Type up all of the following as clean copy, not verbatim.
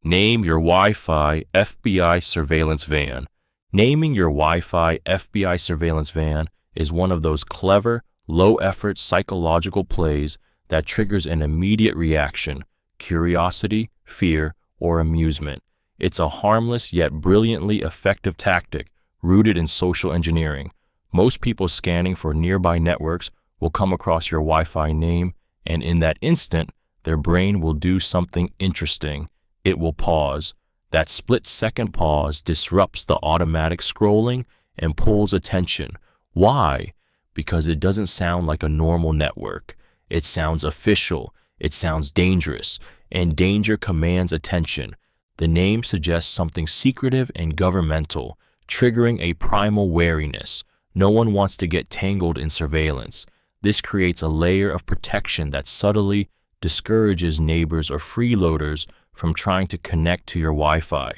Name your Wi-Fi FBI surveillance van. Naming your Wi-Fi FBI surveillance van is one of those clever, low-effort psychological plays that triggers an immediate reaction, curiosity, fear, or amusement. It's a harmless yet brilliantly effective tactic rooted in social engineering. Most people scanning for nearby networks will come across your Wi-Fi name, and in that instant, their brain will do something interesting. It will pause. That split-second pause disrupts the automatic scrolling and pulls attention. Why? Because it doesn't sound like a normal network. It sounds official. It sounds dangerous, and danger commands attention. The name suggests something secretive and governmental, triggering a primal wariness. No one wants to get tangled in surveillance. This creates a layer of protection that subtly discourages neighbors or freeloaders from trying to connect to your Wi-Fi.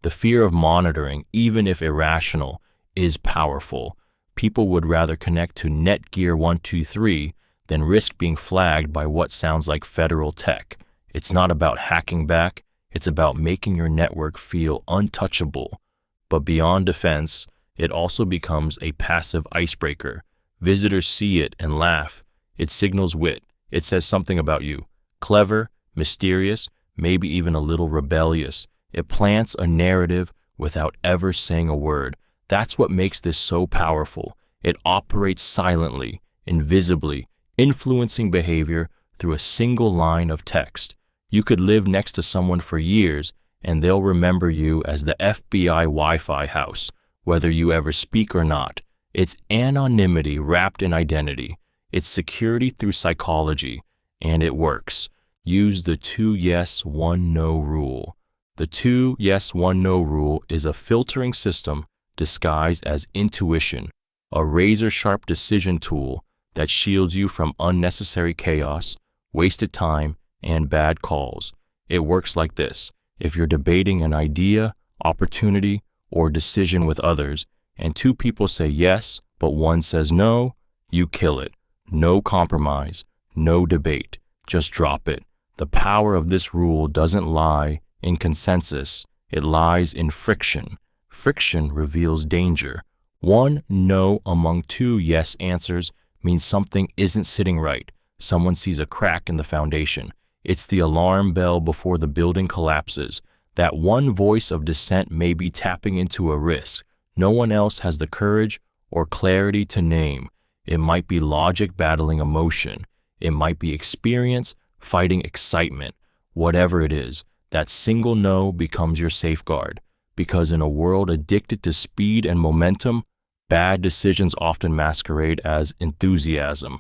The fear of monitoring, even if irrational, is powerful. People would rather connect to Netgear 123 than risk being flagged by what sounds like federal tech. It's not about hacking back, it's about making your network feel untouchable. But beyond defense, it also becomes a passive icebreaker. Visitors see it and laugh. It signals wit. It says something about you. Clever, mysterious, maybe even a little rebellious. It plants a narrative without ever saying a word. That's what makes this so powerful. It operates silently, invisibly, influencing behavior through a single line of text. You could live next to someone for years, and they'll remember you as the FBI Wi-Fi house, whether you ever speak or not. It's anonymity wrapped in identity. It's security through psychology, and it works. Use the 2 yes, 1 no rule. The 2 yes, 1 no rule is a filtering system disguised as intuition, a razor-sharp decision tool that shields you from unnecessary chaos, wasted time, and bad calls. It works like this. If you're debating an idea, opportunity, or decision with others, and 2 people say yes, but 1 says no, you kill it. No compromise, no debate, just drop it. The power of this rule doesn't lie in consensus, it lies in friction. Friction reveals danger. 1 no among 2 yes answers means something isn't sitting right. Someone sees a crack in the foundation. It's the alarm bell before the building collapses. That one voice of dissent may be tapping into a risk no one else has the courage or clarity to name. It might be logic battling emotion. It might be experience fighting excitement. Whatever it is, that single no becomes your safeguard. Because in a world addicted to speed and momentum, bad decisions often masquerade as enthusiasm.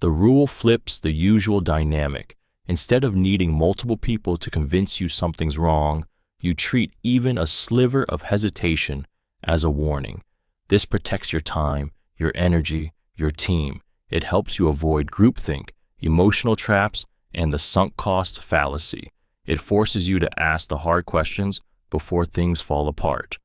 The rule flips the usual dynamic. Instead of needing multiple people to convince you something's wrong, you treat even a sliver of hesitation as a warning. This protects your time, your energy, your team. It helps you avoid groupthink, emotional traps, and the sunk cost fallacy. It forces you to ask the hard questions before things fall apart.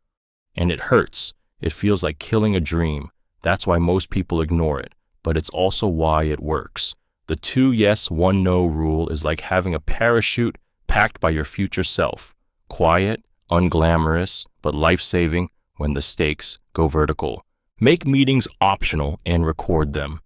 And it hurts. It feels like killing a dream. That's why most people ignore it, but it's also why it works. The 2 yes, 1 no rule is like having a parachute packed by your future self. Quiet, unglamorous, but life-saving when the stakes go vertical. Make meetings optional and record them.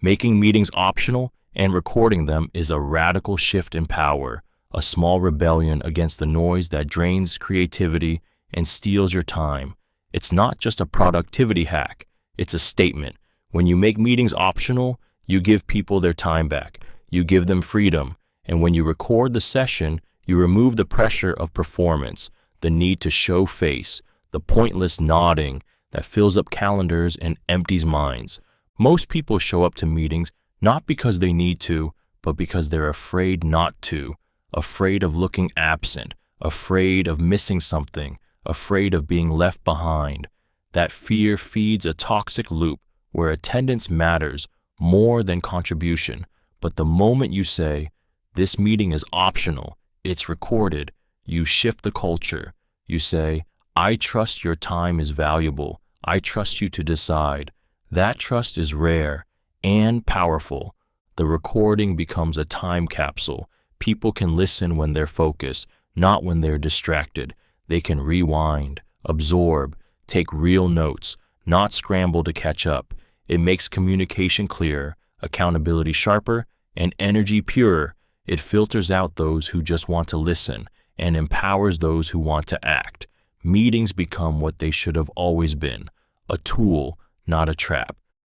Making meetings optional and recording them is a radical shift in power, a small rebellion against the noise that drains creativity and steals your time. It's not just a productivity hack, it's a statement. When you make meetings optional, you give people their time back. You give them freedom. And when you record the session, you remove the pressure of performance, the need to show face, the pointless nodding that fills up calendars and empties minds. Most people show up to meetings not because they need to, but because they're afraid not to, afraid of looking absent, afraid of missing something, afraid of being left behind. That fear feeds a toxic loop where attendance matters more than contribution. But the moment you say, this meeting is optional, it's recorded, you shift the culture. You say, I trust your time is valuable. I trust you to decide. That trust is rare and powerful. The recording becomes a time capsule. People can listen when they're focused, not when they're distracted. They can rewind, absorb, take real notes, not scramble to catch up. It makes communication clearer, accountability sharper, and energy purer. It filters out those who just want to listen and empowers those who want to act. Meetings become what they should have always been, a tool, not a trap.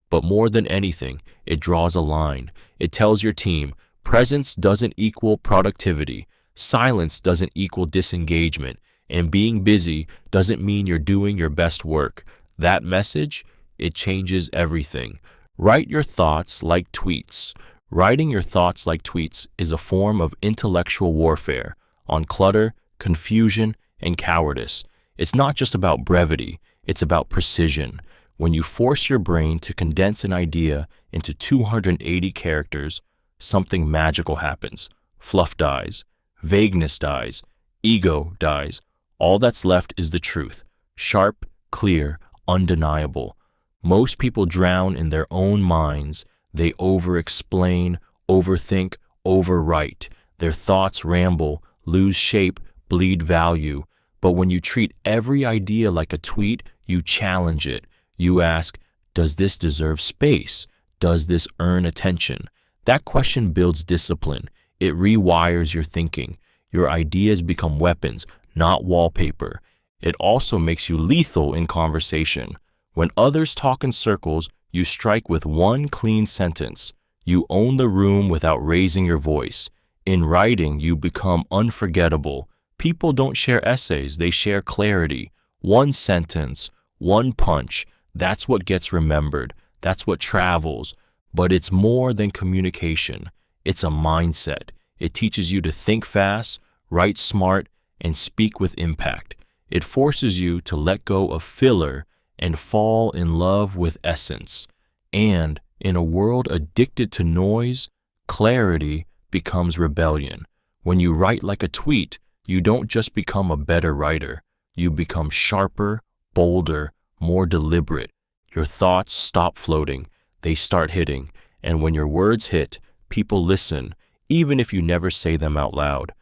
But more than anything, it draws a line. It tells your team, presence doesn't equal productivity, silence doesn't equal disengagement, and being busy doesn't mean you're doing your best work. That message, it changes everything. Write your thoughts like tweets. Writing your thoughts like tweets is a form of intellectual warfare on clutter, confusion, and cowardice. It's not just about brevity, it's about precision. When you force your brain to condense an idea into 280 characters, something magical happens. Fluff dies, vagueness dies, ego dies. All that's left is the truth, sharp, clear, undeniable. Most people drown in their own minds. They over-explain, overthink, overwrite. Their thoughts ramble, lose shape, bleed value. But when you treat every idea like a tweet, you challenge it. You ask, does this deserve space? Does this earn attention? That question builds discipline. It rewires your thinking. Your ideas become weapons, not wallpaper. It also makes you lethal in conversation. When others talk in circles, you strike with one clean sentence. You own the room without raising your voice. In writing, you become unforgettable. People don't share essays, they share clarity. One sentence, one punch. That's what gets remembered. That's what travels. But it's more than communication. It's a mindset. It teaches you to think fast, write smart, and speak with impact. It forces you to let go of filler and fall in love with essence. And in a world addicted to noise, clarity becomes rebellion. When you write like a tweet, you don't just become a better writer. You become sharper, bolder, more deliberate. Your thoughts stop floating. They start hitting. And when your words hit, people listen, even if you never say them out loud.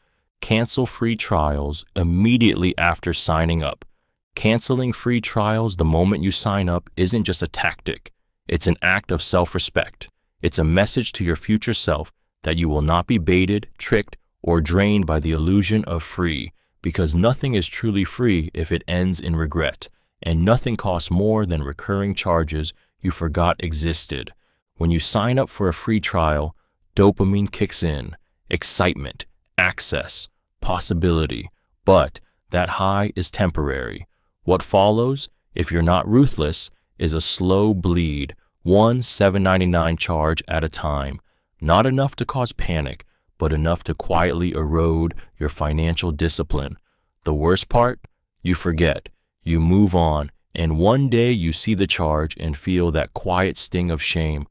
Cancel free trials immediately after signing up. Canceling free trials the moment you sign up isn't just a tactic. It's an act of self-respect. It's a message to your future self that you will not be baited, tricked, or drained by the illusion of free, because nothing is truly free if it ends in regret, and nothing costs more than recurring charges you forgot existed. When you sign up for a free trial, dopamine kicks in, excitement, access, possibility, but that high is temporary. What follows, if you're not ruthless, is a slow bleed, one $7.99 charge at a time. Not enough to cause panic, but enough to quietly erode your financial discipline. The worst part? You forget. You move on, and one day you see the charge and feel that quiet sting of shame.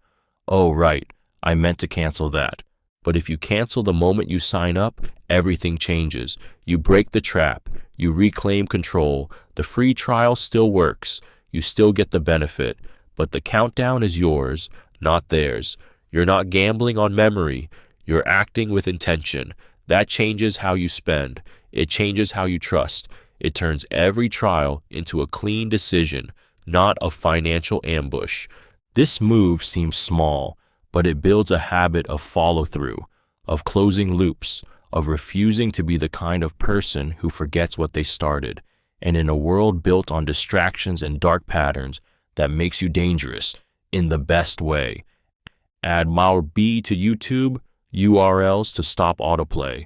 Oh, right, I meant to cancel that. But if you cancel the moment you sign up, everything changes. You break the trap. You reclaim control. The free trial still works. You still get the benefit. But the countdown is yours, not theirs. You're not gambling on memory. You're acting with intention. That changes how you spend. It changes how you trust. It turns every trial into a clean decision, not a financial ambush. This move seems small, but it builds a habit of follow-through, of closing loops, of refusing to be the kind of person who forgets what they started. And in a world built on distractions and dark patterns, that makes you dangerous in the best way. Add more B to YouTube URLs to stop autoplay.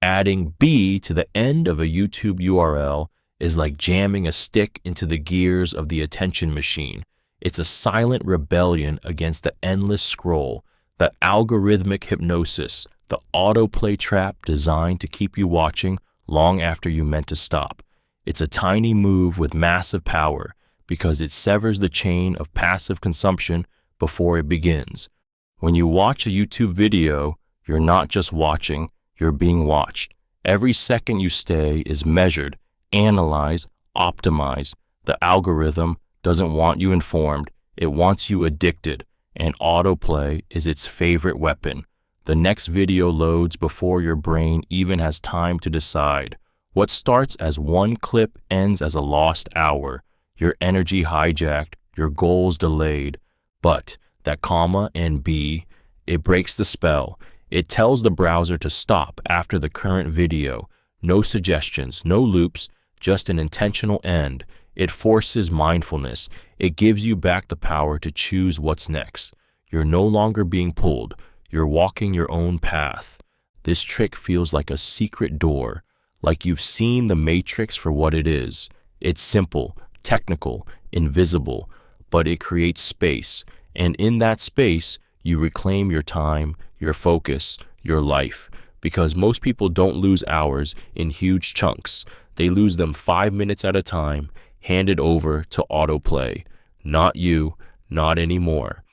Adding B to the end of a YouTube URL is like jamming a stick into the gears of the attention machine. It's a silent rebellion against the endless scroll, the algorithmic hypnosis, the autoplay trap designed to keep you watching long after you meant to stop. It's a tiny move with massive power because it severs the chain of passive consumption before it begins. When you watch a YouTube video, you're not just watching, you're being watched. Every second you stay is measured, analyzed, optimized. The algorithm doesn't want you informed, it wants you addicted, and autoplay is its favorite weapon. The next video loads before your brain even has time to decide. What starts as one clip ends as a lost hour. Your energy hijacked, your goals delayed. But that comma and B, it breaks the spell. It tells the browser to stop after the current video. No suggestions, no loops, just an intentional end. It forces mindfulness. It gives you back the power to choose what's next. You're no longer being pulled. You're walking your own path. This trick feels like a secret door, like you've seen the Matrix for what it is. It's simple, technical, invisible, but it creates space. And in that space, you reclaim your time, your focus, your life. Because most people don't lose hours in huge chunks. They lose them 5 minutes at a time, handed over to autoplay. Not you, not anymore.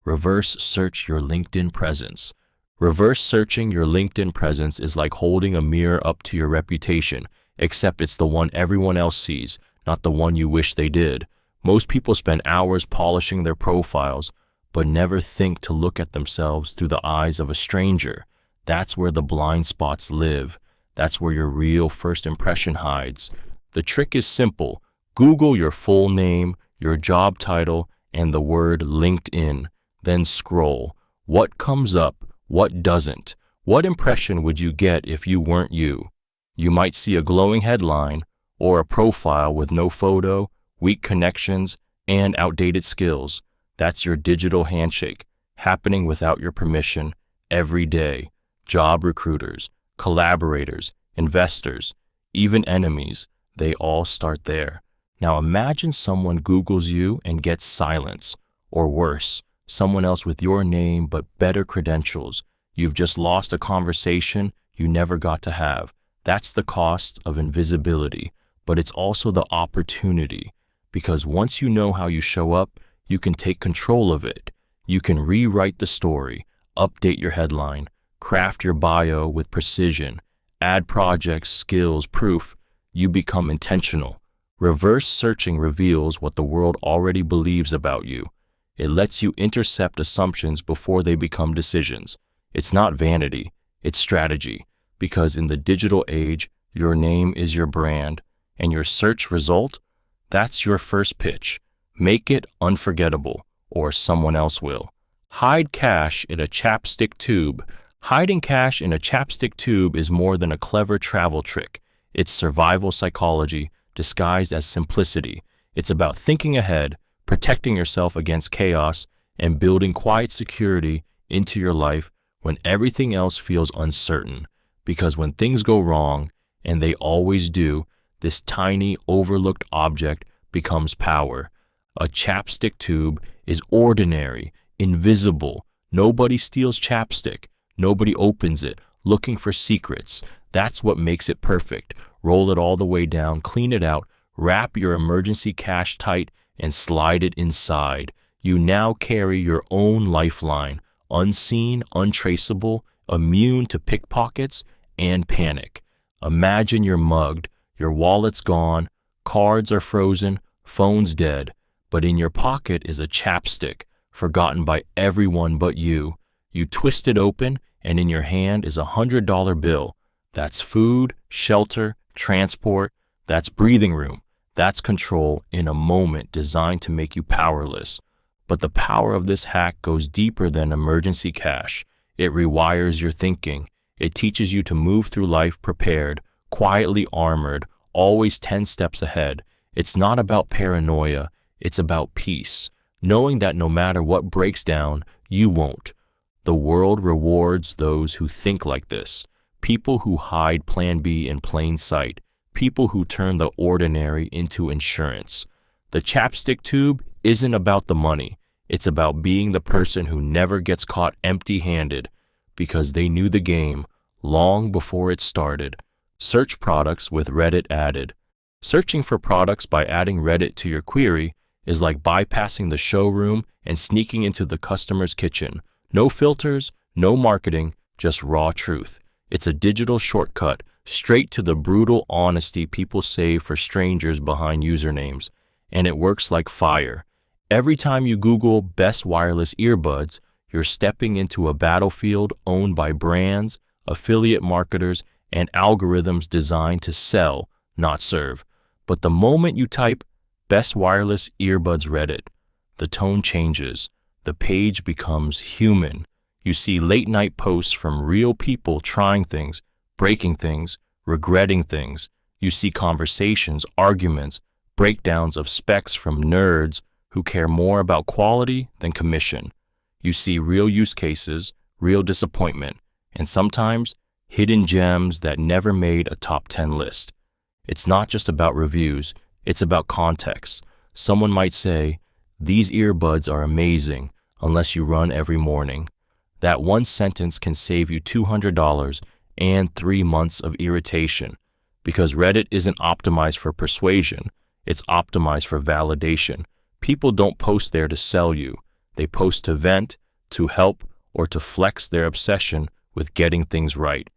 Reverse search your LinkedIn presence. Reverse searching your LinkedIn presence is like holding a mirror up to your reputation, except it's the one everyone else sees, not the one you wish they did. Most people spend hours polishing their profiles, but never think to look at themselves through the eyes of a stranger. That's where the blind spots live. That's where your real first impression hides. The trick is simple. Google your full name, your job title, and the word LinkedIn. Then scroll. What comes up? What doesn't? What impression would you get if you weren't you? You might see a glowing headline or a profile with no photo, weak connections, and outdated skills. That's your digital handshake, happening without your permission every day. Job recruiters, collaborators, investors, even enemies, they all start there. Now imagine someone Googles you and gets silence, or worse, someone else with your name but better credentials. You've just lost a conversation you never got to have. That's the cost of invisibility, but it's also the opportunity, because once you know how you show up, you can take control of it. You can rewrite the story, update your headline, craft your bio with precision, add projects, skills, proof. You become intentional. Reverse searching reveals what the world already believes about you. It lets you intercept assumptions before they become decisions. It's not vanity, it's strategy, because in the digital age, your name is your brand, and your search result, that's your first pitch. Make it unforgettable, or someone else will. Hide cash in a chapstick tube. Hiding cash in a chapstick tube is more than a clever travel trick. It's survival psychology disguised as simplicity. It's about thinking ahead, protecting yourself against chaos, and building quiet security into your life when everything else feels uncertain. Because when things go wrong, and they always do, this tiny, overlooked object becomes power. A chapstick tube is ordinary, invisible. Nobody steals chapstick. Nobody opens it, looking for secrets. That's what makes it perfect. Roll it all the way down, clean it out, wrap your emergency cash tight, and slide it inside. You now carry your own lifeline, unseen, untraceable, immune to pickpockets and panic. Imagine you're mugged, your wallet's gone, cards are frozen, phone's dead, but in your pocket is a chapstick, forgotten by everyone but you. You twist it open, and in your hand is $100 bill. That's food, shelter, transport, that's breathing room. That's control in a moment designed to make you powerless. But the power of this hack goes deeper than emergency cash. It rewires your thinking. It teaches you to move through life prepared, quietly armored, always 10 steps ahead. It's not about paranoia. It's about peace, knowing that no matter what breaks down, you won't. The world rewards those who think like this. People who hide Plan B in plain sight. People who turn the ordinary into insurance. The chapstick tube isn't about the money. It's about being the person who never gets caught empty-handed, because they knew the game long before it started. Search products with Reddit added. Searching for products by adding Reddit to your query is like bypassing the showroom and sneaking into the customer's kitchen. No filters, no marketing, just raw truth. It's a digital shortcut straight to the brutal honesty people save for strangers behind usernames. And it works like fire. Every time you Google best wireless earbuds, You're stepping into a battlefield owned by brands, affiliate marketers, and algorithms designed to sell, not serve. But the moment you type "Best Wireless Earbuds Reddit," the tone changes. The page becomes human. You see late-night posts from real people trying things, breaking things, regretting things. You see conversations, arguments, breakdowns of specs from nerds who care more about quality than commission. You see real use cases, real disappointment, and sometimes hidden gems that never made a top 10 list. It's not just about reviews, it's about context. Someone might say, "These earbuds are amazing unless you run every morning." That one sentence can save you $200 and 3 months of irritation, because Reddit isn't optimized for persuasion, it's optimized for validation. People don't post there to sell you. They post to vent, to help, or to flex their obsession with getting things right.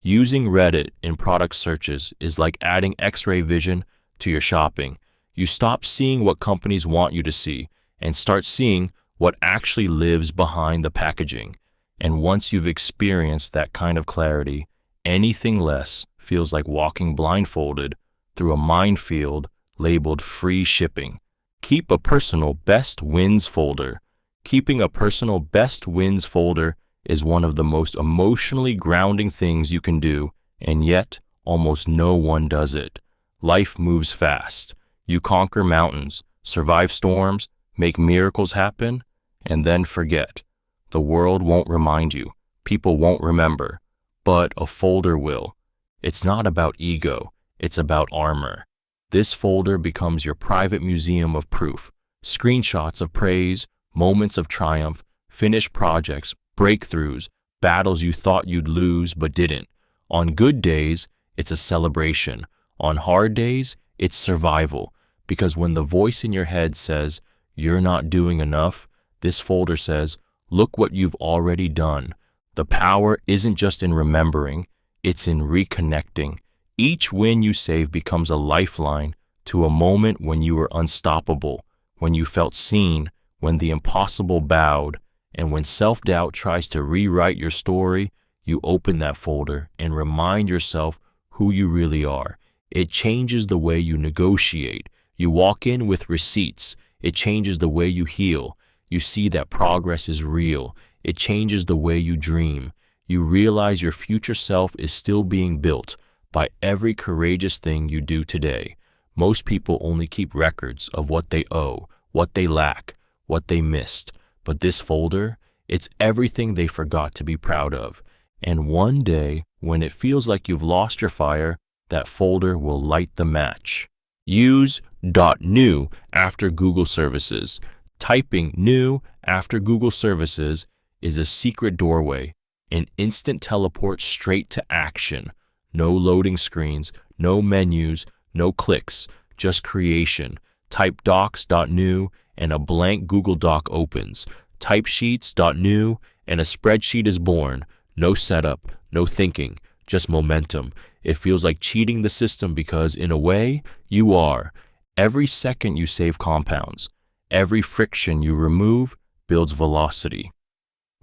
Using Reddit in product searches is like adding X-ray vision to your shopping. You stop seeing what companies want you to see and start seeing what actually lives behind the packaging. And once you've experienced that kind of clarity, anything less feels like walking blindfolded through a minefield labeled free shipping. Keep a personal best wins folder. Keeping a personal best wins folder is one of the most emotionally grounding things you can do, and yet almost no one does it. Life moves fast. You conquer mountains, survive storms, make miracles happen, and then forget. The world won't remind you. People won't remember. But a folder will. It's not about ego. It's about armor. This folder becomes your private museum of proof. Screenshots of praise, moments of triumph, finished projects, breakthroughs, battles you thought you'd lose but didn't. On good days, it's a celebration. On hard days, it's survival. Because when the voice in your head says, "You're not doing enough," this folder says, "Look what you've already done." The power isn't just in remembering, it's in reconnecting. Each win you save becomes a lifeline to a moment when you were unstoppable, when you felt seen, when the impossible bowed, and when self-doubt tries to rewrite your story. You open that folder and remind yourself who you really are. It changes the way you negotiate. You walk in with receipts. It changes the way you heal. You see that progress is real. It changes the way you dream. You realize your future self is still being built by every courageous thing you do today. Most people only keep records of what they owe, what they lack, what they missed. But this folder, it's everything they forgot to be proud of. And one day, when it feels like you've lost your fire, that folder will light the match. Use .new after Google services. Typing "new" after Google services is a secret doorway, an instant teleport straight to action. No loading screens, no menus, no clicks, just creation. Type docs.new and a blank Google Doc opens. Type sheets.new and a spreadsheet is born. No setup, no thinking, just momentum. It feels like cheating the system because, in a way, you are. Every second you save compounds. Every friction you remove builds velocity.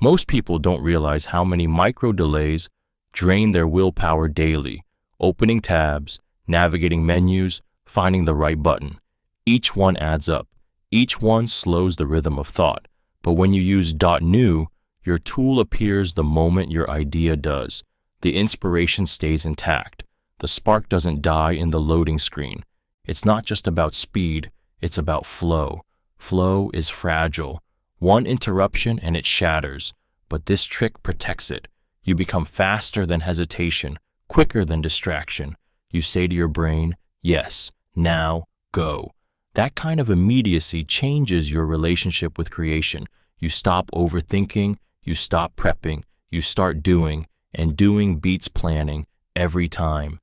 Most people don't realize how many micro delays drain their willpower daily. Opening tabs, navigating menus, finding the right button. Each one adds up. Each one slows the rhythm of thought. But when you use .new, your tool appears the moment your idea does. The inspiration stays intact. The spark doesn't die in the loading screen. It's not just about speed, it's about flow. Flow is fragile. One interruption and it shatters. But this trick protects it. You become faster than hesitation, quicker than distraction. You say to your brain, "Yes, now, go." That kind of immediacy changes your relationship with creation. You stop overthinking, you stop prepping, you start doing, and doing beats planning every time.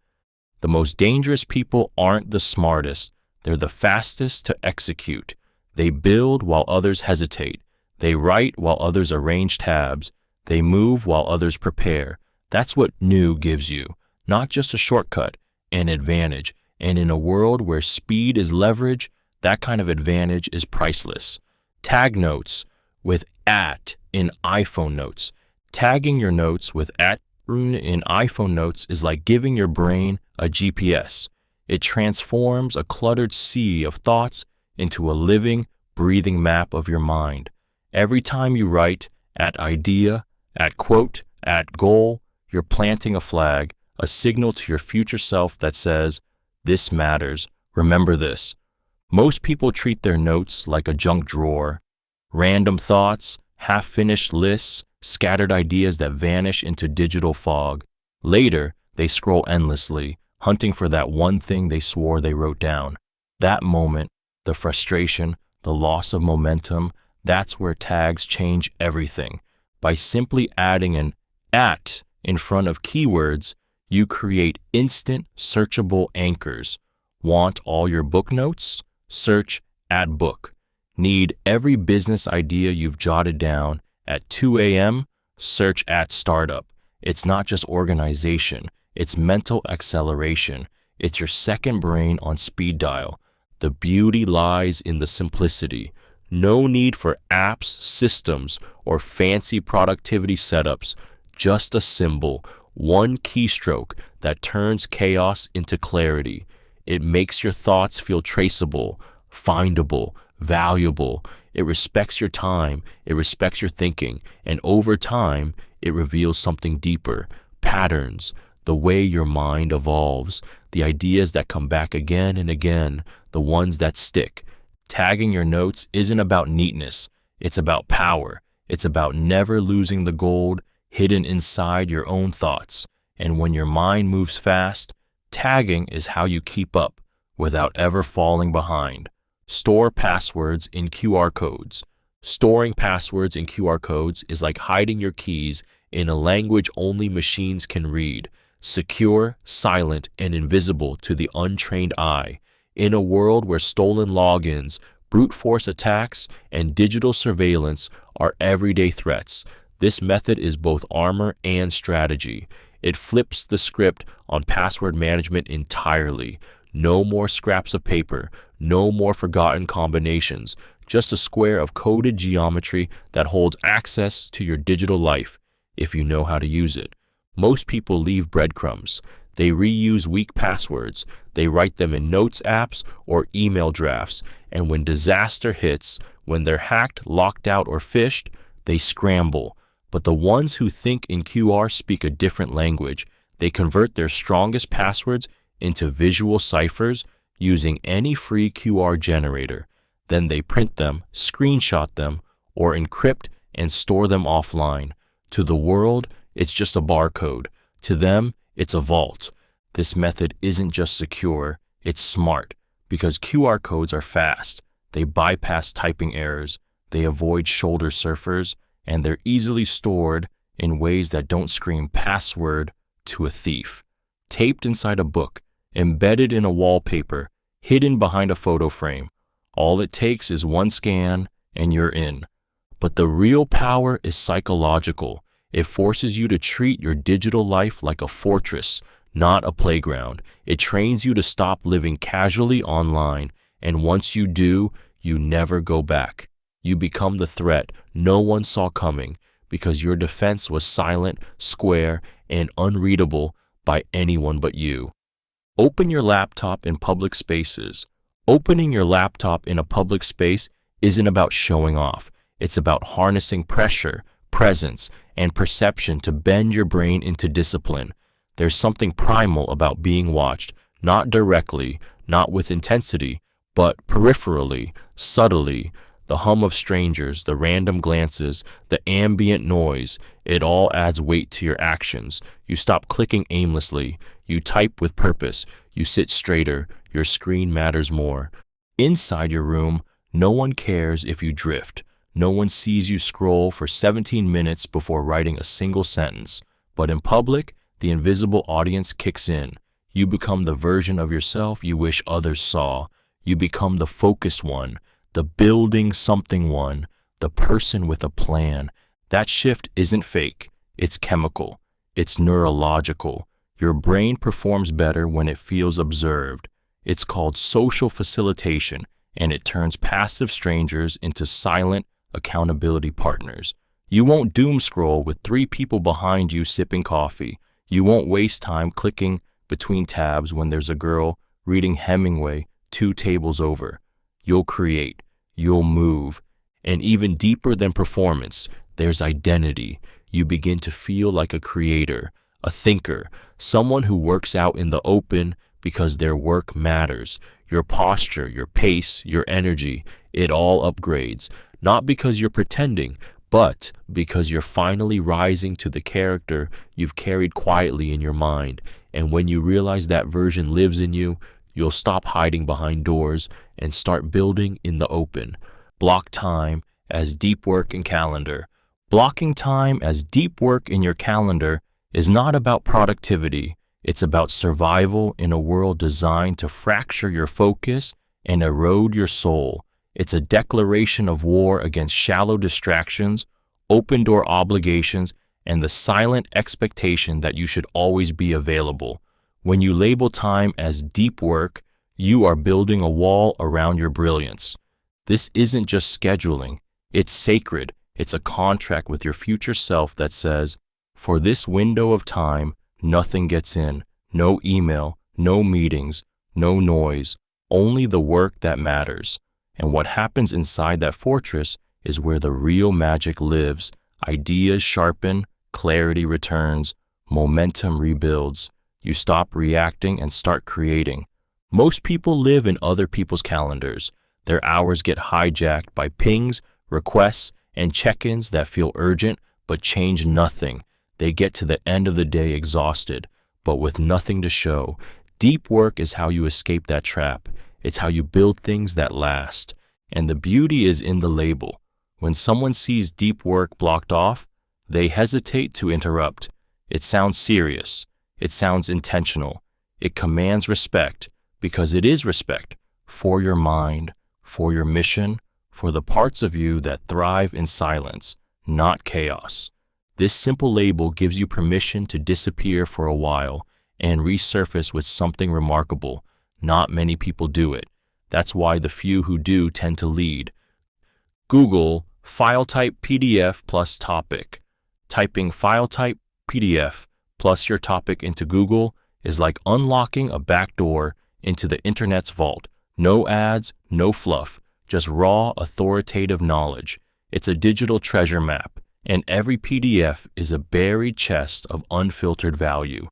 The most dangerous people aren't the smartest, they're the fastest to execute. They build while others hesitate. They write while others arrange tabs. They move while others prepare. That's what new gives you. Not just a shortcut, an advantage. And in a world where speed is leverage, that kind of advantage is priceless. Tag notes with at in iPhone notes. Tagging your notes with at in iPhone notes is like giving your brain a GPS. It transforms a cluttered sea of thoughts into a living, breathing map of your mind. Every time you write at idea, at quote, at goal, you're planting a flag, a signal to your future self that says, "This matters. Remember this." Most people treat their notes like a junk drawer. Random thoughts, half-finished lists, scattered ideas that vanish into digital fog. Later, they scroll endlessly, hunting for that one thing they swore they wrote down. That moment, the frustration, the loss of momentum, that's where tags change everything. By simply adding an at in front of keywords, you create instant searchable anchors. Want all your book notes? Search at book. Need every business idea you've jotted down at 2 a.m.? Search at startup. It's not just organization, it's mental acceleration. It's your second brain on speed dial. The beauty lies in the simplicity. No need for apps, systems, or fancy productivity setups. Just a symbol, one keystroke that turns chaos into clarity. It makes your thoughts feel traceable, findable, valuable. It respects your time, it respects your thinking, and over time, it reveals something deeper, patterns, the way your mind evolves, the ideas that come back again and again, the ones that stick. Tagging your notes isn't about neatness, it's about power. It's about never losing the gold hidden inside your own thoughts. And when your mind moves fast, tagging is how you keep up without ever falling behind. Store passwords in QR codes. Storing passwords in QR codes is like hiding your keys in a language only machines can read, secure, silent, and invisible to the untrained eye. In a world where stolen logins, brute force attacks, and digital surveillance are everyday threats, this method is both armor and strategy. It flips the script on password management entirely. No more scraps of paper, no more forgotten combinations, just a square of coded geometry that holds access to your digital life if you know how to use it. Most people leave breadcrumbs. They reuse weak passwords. They write them in notes apps or email drafts. And when disaster hits, when they're hacked, locked out, or phished, they scramble. But the ones who think in QR speak a different language. They convert their strongest passwords into visual ciphers using any free QR generator. Then they print them, screenshot them, or encrypt and store them offline. To the world, it's just a barcode. To them, it's a vault. This method isn't just secure, it's smart, because QR codes are fast. They bypass typing errors, they avoid shoulder surfers, and they're easily stored in ways that don't scream password to a thief. Taped inside a book, embedded in a wallpaper, hidden behind a photo frame. All it takes is one scan and you're in. But the real power is psychological. It forces you to treat your digital life like a fortress, not a playground. It trains you to stop living casually online, and once you do, you never go back. You become the threat no one saw coming because your defense was silent, square, and unreadable by anyone but you. Open your laptop in public spaces. Opening your laptop in a public space isn't about showing off. It's about harnessing pressure, presence, and perception to bend your brain into discipline. There's something primal about being watched, not directly, not with intensity, but peripherally, subtly. The hum of strangers, the random glances, the ambient noise, it all adds weight to your actions. You stop clicking aimlessly. You type with purpose. You sit straighter. Your screen matters more. Inside your room, no one cares if you drift. No one sees you scroll for 17 minutes before writing a single sentence. But in public, the invisible audience kicks in. You become the version of yourself you wish others saw. You become the focused one, the building something one, the person with a plan. That shift isn't fake. It's chemical. It's neurological. Your brain performs better when it feels observed. It's called social facilitation, and it turns passive strangers into silent, accountability partners. You won't doom scroll with 3 people behind you sipping coffee. You won't waste time clicking between tabs when there's a girl reading Hemingway 2 tables over. You'll create, you'll move, and even deeper than performance, there's identity. You begin to feel like a creator, a thinker, someone who works out in the open because their work matters. Your posture, your pace, your energy, it all upgrades. Not because you're pretending, but because you're finally rising to the character you've carried quietly in your mind. And when you realize that version lives in you, you'll stop hiding behind doors and start building in the open. Block time as deep work in calendar. Blocking time as deep work in your calendar is not about productivity. It's about survival in a world designed to fracture your focus and erode your soul. It's a declaration of war against shallow distractions, open-door obligations, and the silent expectation that you should always be available. When you label time as deep work, you are building a wall around your brilliance. This isn't just scheduling. It's sacred. It's a contract with your future self that says, for this window of time, nothing gets in. No email, no meetings, no noise, only the work that matters. And what happens inside that fortress is where the real magic lives. Ideas sharpen, clarity returns, momentum rebuilds. You stop reacting and start creating. Most people live in other people's calendars. Their hours get hijacked by pings, requests, and check-ins that feel urgent but change nothing. They get to the end of the day exhausted, but with nothing to show. Deep work is how you escape that trap. It's how you build things that last. And the beauty is in the label. When someone sees deep work blocked off, they hesitate to interrupt. It sounds serious. It sounds intentional. It commands respect because it is respect for your mind, for your mission, for the parts of you that thrive in silence, not chaos. This simple label gives you permission to disappear for a while and resurface with something remarkable. Not many people do it. That's why the few who do tend to lead. Google file type PDF plus topic. Typing file type PDF plus your topic into Google is like unlocking a back door into the internet's vault. No ads, no fluff, just raw, authoritative knowledge. It's a digital treasure map, and every PDF is a buried chest of unfiltered value.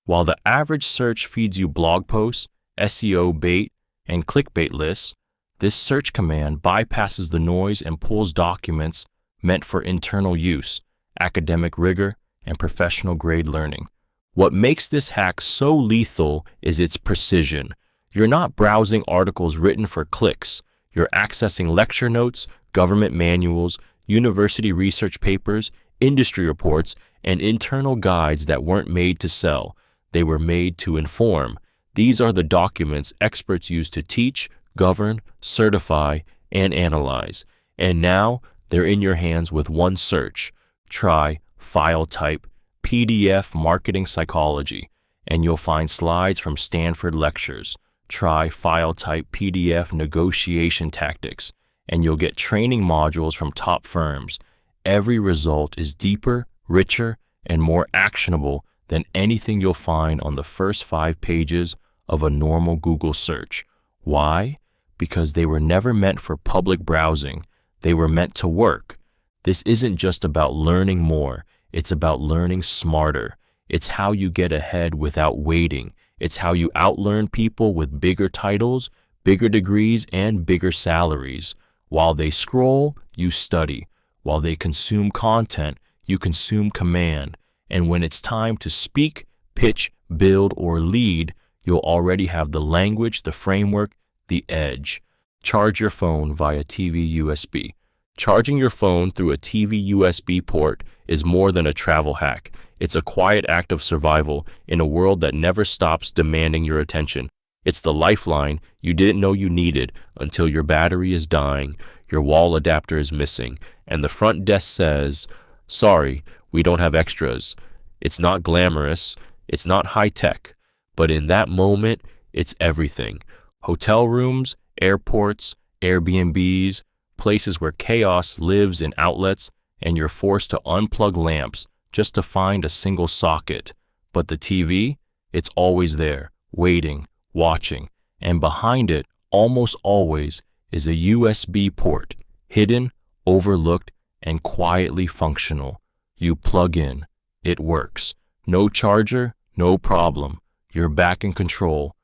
While the average search feeds you blog posts, SEO bait, and clickbait lists, this search command bypasses the noise and pulls documents meant for internal use, academic rigor, and professional grade learning. What makes this hack so lethal is its precision. You're not browsing articles written for clicks. You're accessing lecture notes, government manuals, university research papers, industry reports, and internal guides that weren't made to sell. They were made to inform. These are the documents experts use to teach, govern, certify, and analyze. And now they're in your hands with one search. Try file type PDF marketing psychology, and you'll find slides from Stanford lectures. Try file type PDF negotiation tactics, and you'll get training modules from top firms. Every result is deeper, richer, and more actionable than anything you'll find on the first 5 pages of a normal Google search. Why? Because they were never meant for public browsing. They were meant to work. This isn't just about learning more. It's about learning smarter. It's how you get ahead without waiting. It's how you outlearn people with bigger titles, bigger degrees, and bigger salaries. While they scroll, you study. While they consume content, you consume command. And when it's time to speak, pitch, build, or lead, you'll already have the language, the framework, the edge. Charge your phone via TV USB. Charging your phone through a TV USB port is more than a travel hack. It's a quiet act of survival in a world that never stops demanding your attention. It's the lifeline you didn't know you needed until your battery is dying, your wall adapter is missing, and the front desk says, "Sorry, we don't have extras." It's not glamorous, it's not high-tech, but in that moment, it's everything. Hotel rooms, airports, Airbnbs, places where chaos lives in outlets and you're forced to unplug lamps just to find a single socket. But the TV, it's always there, waiting, watching, and behind it, almost always, is a USB port, hidden, overlooked, and quietly functional. You plug in, it works. No charger, no problem. You're back in control.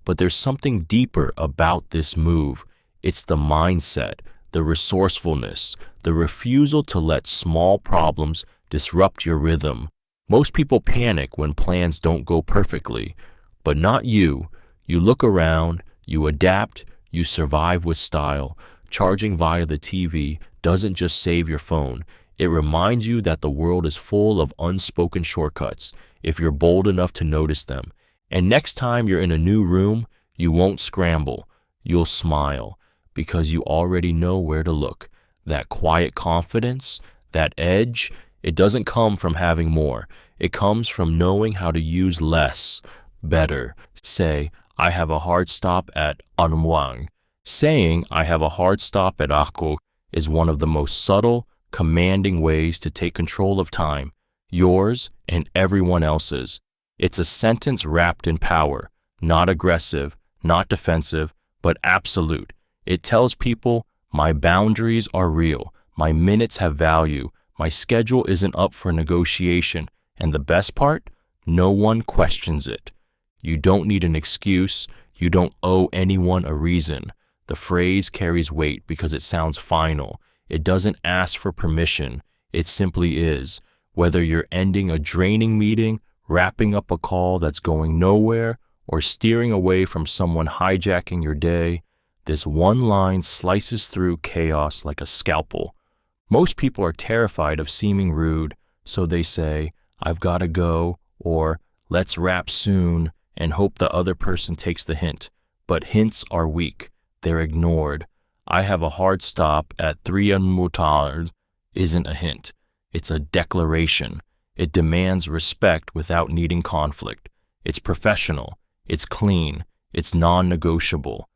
But there's something deeper about this move. It's the mindset, the resourcefulness, the refusal to let small problems disrupt your rhythm. Most people panic when plans don't go perfectly, but not you. You look around, you adapt, you survive with style. Charging via the TV doesn't just save your phone. It reminds you that the world is full of unspoken shortcuts if you're bold enough to notice them. And next time you're in a new room, you won't scramble. You'll smile because you already know where to look. That quiet confidence, that edge, it doesn't come from having more. It comes from knowing how to use less, better. Say, I have a hard stop at Anumwang. Saying, I have a hard stop at Akko is one of the most subtle, commanding ways to take control of time, yours and everyone else's. It's a sentence wrapped in power, not aggressive, not defensive, but absolute. It tells people, my boundaries are real, my minutes have value, my schedule isn't up for negotiation, and the best part, no one questions it. You don't need an excuse, you don't owe anyone a reason. The phrase carries weight because it sounds final. It doesn't ask for permission, it simply is. Whether you're ending a draining meeting, wrapping up a call that's going nowhere, or steering away from someone hijacking your day, this one line slices through chaos like a scalpel. Most people are terrified of seeming rude, so they say, I've got to go, or let's wrap soon, and hope the other person takes the hint. But hints are weak. They're ignored. I have a hard stop at 3 unmutard isn't a hint. It's a declaration. It demands respect without needing conflict. It's professional. It's clean. It's non-negotiable.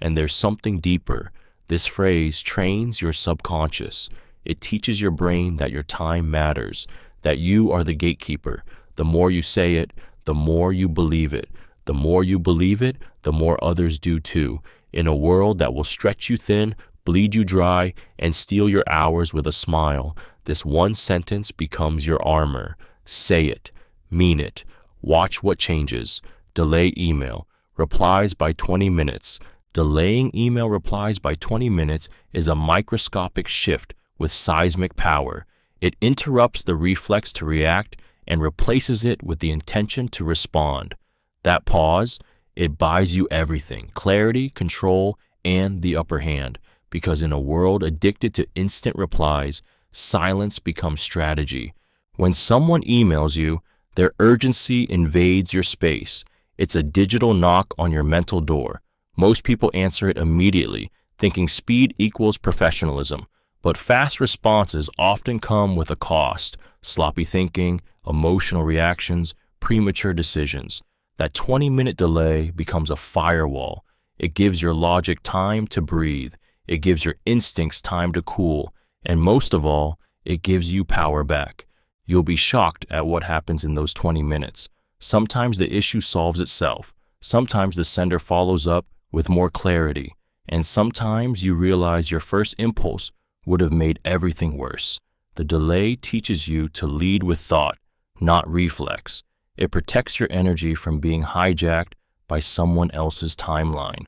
And there's something deeper. This phrase trains your subconscious. It teaches your brain that your time matters, that you are the gatekeeper. The more you say it, the more you believe it. The more you believe it, the more others do too. In a world that will stretch you thin, bleed you dry, and steal your hours with a smile, this one sentence becomes your armor. Say it. Mean it. Watch what changes. Delay email. Replies by 20 minutes. Delaying email replies by 20 minutes is a microscopic shift with seismic power. It interrupts the reflex to react and replaces it with the intention to respond. That pause, it buys you everything: clarity, control, and the upper hand. Because in a world addicted to instant replies, silence becomes strategy. When someone emails you, their urgency invades your space. It's a digital knock on your mental door. Most people answer it immediately, thinking speed equals professionalism. But fast responses often come with a cost: sloppy thinking, emotional reactions, premature decisions. That 20-minute delay becomes a firewall. It gives your logic time to breathe. It gives your instincts time to cool. And most of all, it gives you power back. You'll be shocked at what happens in those 20 minutes. Sometimes the issue solves itself. Sometimes the sender follows up with more clarity. And sometimes you realize your first impulse would have made everything worse. The delay teaches you to lead with thought, not reflex. It protects your energy from being hijacked by someone else's timeline.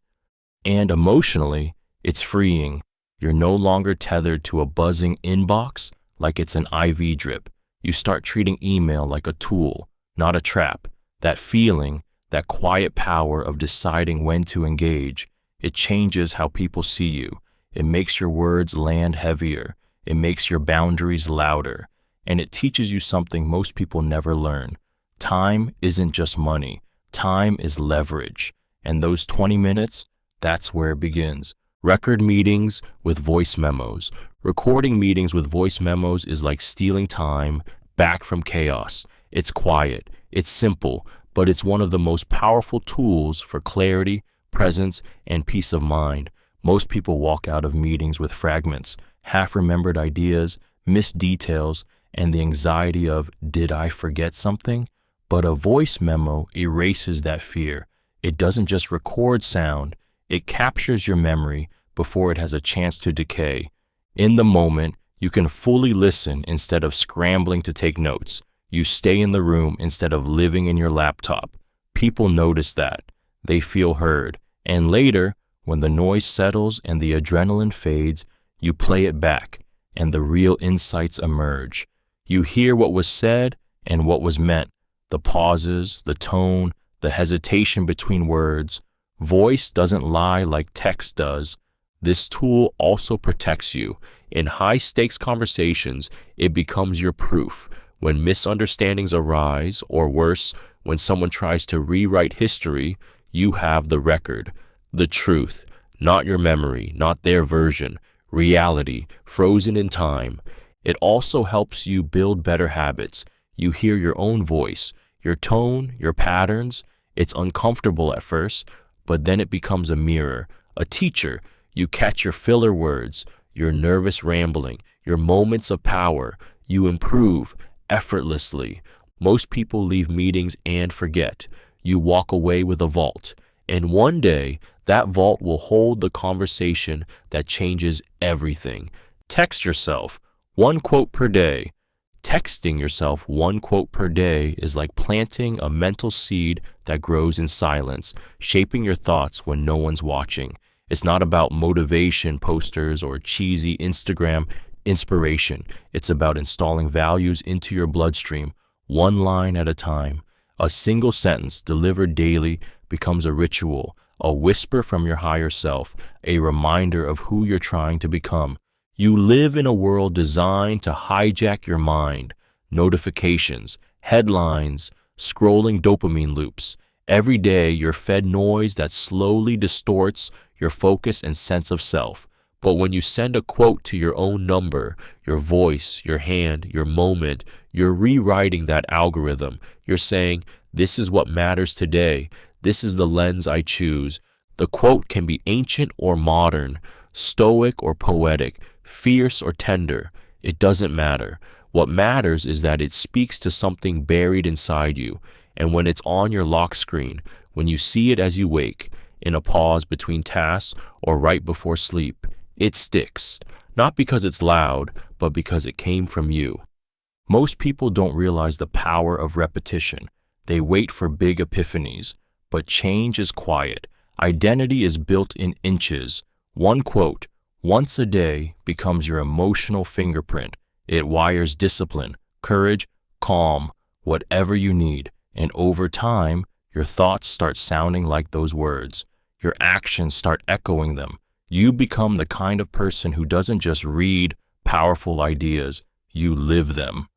And emotionally, it's freeing. You're no longer tethered to a buzzing inbox like it's an IV drip. You start treating email like a tool, not a trap. That feeling, that quiet power of deciding when to engage, it changes how people see you. It makes your words land heavier. It makes your boundaries louder. And it teaches you something most people never learn. Time isn't just money. Time is leverage. And those 20 minutes, that's where it begins. Record meetings with voice memos. Recording meetings with voice memos is like stealing time back from chaos. It's quiet, it's simple, but it's one of the most powerful tools for clarity, presence, and peace of mind. Most people walk out of meetings with fragments, half-remembered ideas, missed details, and the anxiety of, did I forget something? But a voice memo erases that fear. It doesn't just record sound, it captures your memory before it has a chance to decay. In the moment, you can fully listen instead of scrambling to take notes. You stay in the room instead of living in your laptop. People notice that. They feel heard. And later, when the noise settles and the adrenaline fades, you play it back, and the real insights emerge. You hear what was said and what was meant, the pauses, the tone, the hesitation between words. Voice doesn't lie like text does. This tool also protects you. In high-stakes conversations, it becomes your proof. When misunderstandings arise, or worse, when someone tries to rewrite history, you have the record, the truth, not your memory, not their version, reality, frozen in time. It also helps you build better habits. You hear your own voice, your tone, your patterns. It's uncomfortable at first, but then it becomes a mirror, a teacher. You catch your filler words, your nervous rambling, your moments of power. You improve effortlessly. Most people leave meetings and forget. You walk away with a vault, and one day that vault will hold the conversation that changes everything. Text yourself 1 quote per day. Texting yourself 1 quote per day is like planting a mental seed that grows in silence, shaping your thoughts when no one's watching. It's not about motivation posters or cheesy Instagram inspiration. It's about installing values into your bloodstream, one line at a time. A single sentence delivered daily becomes a ritual, a whisper from your higher self, a reminder of who you're trying to become. You live in a world designed to hijack your mind. Notifications, headlines, scrolling dopamine loops. Every day you're fed noise that slowly distorts your focus and sense of self. But when you send a quote to your own number, your voice, your hand, your moment, you're rewriting that algorithm. You're saying, this is what matters today. This is the lens I choose. The quote can be ancient or modern, stoic or poetic, fierce or tender. It doesn't matter. What matters is that it speaks to something buried inside you. And when it's on your lock screen, when you see it as you wake, in a pause between tasks or right before sleep, it sticks. Not because it's loud, but because it came from you. Most people don't realize the power of repetition. They wait for big epiphanies. But change is quiet. Identity is built in inches. 1 quote, once a day, becomes your emotional fingerprint. It wires discipline, courage, calm, whatever you need. And over time, your thoughts start sounding like those words. Your actions start echoing them. You become the kind of person who doesn't just read powerful ideas, you live them.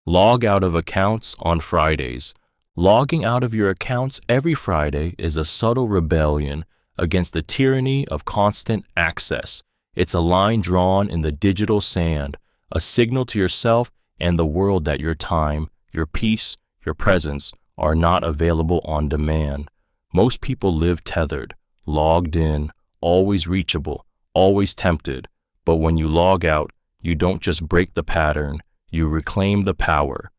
Log out of accounts on Fridays. Logging out of your accounts every Friday is a subtle rebellion against the tyranny of constant access. It's a line drawn in the digital sand, a signal to yourself and the world that your time, your peace, your presence are not available on demand. Most people live tethered, logged in, always reachable, always tempted. But when you log out, you don't just break the pattern, you reclaim the power.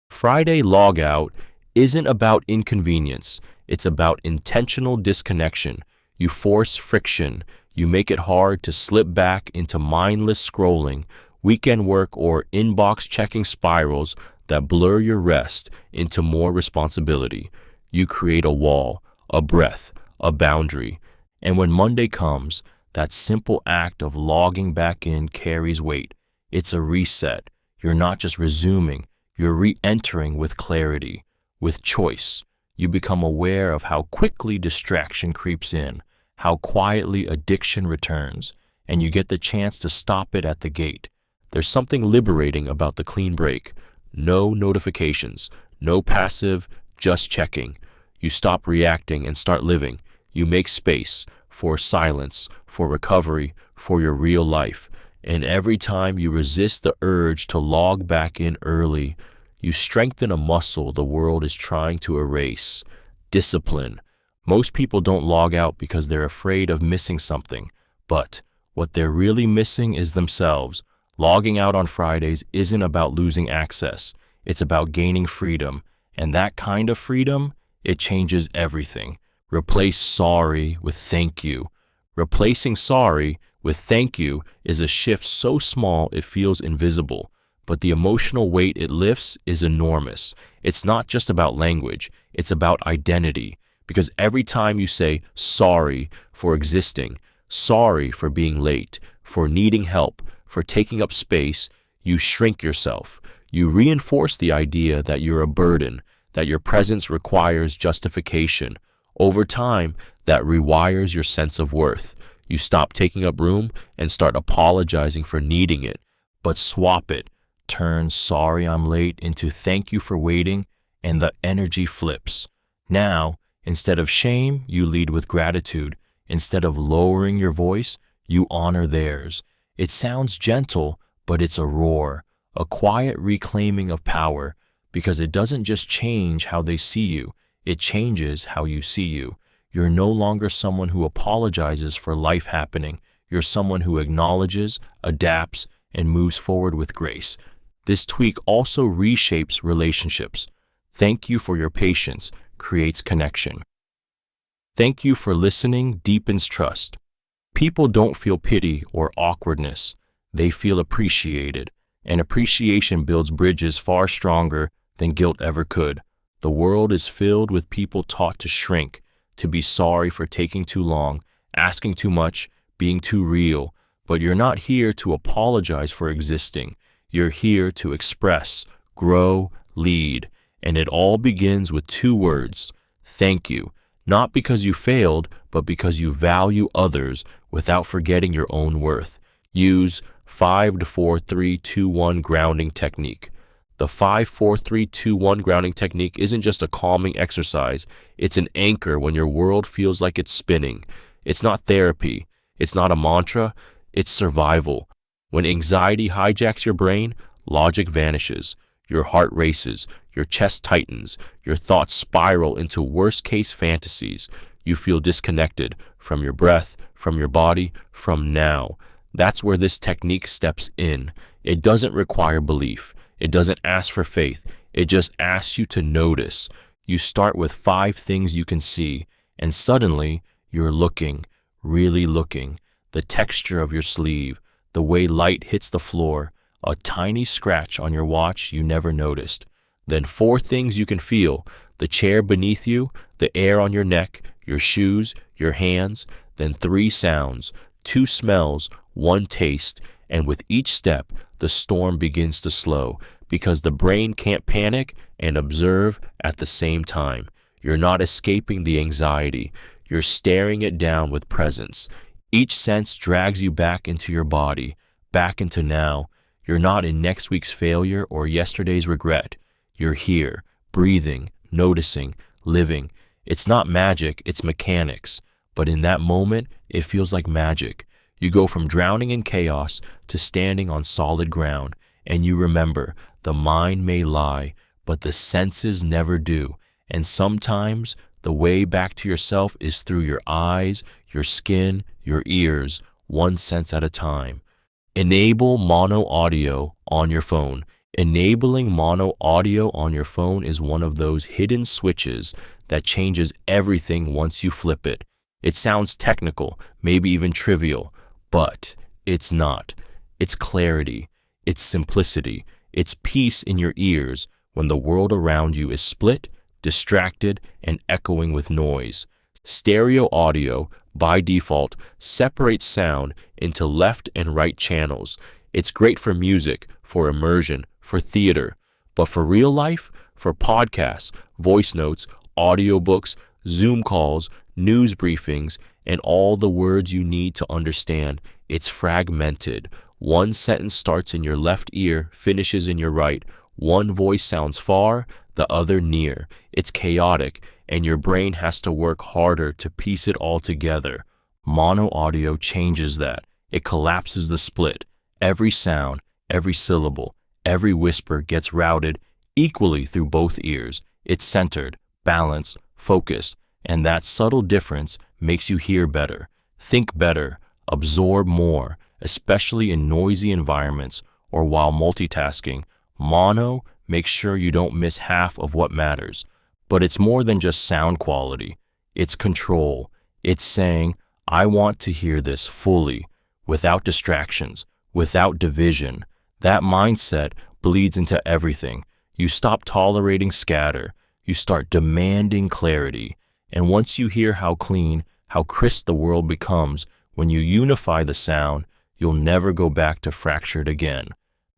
Friday log out isn't about inconvenience, it's about intentional disconnection. You force friction, you make it hard to slip back into mindless scrolling, weekend work, or inbox checking spirals that blur your rest into more responsibility. You create a wall, a breath, a boundary. And when Monday comes, that simple act of logging back in carries weight. It's a reset. You're not just resuming, you're re-entering with clarity, with choice. You become aware of how quickly distraction creeps in, how quietly addiction returns, and you get the chance to stop it at the gate. There's something liberating about the clean break. No notifications, no passive, just checking. You stop reacting and start living. You make space for silence, for recovery, for your real life. And every time you resist the urge to log back in early, you strengthen a muscle the world is trying to erase. Discipline. Most people don't log out because they're afraid of missing something. But what they're really missing is themselves. Logging out on Fridays isn't about losing access. It's about gaining freedom. And that kind of freedom, it changes everything. Replace sorry with thank you. Replacing sorry with thank you is a shift so small it feels invisible, but the emotional weight it lifts is enormous. It's not just about language, it's about identity, because every time you say sorry for existing, sorry for being late, for needing help, for taking up space, you shrink yourself. You reinforce the idea that you're a burden, that your presence requires justification. Over time, that rewires your sense of worth. You stop taking up room and start apologizing for needing it, but swap it. Turn sorry I'm late into thank you for waiting, and the energy flips. Now, instead of shame, you lead with gratitude. Instead of lowering your voice, you honor theirs. It sounds gentle, but it's a roar, a quiet reclaiming of power, because it doesn't just change how they see you, it changes how you see you. You're no longer someone who apologizes for life happening. You're someone who acknowledges, adapts, and moves forward with grace. This tweak also reshapes relationships. Thank you for your patience creates connection. Thank you for listening deepens trust. People don't feel pity or awkwardness. They feel appreciated, and appreciation builds bridges far stronger than guilt ever could. The world is filled with people taught to shrink, to be sorry for taking too long, asking too much, being too real. But you're not here to apologize for existing. You're here to express, grow, lead. And it all begins with 2 words: thank you. Not because you failed, but because you value others without forgetting your own worth. Use 5-4-3-2-1 grounding technique. The 5-4-3-2-1 grounding technique isn't just a calming exercise. It's an anchor when your world feels like it's spinning. It's not therapy. It's not a mantra. It's survival. When anxiety hijacks your brain, logic vanishes. Your heart races. Your chest tightens. Your thoughts spiral into worst-case fantasies. You feel disconnected from your breath, from your body, from now. That's where this technique steps in. It doesn't require belief. It doesn't ask for faith. It just asks you to notice. You start with 5 things you can see, and suddenly you're looking, really looking. The texture of your sleeve, the way light hits the floor, a tiny scratch on your watch you never noticed. Then 4 things you can feel: the chair beneath you, the air on your neck, your shoes, your hands. Then 3 sounds, 2 smells, 1 taste, and with each step, the storm begins to slow, because the brain can't panic and observe at the same time. You're not escaping the anxiety. You're staring it down with presence. Each sense drags you back into your body, back into now. You're not in next week's failure or yesterday's regret. You're here, breathing, noticing, living. It's not magic, it's mechanics. But in that moment, it feels like magic. You go from drowning in chaos to standing on solid ground, and you remember, the mind may lie, but the senses never do. And sometimes, the way back to yourself is through your eyes, your skin, your ears, 1 sense at a time. Enable mono audio on your phone. Enabling mono audio on your phone is one of those hidden switches that changes everything once you flip it. It sounds technical, maybe even trivial, but it's not. It's clarity. It's simplicity. It's peace in your ears when the world around you is split, distracted, and echoing with noise. Stereo audio, by default, separates sound into left and right channels. It's great for music, for immersion, for theater. But for real life, for podcasts, voice notes, audiobooks, Zoom calls, news briefings, and all the words you need to understand, it's fragmented. 1 sentence starts in your left ear, finishes in your right. 1 voice sounds far, the other near. It's chaotic, and your brain has to work harder to piece it all together. Mono audio changes that. It collapses the split. Every sound, every syllable, every whisper gets routed equally through both ears. It's centered, balanced, focused, and that subtle difference makes you hear better, think better, absorb more, especially in noisy environments or while multitasking. Mono makes sure you don't miss half of what matters. But it's more than just sound quality. It's control. It's saying, I want to hear this fully, without distractions, without division. That mindset bleeds into everything. You stop tolerating scatter. You start demanding clarity. And once you hear how clean, how crisp the world becomes, when you unify the sound, you'll never go back to fractured again.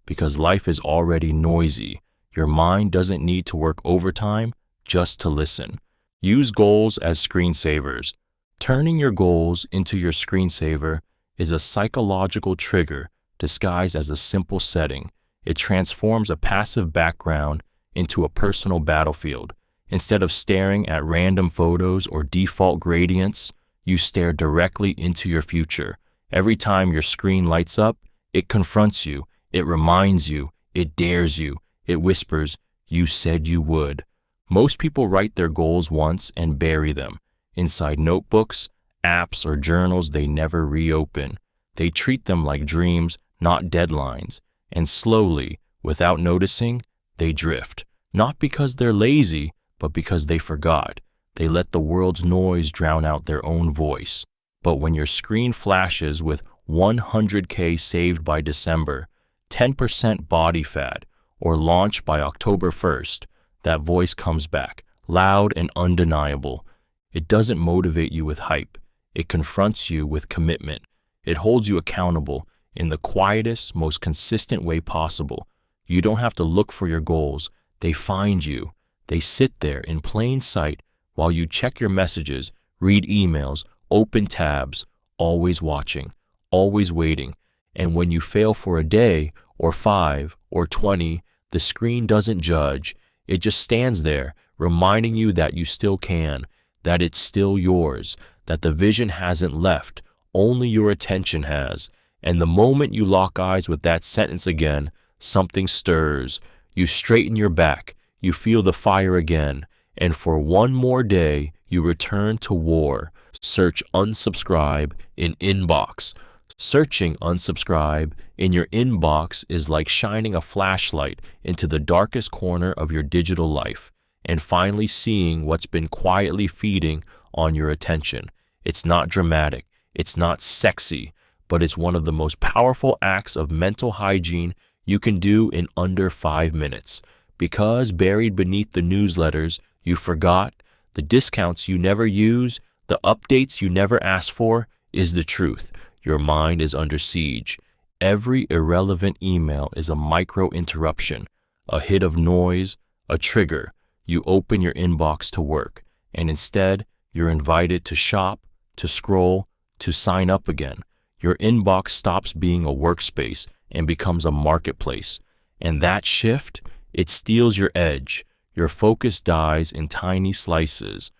Because life is already noisy. Your mind doesn't need to work overtime just to listen. Use goals as screensavers. Turning your goals into your screensaver is a psychological trigger disguised as a simple setting. It transforms a passive background into a personal battlefield. Instead of staring at random photos or default gradients, you stare directly into your future. Every time your screen lights up, it confronts you, it reminds you, it dares you, it whispers, you said you would. Most people write their goals once and bury them inside notebooks, apps, or journals they never reopen. They treat them like dreams, not deadlines. And slowly, without noticing, they drift. Not because they're lazy, but because they forgot. They let the world's noise drown out their own voice. But when your screen flashes with 100K saved by December, 10% body fat, or launch by October 1st, that voice comes back, loud and undeniable. It doesn't motivate you with hype. It confronts you with commitment. It holds you accountable in the quietest, most consistent way possible. You don't have to look for your goals. They find you. They sit there in plain sight while you check your messages, read emails, open tabs, always watching, always waiting. And when you fail for a day, or 5, or 20, the screen doesn't judge. It just stands there, reminding you that you still can, that it's still yours, that the vision hasn't left, only your attention has. And the moment you lock eyes with that sentence again, something stirs. You straighten your back, you feel the fire again, and for one more day, you return to war. Search unsubscribe in inbox. Searching unsubscribe in your inbox is like shining a flashlight into the darkest corner of your digital life and finally seeing what's been quietly feeding on your attention. It's not dramatic, it's not sexy, but it's one of the most powerful acts of mental hygiene you can do in under 5 minutes. Because buried beneath the newsletters you forgot, the discounts you never use, the updates you never asked for, is the truth. Your mind is under siege. Every irrelevant email is a micro interruption, a hit of noise, a trigger. You open your inbox to work, and instead, you're invited to shop, to scroll, to sign up again. Your inbox stops being a workspace and becomes a marketplace. And that shift, it steals your edge. Your focus dies in tiny slices.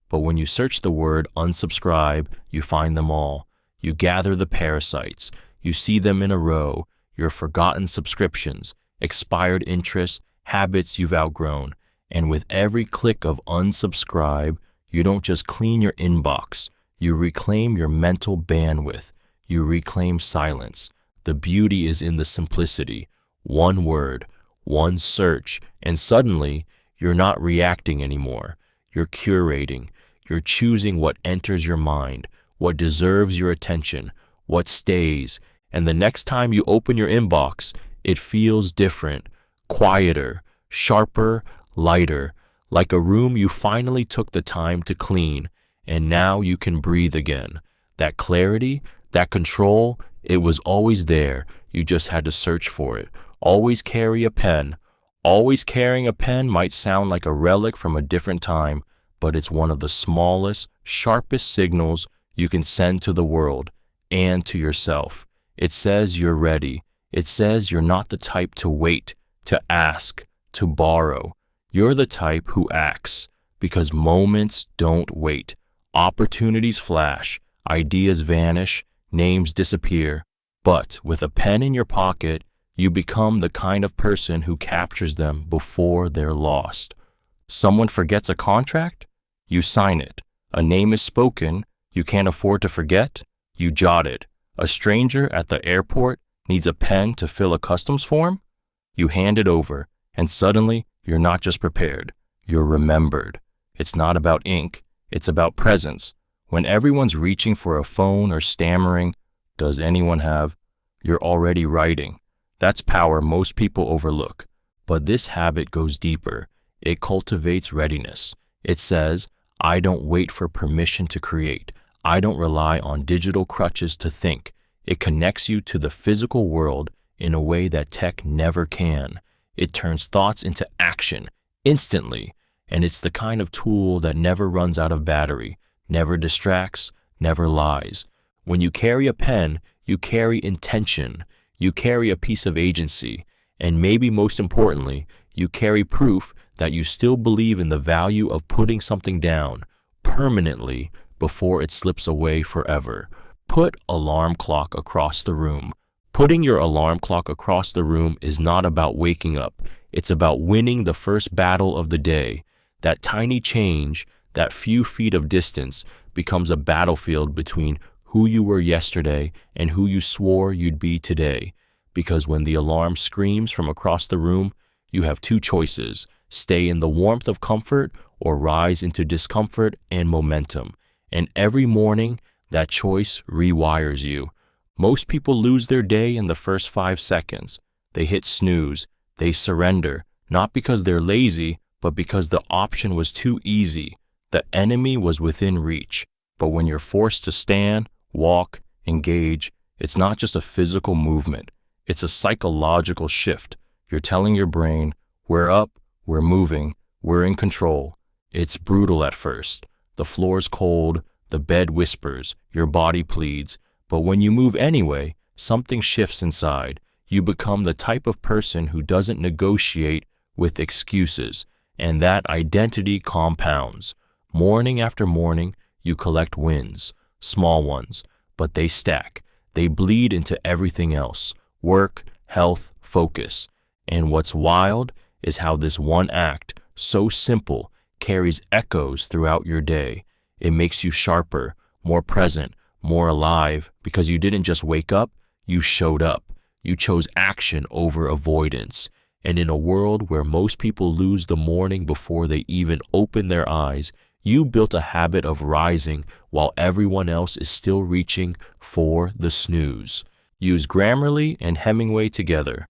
But when you search the word unsubscribe, you find them all. You gather the parasites. You see them in a row, your forgotten subscriptions, expired interests, habits you've outgrown. And with every click of unsubscribe, you don't just clean your inbox. You reclaim your mental bandwidth. You reclaim silence. The beauty is in the simplicity. One word, one search, and suddenly you're not reacting anymore. You're curating. You're choosing what enters your mind, what deserves your attention, what stays. And the next time you open your inbox, it feels different, quieter, sharper, lighter, like a room you finally took the time to clean, and now you can breathe again. That clarity, that control, it was always there. You just had to search for it. Always carry a pen. Always carrying a pen might sound like a relic from a different time, but it's one of the smallest, sharpest signals you can send to the world and to yourself. It says you're ready. It says you're not the type to wait, to ask, to borrow. You're the type who acts, because moments don't wait. Opportunities flash, ideas vanish, names disappear. But with a pen in your pocket, you become the kind of person who captures them before they're lost. Someone forgets a contract? You sign it. A name is spoken. You can't afford to forget? You jot it. A stranger at the airport needs a pen to fill a customs form? You hand it over, and suddenly you're not just prepared, you're remembered. It's not about ink, it's about presence. When everyone's reaching for a phone or stammering, "Does anyone have?" you're already writing. That's power most people overlook. But this habit goes deeper. It cultivates readiness. It says, I don't wait for permission to create. I don't rely on digital crutches to think. It connects you to the physical world in a way that tech never can. It turns thoughts into action instantly, and it's the kind of tool that never runs out of battery, never distracts, never lies. When you carry a pen, you carry intention, you carry a piece of agency, and maybe most importantly, you carry proof that you still believe in the value of putting something down permanently before it slips away forever. Put alarm clock across the room. Putting your alarm clock across the room is not about waking up. It's about winning the first battle of the day. That tiny change, that few feet of distance, becomes a battlefield between who you were yesterday and who you swore you'd be today. Because when the alarm screams from across the room, you have two choices: stay in the warmth of comfort or rise into discomfort and momentum. And every morning, that choice rewires you. Most people lose their day in the first 5 seconds. They hit snooze. They surrender, not because they're lazy, but because the option was too easy. The enemy was within reach. But when you're forced to stand, walk, engage, it's not just a physical movement. It's a psychological shift. You're telling your brain, we're up, we're moving, we're in control. It's brutal at first. The floor's cold, the bed whispers, your body pleads. But when you move anyway, something shifts inside. You become the type of person who doesn't negotiate with excuses, and that identity compounds. Morning after morning, you collect wins, small ones, but they stack. They bleed into everything else: work, health, focus. And what's wild is how this one act, so simple, carries echoes throughout your day. It makes you sharper, more present, more alive, because you didn't just wake up, you showed up. You chose action over avoidance. And in a world where most people lose the morning before they even open their eyes, you built a habit of rising while everyone else is still reaching for the snooze. Use Grammarly and Hemingway together.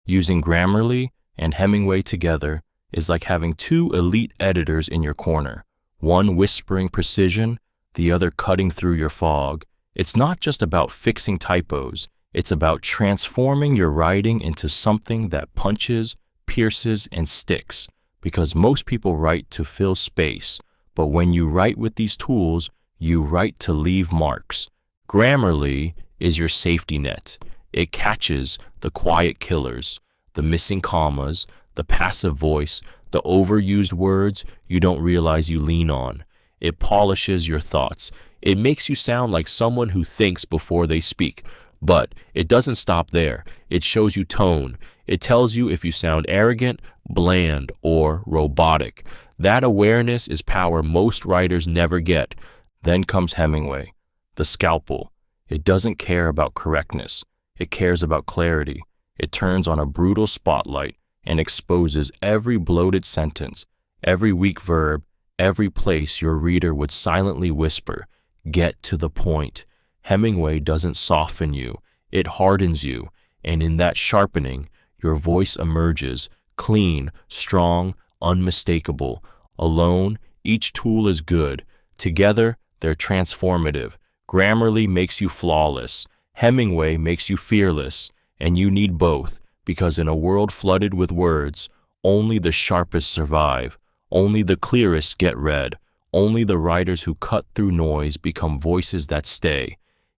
Using Grammarly and Hemingway together is like having two elite editors in your corner, one whispering precision, the other cutting through your fog. It's not just about fixing typos. It's about transforming your writing into something that punches, pierces, and sticks. Because most people write to fill space, but when you write with these tools, you write to leave marks. Grammarly is your safety net. It catches the quiet killers, the missing commas, the passive voice, the overused words you don't realize you lean on. It polishes your thoughts. It makes you sound like someone who thinks before they speak. But it doesn't stop there. It shows you tone. It tells you if you sound arrogant, bland, or robotic. That awareness is power most writers never get. Then comes Hemingway, the scalpel. It doesn't care about correctness. It cares about clarity. It turns on a brutal spotlight and exposes every bloated sentence, every weak verb, every place your reader would silently whisper, "Get to the point." Hemingway doesn't soften you, it hardens you, and in that sharpening, your voice emerges, clean, strong, unmistakable. Alone, each tool is good. Together, they're transformative. Grammarly makes you flawless. Hemingway makes you fearless. And you need both, because in a world flooded with words, only the sharpest survive. Only the clearest get read. Only the writers who cut through noise become voices that stay.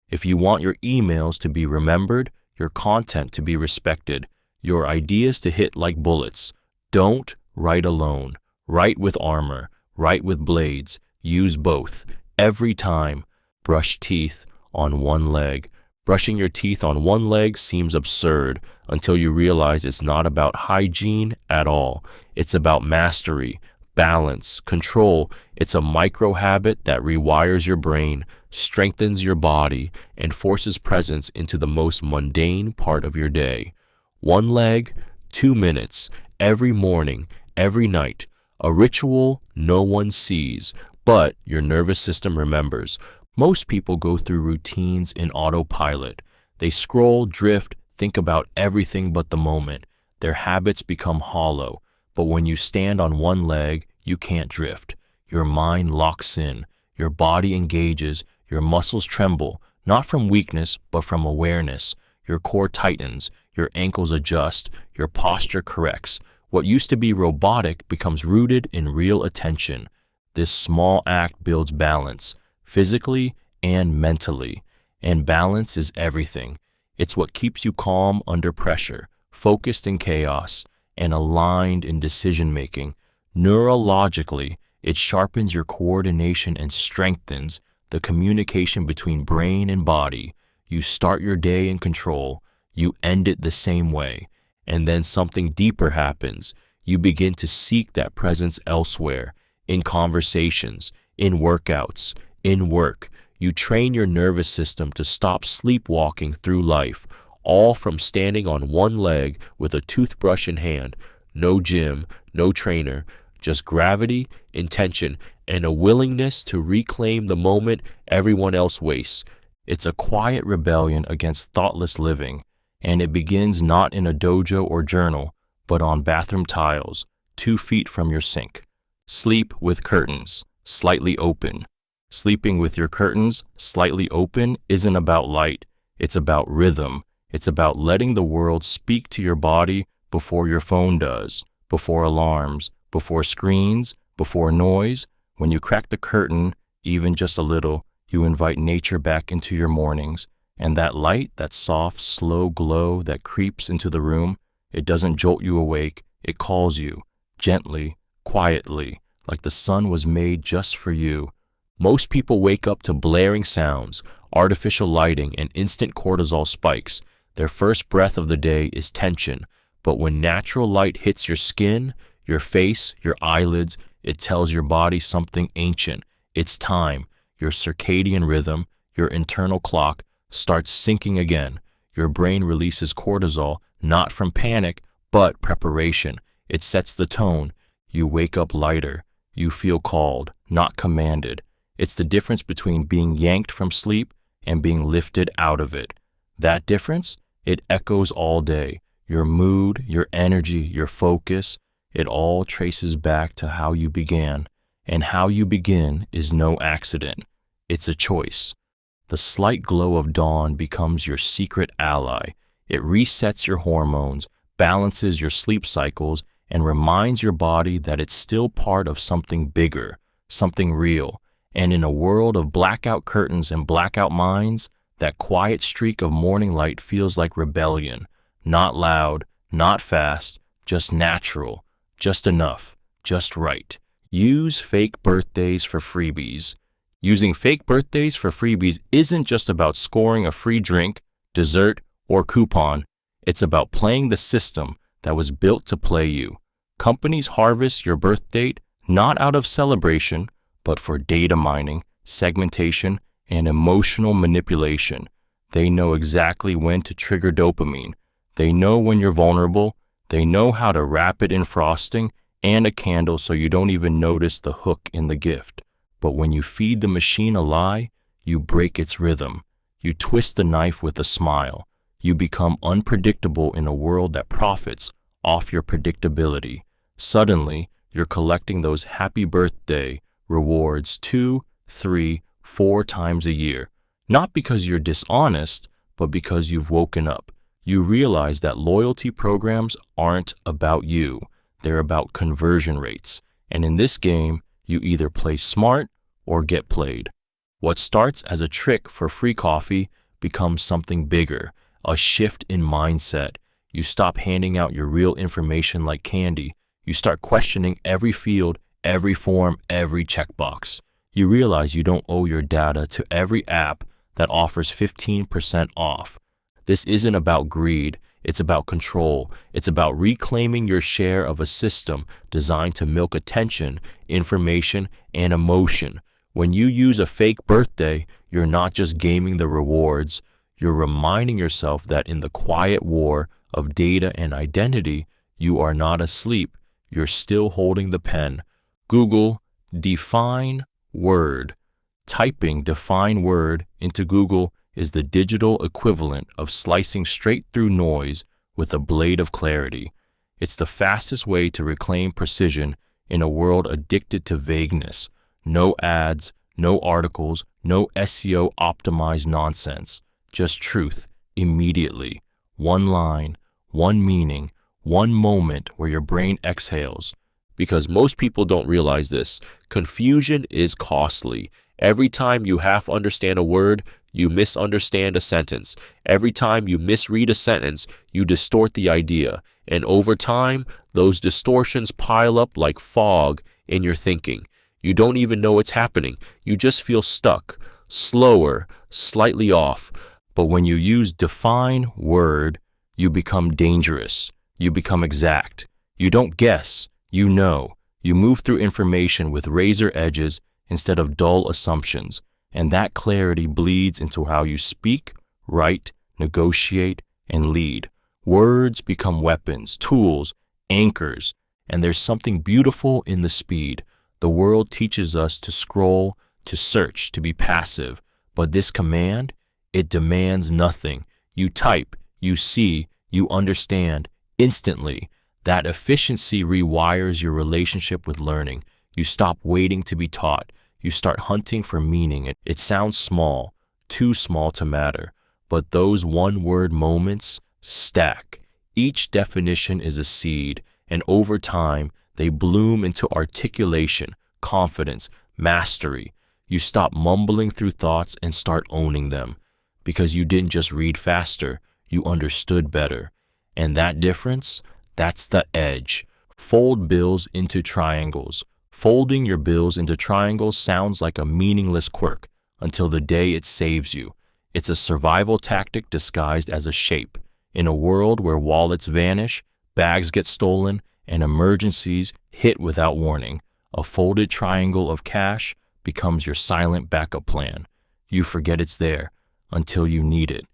If you want your emails to be remembered, your content to be respected, your ideas to hit like bullets, don't write alone. Write with armor. Write with blades. Use both. Every time. Brush teeth on one leg. Brushing your teeth on one leg seems absurd until you realize it's not about hygiene at all. It's about mastery. balance, control. It's a micro habit that rewires your brain, strengthens your body, and forces presence into the most mundane part of your day. One leg, 2 minutes, every morning, every night. A ritual no one sees, but your nervous system remembers. Most people go through routines in autopilot. They scroll, drift, think about everything but the moment. Their habits become hollow. But when you stand on one leg, you can't drift. Your mind locks in. Your body engages. Your muscles tremble, not from weakness, but from awareness. Your core tightens. Your ankles adjust. Your posture corrects. What used to be robotic becomes rooted in real attention. This small act builds balance, physically and mentally. And balance is everything. It's what keeps you calm under pressure, focused in chaos, and aligned in decision-making. Neurologically, it sharpens your coordination and strengthens the communication between brain and body. You start your day in control. You end it the same way. And then something deeper happens. You begin to seek that presence elsewhere, in conversations, in workouts, in work. You train your nervous system to stop sleepwalking through life, all from standing on one leg with a toothbrush in hand. No gym, no trainer, just gravity, intention, and a willingness to reclaim the moment everyone else wastes. It's a quiet rebellion against thoughtless living, and it begins not in a dojo or journal, but on bathroom tiles, 2 feet from your sink. Sleep with curtains, slightly open. Sleeping with your curtains slightly open isn't about light, it's about rhythm. It's about letting the world speak to your body before your phone does, before alarms, before screens, before noise. When you crack the curtain, even just a little, you invite nature back into your mornings. And that light, that soft, slow glow that creeps into the room, it doesn't jolt you awake, it calls you, gently, quietly, like the sun was made just for you. Most people wake up to blaring sounds, artificial lighting, and instant cortisol spikes. Their first breath of the day is tension, but when natural light hits your skin, your face, your eyelids, it tells your body something ancient. It's time. Your circadian rhythm, your internal clock, starts syncing again. Your brain releases cortisol, not from panic, but preparation. It sets the tone. You wake up lighter. You feel called, not commanded. It's the difference between being yanked from sleep and being lifted out of it. That difference? It echoes all day. Your mood, your energy, your focus, it all traces back to how you began. And how you begin is no accident. It's a choice. The slight glow of dawn becomes your secret ally. It resets your hormones, balances your sleep cycles, and reminds your body that it's still part of something bigger, something real. And in a world of blackout curtains and blackout minds, that quiet streak of morning light feels like rebellion. Not loud, not fast, just natural, just enough, just right. Use fake birthdays for freebies. Using fake birthdays for freebies isn't just about scoring a free drink, dessert, or coupon. It's about playing the system that was built to play you. Companies harvest your birth date not out of celebration, but for data mining, segmentation, and emotional manipulation. They know exactly when to trigger dopamine. They know when you're vulnerable. They know how to wrap it in frosting and a candle so you don't even notice the hook in the gift. But when you feed the machine a lie, you break its rhythm. You twist the knife with a smile. You become unpredictable in a world that profits off your predictability. Suddenly, you're collecting those happy birthday rewards 2, 3, 4 times a year. Not because you're dishonest, but because you've woken up. You realize that loyalty programs aren't about you. They're about conversion rates. And in this game, you either play smart or get played. What starts as a trick for free coffee becomes something bigger, a shift in mindset. You stop handing out your real information like candy. You start questioning every field, every form, every checkbox. You realize you don't owe your data to every app that offers 15% off. This isn't about greed, It's about control. It's about reclaiming your share of a system designed to milk attention, information, and emotion. When you use a fake birthday, you're not just gaming the rewards, you're reminding yourself that in the quiet war of data and identity, you are not asleep, you're still holding the pen. Google define word. Typing define word into Google is the digital equivalent of slicing straight through noise with a blade of clarity. It's the fastest way to reclaim precision in a world addicted to vagueness. No ads, no articles, no SEO optimized nonsense. Just truth, immediately. One line, one meaning, one moment where your brain exhales. Because most people don't realize this, confusion is costly. Every time you half understand a word, you misunderstand a sentence. Every time you misread a sentence, you distort the idea. And over time, those distortions pile up like fog in your thinking. You don't even know it's happening. You just feel stuck, slower, slightly off. But when you use define word, you become dangerous. You become exact. You don't guess. You know. You move through information with razor edges instead of dull assumptions. And that clarity bleeds into how you speak, write, negotiate, and lead. Words become weapons, tools, anchors. And there's something beautiful in the speed. The world teaches us to scroll, to search, to be passive. But this command, it demands nothing. You type, you see, you understand instantly. That efficiency rewires your relationship with learning. You stop waiting to be taught. You start hunting for meaning. It sounds small, too small to matter. But those one-word moments stack. Each definition is a seed, and over time, they bloom into articulation, confidence, mastery. You stop mumbling through thoughts and start owning them. Because you didn't just read faster, you understood better. And that difference, that's the edge. Fold bills into triangles. Folding your bills into triangles sounds like a meaningless quirk until the day it saves you. It's a survival tactic disguised as a shape. In a world where wallets vanish, bags get stolen, and emergencies hit without warning, a folded triangle of cash becomes your silent backup plan. You forget it's there until you need it.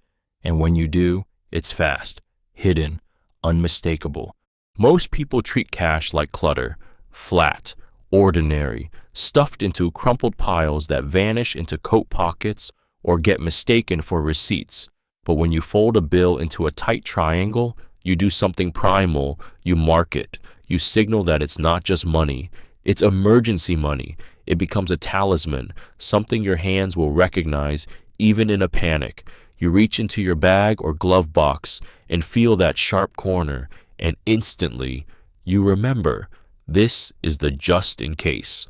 And when you do, it's fast, hidden, unmistakable. Most people treat cash like clutter, flat, ordinary, stuffed into crumpled piles that vanish into coat pockets or get mistaken for receipts. But when you fold a bill into a tight triangle, you do something primal. You mark it. You signal that it's not just money. It's emergency money. It becomes a talisman, something your hands will recognize even in a panic. You reach into your bag or glove box and feel that sharp corner, and instantly you remember, this is the just in case.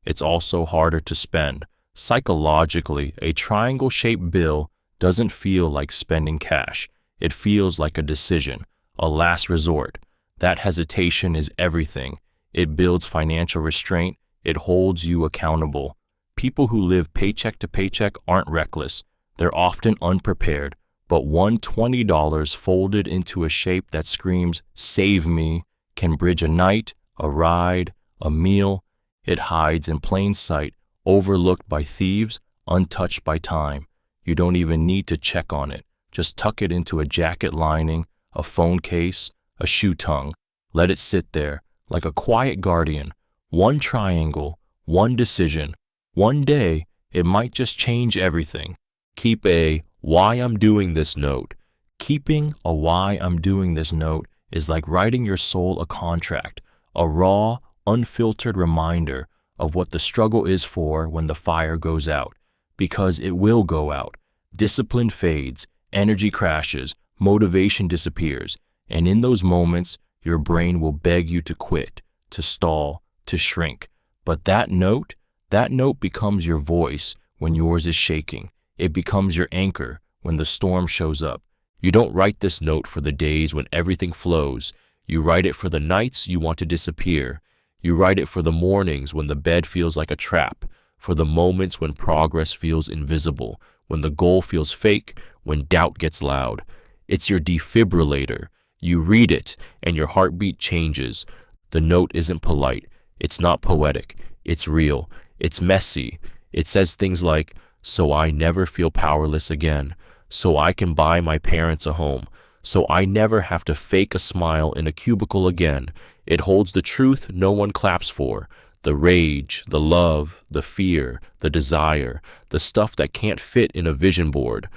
It's also harder to spend. Psychologically, a triangle-shaped bill doesn't feel like spending cash. It feels like a decision, a last resort. That hesitation is everything. It builds financial restraint. It holds you accountable. People who live paycheck to paycheck aren't reckless. They're often unprepared. But one $20 folded into a shape that screams, "Save me," can bridge a night, a ride, a meal. It hides in plain sight, overlooked by thieves, untouched by time. You don't even need to check on it. Just tuck it into a jacket lining, a phone case, a shoe tongue. Let it sit there, like a quiet guardian. One triangle, one decision. One day, it might just change everything. Keep a "why I'm doing this" note. Keeping a "why I'm doing this" note is like writing your soul a contract, a raw, unfiltered reminder of what the struggle is for when the fire goes out. Because it will go out. Discipline fades, energy crashes, motivation disappears, and in those moments, your brain will beg you to quit, to stall, to shrink. But that note becomes your voice when yours is shaking. It becomes your anchor when the storm shows up. You don't write this note for the days when everything flows. You write it for the nights you want to disappear. You write it for the mornings when the bed feels like a trap, for the moments when progress feels invisible, when the goal feels fake, when doubt gets loud. It's your defibrillator. You read it, and your heartbeat changes. The note isn't polite. It's not poetic. It's real. It's messy. It says things like, "So I never feel powerless again. So I can buy my parents a home. So I never have to fake a smile in a cubicle again." It holds the truth no one claps for. The rage, the love, the fear, the desire, the stuff that can't fit in a vision board.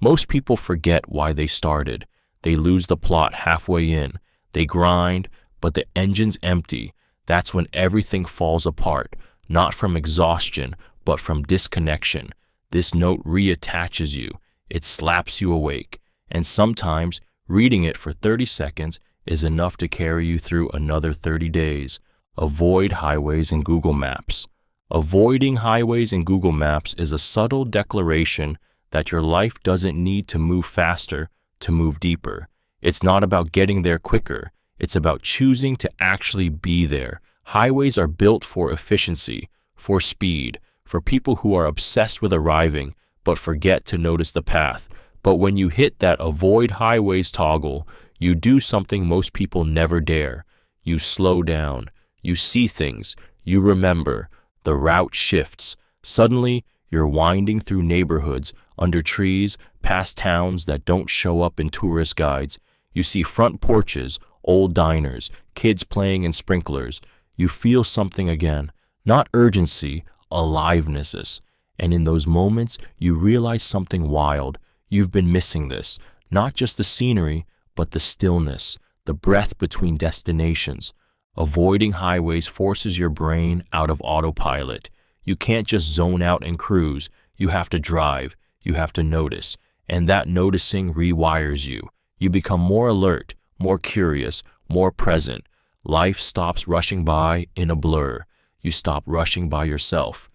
Most people forget why they started. They lose the plot halfway in. They grind, but the engine's empty. That's when everything falls apart, not from exhaustion, but from disconnection. This note reattaches you. It slaps you awake. And sometimes, reading it for 30 seconds is enough to carry you through another 30 days. Avoid highways in Google Maps. Avoiding highways in Google Maps is a subtle declaration that your life doesn't need to move faster to move deeper. It's not about getting there quicker. It's about choosing to actually be there. Highways are built for efficiency, for speed, for people who are obsessed with arriving but forget to notice the path. But when you hit that avoid highways toggle, you do something most people never dare. You slow down. You see things. You remember. The route shifts. Suddenly, you're winding through neighborhoods, under trees, past towns that don't show up in tourist guides. You see front porches, old diners, kids playing in sprinklers. You feel something again. Not urgency, aliveness. And in those moments, you realize something wild. You've been missing this. Not just the scenery, but the stillness, the breath between destinations. Avoiding highways forces your brain out of autopilot. You can't just zone out and cruise. You have to drive. You have to notice. And that noticing rewires you. You become more alert, more curious, more present. Life stops rushing by in a blur. You stop rushing by yourself.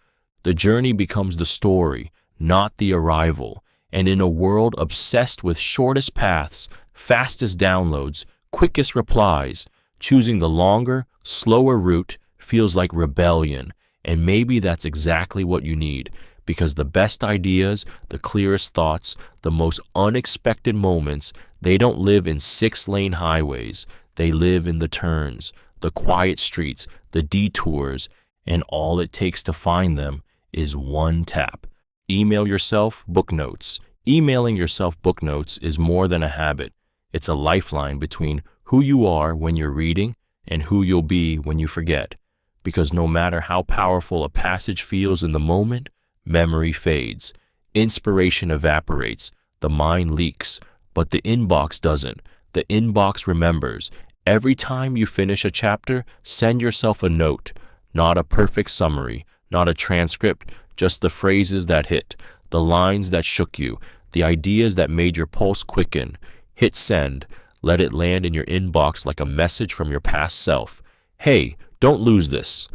The journey becomes the story, not the arrival. And in a world obsessed with shortest paths, fastest downloads, quickest replies, choosing the longer, slower route feels like rebellion. And maybe that's exactly what you need, because the best ideas, the clearest thoughts, the most unexpected moments, they don't live in 6-lane highways. They live in the turns, the quiet streets, the detours, and all it takes to find them is one tap. Email yourself book notes. Emailing yourself book notes is more than a habit. It's a lifeline between who you are when you're reading and who you'll be when you forget. Because no matter how powerful a passage feels in the moment, memory fades. Inspiration evaporates. The mind leaks. But the inbox doesn't. The inbox remembers. Every time you finish a chapter, send yourself a note. Not a perfect summary, not a transcript, just the phrases that hit, the lines that shook you, the ideas that made your pulse quicken. Hit send. Let it land in your inbox like a message from your past self. Hey, don't lose this.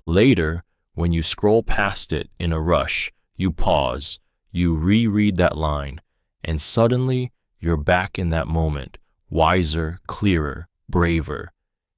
Later, when you scroll past it in a rush, you pause, you reread that line, and suddenly you're back in that moment, wiser, clearer, braver.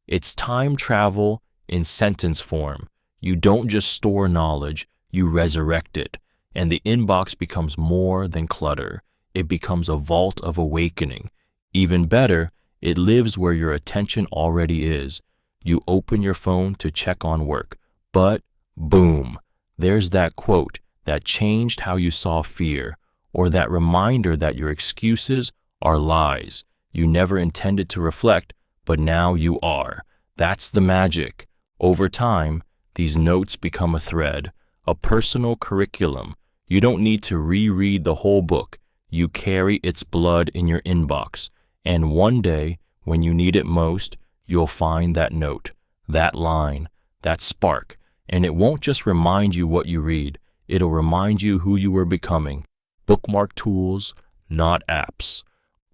It's time travel in sentence form. You don't just store knowledge, you resurrect it, and the inbox becomes more than clutter. It becomes a vault of awakening. Even better, it lives where your attention already is. You open your phone to check on work, but boom, there's that quote that changed how you saw fear, or that reminder that your excuses are lies. You never intended to reflect, but now you are. That's the magic. Over time, these notes become a thread, a personal curriculum. You don't need to reread the whole book. You carry its blood in your inbox. And one day, when you need it most, you'll find that note, that line, that spark. And it won't just remind you what you read. It'll remind you who you were becoming. Bookmark tools, not apps.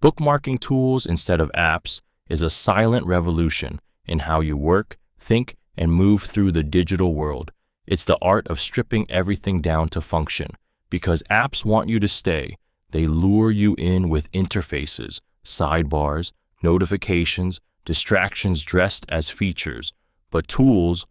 Bookmarking tools instead of apps is a silent revolution in how you work, think, and move through the digital world. It's the art of stripping everything down to function. Because apps want you to stay. They lure you in with interfaces, sidebars, notifications, distractions dressed as features. But tools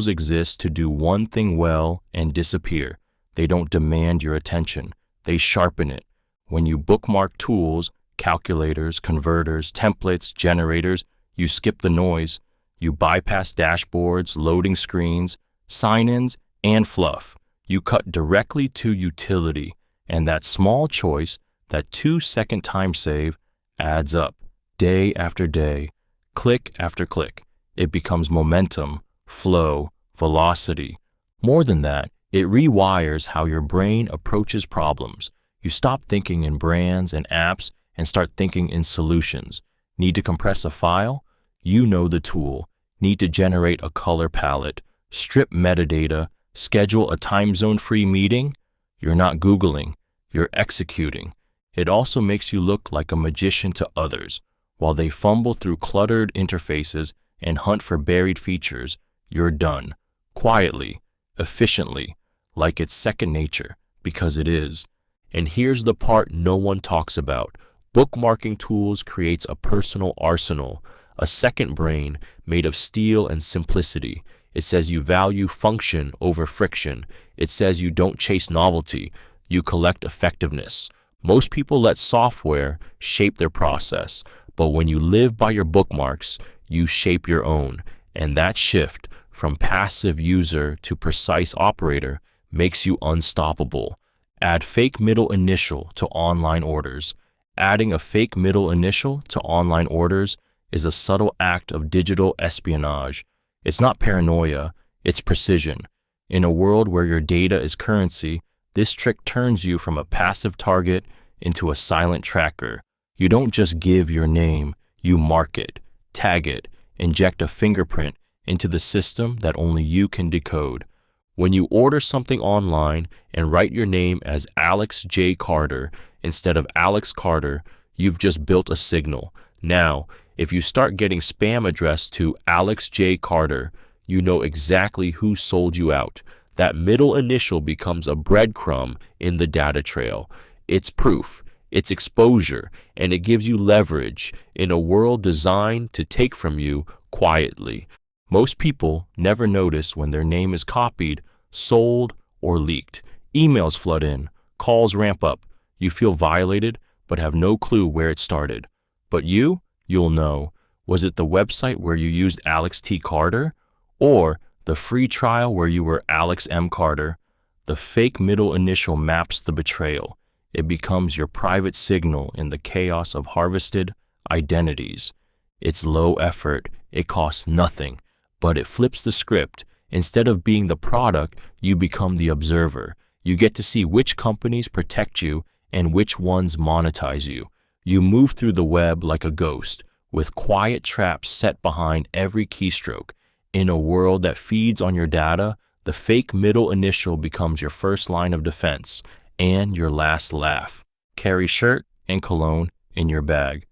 exist to do one thing well and disappear. They don't demand your attention. They sharpen it. When you bookmark tools, calculators, converters, templates, generators. You skip the noise. You bypass dashboards, loading screens, sign-ins, and fluff. You cut directly to utility, and that small choice, that 2-second time save, adds up day after day, click after click. It becomes momentum, flow, velocity. More than that, it rewires how your brain approaches problems. You stop thinking in brands and apps and start thinking in solutions. Need to compress a file? You know the tool. Need to generate a color palette, strip metadata, schedule a time zone-free meeting? You're not Googling, you're executing. It also makes you look like a magician to others. While they fumble through cluttered interfaces and hunt for buried features, you're done. Quietly, efficiently, like it's second nature, because it is. And here's the part no one talks about. Bookmarking tools creates a personal arsenal, a second brain made of steel and simplicity. It says you value function over friction. It says you don't chase novelty, you collect effectiveness. Most people let software shape their process, but when you live by your bookmarks, you shape your own. And that shift from passive user to precise operator makes you unstoppable. Add fake middle initial to online orders. Adding a fake middle initial to online orders is a subtle act of digital espionage. It's not paranoia, it's precision. In a world where your data is currency, this trick turns you from a passive target into a silent tracker. You don't just give your name, you mark it, tag it, inject a fingerprint into the system that only you can decode. When you order something online and write your name as Alex J. Carter instead of Alex Carter, you've just built a signal. Now, if you start getting spam addressed to Alex J. Carter, you know exactly who sold you out. That middle initial becomes a breadcrumb in the data trail. It's proof, it's exposure, and it gives you leverage in a world designed to take from you quietly. Most people never notice when their name is copied, sold, or leaked. Emails flood in, calls ramp up. You feel violated, but have no clue where it started. But you'll know. Was it the website where you used Alex T. Carter? Or the free trial where you were Alex M. Carter? The fake middle initial maps the betrayal. It becomes your private signal in the chaos of harvested identities. It's low effort, it costs nothing, but it flips the script. Instead of being the product, you become the observer. You get to see which companies protect you and which ones monetize you. You move through the web like a ghost, with quiet traps set behind every keystroke. In a world that feeds on your data, the fake middle initial becomes your first line of defense and your last laugh. Carry shirt and cologne in your bag.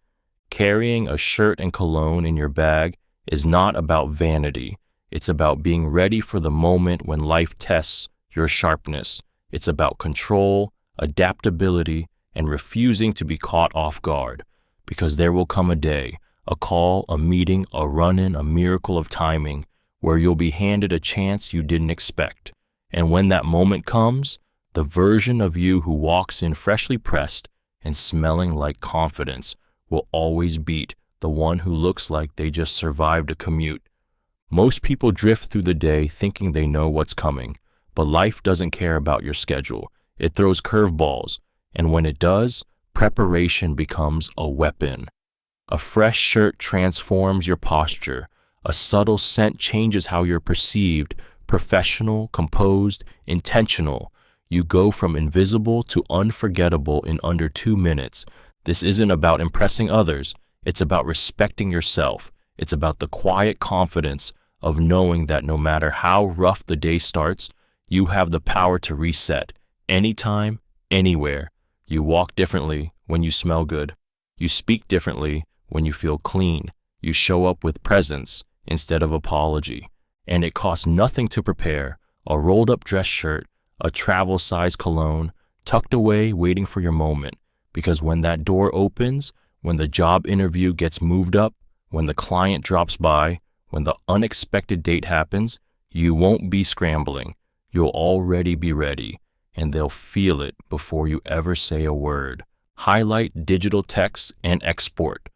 Carrying a shirt and cologne in your bag is not about vanity. It's about being ready for the moment when life tests your sharpness. It's about control, adaptability, and refusing to be caught off guard. Because there will come a day, a call, a meeting, a run-in, a miracle of timing, where you'll be handed a chance you didn't expect. And when that moment comes, the version of you who walks in freshly pressed and smelling like confidence will always beat the one who looks like they just survived a commute. Most people drift through the day thinking they know what's coming, but life doesn't care about your schedule. It throws curveballs, and when it does, preparation becomes a weapon. A fresh shirt transforms your posture. A subtle scent changes how you're perceived, professional, composed, intentional. You go from invisible to unforgettable in under 2 minutes. This isn't about impressing others. It's about respecting yourself. It's about the quiet confidence of knowing that no matter how rough the day starts, you have the power to reset anytime, anywhere. You walk differently when you smell good. You speak differently when you feel clean. You show up with presence instead of apology. And it costs nothing to prepare. A rolled up dress shirt, a travel size cologne, tucked away waiting for your moment. Because when that door opens, when the job interview gets moved up, when the client drops by, when the unexpected date happens, you won't be scrambling. You'll already be ready, and they'll feel it before you ever say a word. highlight digital text and export.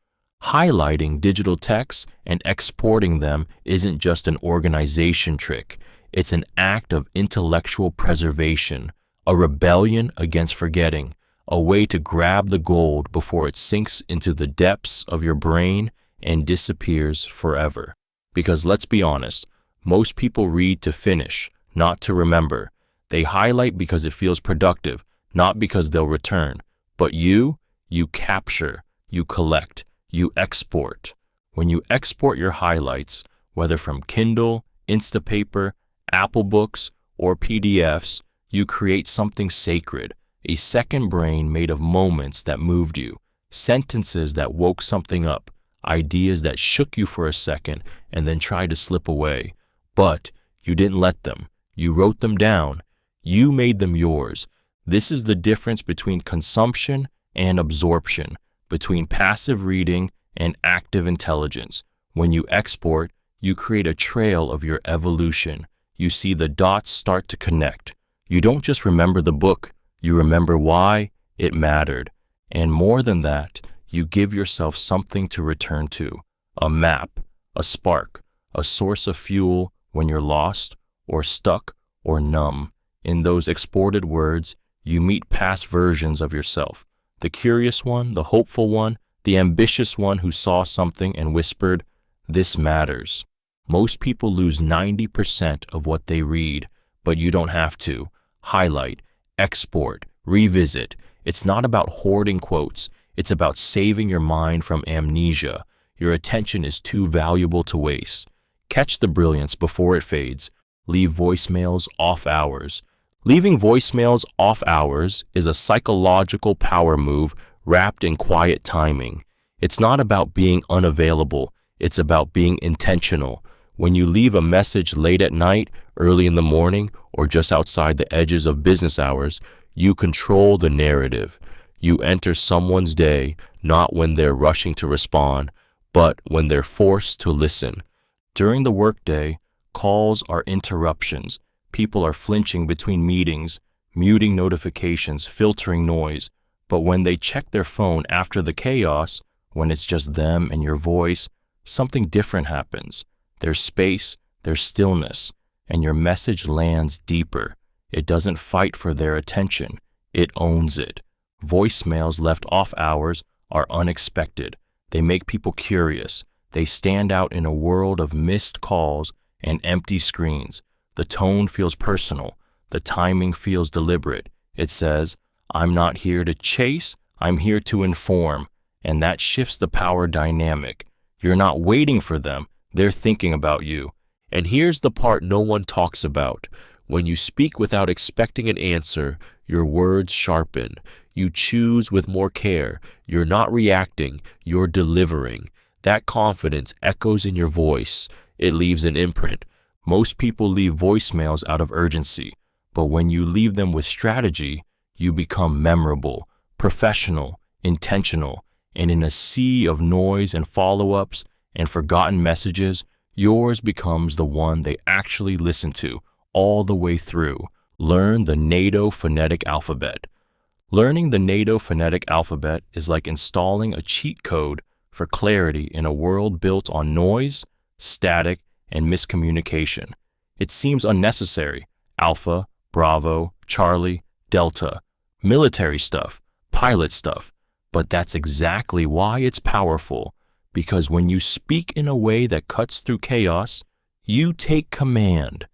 Highlighting digital text and exporting them isn't just an organization trick. It's an act of intellectual preservation, a rebellion against forgetting, a way to grab the gold before it sinks into the depths of your brain and disappears forever. Because let's be honest, most people read to finish, not to remember. They highlight because it feels productive, not because they'll return. But you capture, you collect, you export. When you export your highlights, whether from Kindle, Instapaper, Apple Books, or PDFs, you create something sacred, a second brain made of moments that moved you, sentences that woke something up, ideas that shook you for a second and then tried to slip away. But you didn't let them. You wrote them down. You made them yours. This is the difference between consumption and absorption, between passive reading and active intelligence. When you export, you create a trail of your evolution. You see the dots start to connect. You don't just remember the book, you remember why it mattered. And more than that, you give yourself something to return to, a map, a spark, a source of fuel when you're lost or stuck or numb. In those exported words, you meet past versions of yourself, the curious one, the hopeful one, the ambitious one who saw something and whispered, "This matters." Most people lose 90% of what they read, but you don't have to. Highlight, export, revisit. It's not about hoarding quotes. It's about saving your mind from amnesia. Your attention is too valuable to waste. Catch the brilliance before it fades. Leave voicemails off hours. Leaving voicemails off hours is a psychological power move wrapped in quiet timing. It's not about being unavailable. It's about being intentional. When you leave a message late at night, early in the morning, or just outside the edges of business hours, you control the narrative. You enter someone's day not when they're rushing to respond, but when they're forced to listen. During the workday, calls are interruptions. People are flinching between meetings, muting notifications, filtering noise. But when they check their phone after the chaos, when it's just them and your voice, something different happens. There's space, there's stillness, and your message lands deeper. It doesn't fight for their attention. It owns it. Voicemails left off hours are unexpected. They make people curious. They stand out in a world of missed calls and empty screens. The tone feels personal. The timing feels deliberate. It says, "I'm not here to chase, I'm here to inform." And that shifts the power dynamic. You're not waiting for them. They're thinking about you. And here's the part no one talks about. When you speak without expecting an answer, your words sharpen. You choose with more care. You're not reacting, you're delivering. That confidence echoes in your voice. It leaves an imprint. Most people leave voicemails out of urgency, but when you leave them with strategy, you become memorable, professional, intentional, and in a sea of noise and follow-ups and forgotten messages, yours becomes the one they actually listen to all the way through. Learn the NATO phonetic alphabet. Learning the NATO phonetic alphabet is like installing a cheat code for clarity in a world built on noise, static, and miscommunication. It seems unnecessary. Alpha, Bravo, Charlie, Delta, military stuff, pilot stuff. But that's exactly why it's powerful. Because when you speak in a way that cuts through chaos, you take command.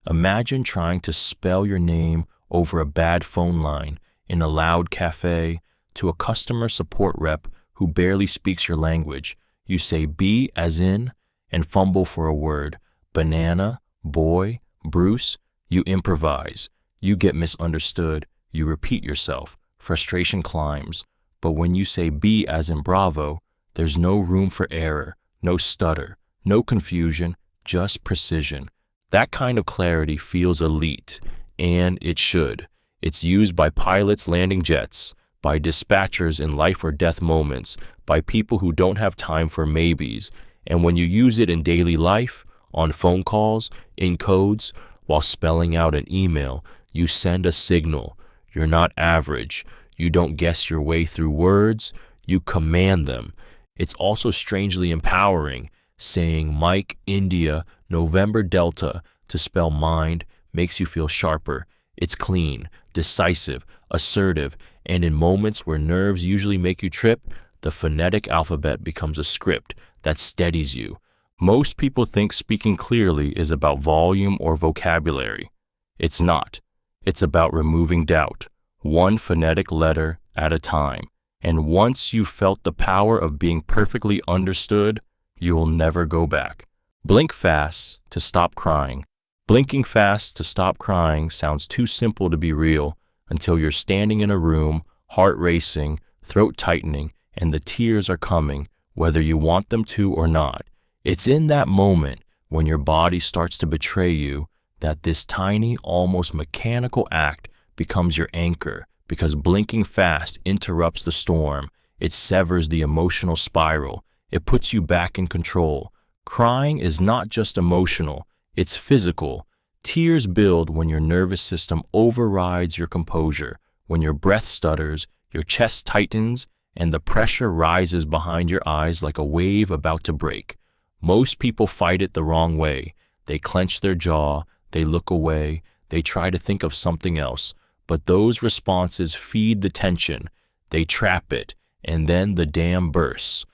Imagine trying to spell your name over a bad phone line in a loud cafe to a customer support rep who barely speaks your language. You say B as in and fumble for a word. Banana, boy, Bruce. You improvise. You get misunderstood. You repeat yourself. Frustration climbs. But when you say B as in Bravo, there's no room for error, no stutter, no confusion, just precision. That kind of clarity feels elite, and it should. It's used by pilots landing jets, by dispatchers in life or death moments, by people who don't have time for maybes. And when you use it in daily life, on phone calls, in codes, while spelling out an email, you send a signal. You're not average. You don't guess your way through words, you command them. It's also strangely empowering. Saying Mike, India, November Delta to spell mind makes you feel sharper. It's clean, decisive, assertive, and in moments where nerves usually make you trip, the phonetic alphabet becomes a script that steadies you. Most people think speaking clearly is about volume or vocabulary. It's not. It's about removing doubt, one phonetic letter at a time. And once you've felt the power of being perfectly understood, you will never go back. Blink fast to stop crying. Blinking fast to stop crying sounds too simple to be real until you're standing in a room, heart racing, throat tightening, and the tears are coming, whether you want them to or not. It's in that moment, when your body starts to betray you, that this tiny, almost mechanical act becomes your anchor, because blinking fast interrupts the storm. It severs the emotional spiral. It puts you back in control. Crying is not just emotional, it's physical. Tears build when your nervous system overrides your composure, when your breath stutters, your chest tightens, and the pressure rises behind your eyes like a wave about to break. Most people fight it the wrong way. They clench their jaw, they look away, they try to think of something else. But those responses feed the tension. They trap it, and then the dam bursts.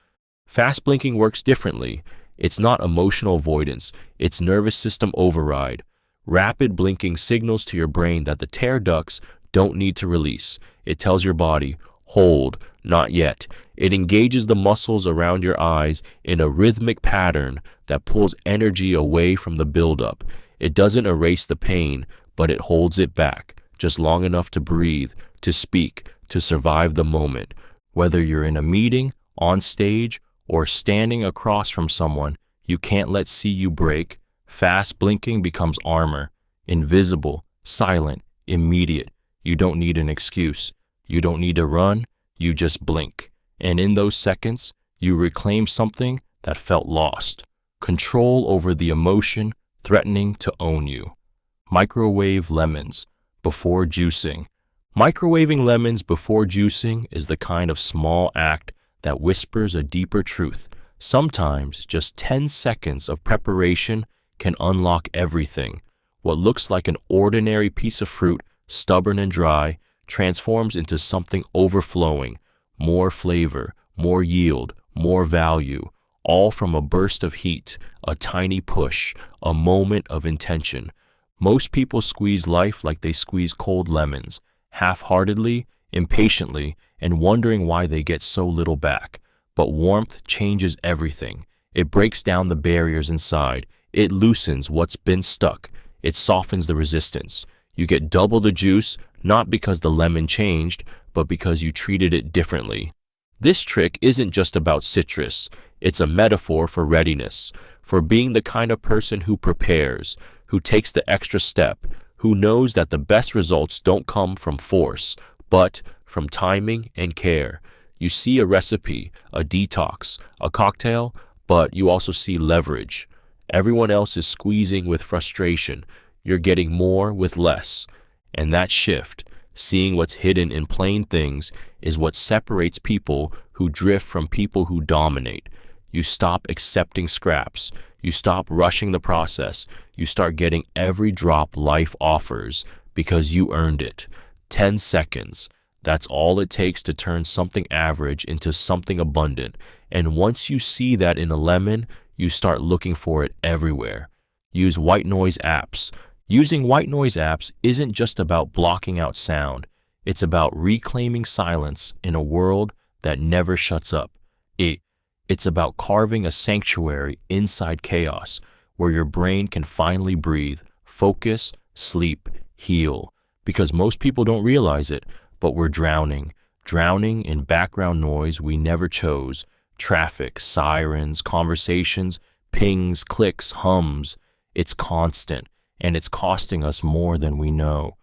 Fast blinking works differently. It's not emotional avoidance, it's nervous system override. Rapid blinking signals to your brain that the tear ducts don't need to release. It tells your body, hold, not yet. It engages the muscles around your eyes in a rhythmic pattern that pulls energy away from the buildup. It doesn't erase the pain, but it holds it back, just long enough to breathe, to speak, to survive the moment. Whether you're in a meeting, on stage, or standing across from someone you can't let see you break, fast blinking becomes armor. Invisible, silent, immediate. You don't need an excuse. You don't need to run. You just blink. And in those seconds, you reclaim something that felt lost. Control over the emotion threatening to own you. Microwave lemons before juicing. Microwaving lemons before juicing is the kind of small act that whispers a deeper truth. Sometimes just 10 seconds of preparation can unlock everything. What looks like an ordinary piece of fruit, stubborn and dry, transforms into something overflowing, more flavor, more yield, more value, all from a burst of heat, a tiny push, a moment of intention. Most people squeeze life like they squeeze cold lemons, half-heartedly, impatiently, and wondering why they get so little back. But warmth changes everything. It breaks down the barriers inside. It loosens what's been stuck. It softens the resistance. You get double the juice, not because the lemon changed, but because you treated it differently. This trick isn't just about citrus. It's a metaphor for readiness, for being the kind of person who prepares, who takes the extra step, who knows that the best results don't come from force, but from timing and care. You see a recipe, a detox, a cocktail, but you also see leverage. Everyone else is squeezing with frustration. You're getting more with less. And that shift, seeing what's hidden in plain things, is what separates people who drift from people who dominate. You stop accepting scraps. You stop rushing the process. You start getting every drop life offers because you earned it. 10 seconds. That's all it takes to turn something average into something abundant. And once you see that in a lemon, you start looking for it everywhere. Use white noise apps. Using white noise apps isn't just about blocking out sound. It's about reclaiming silence in a world that never shuts up. It's about carving a sanctuary inside chaos where your brain can finally breathe, focus, sleep, heal. Because most people don't realize it, but we're drowning in background noise we never chose. Traffic, sirens, conversations, pings, clicks, hums. It's constant, and it's costing us more than we know.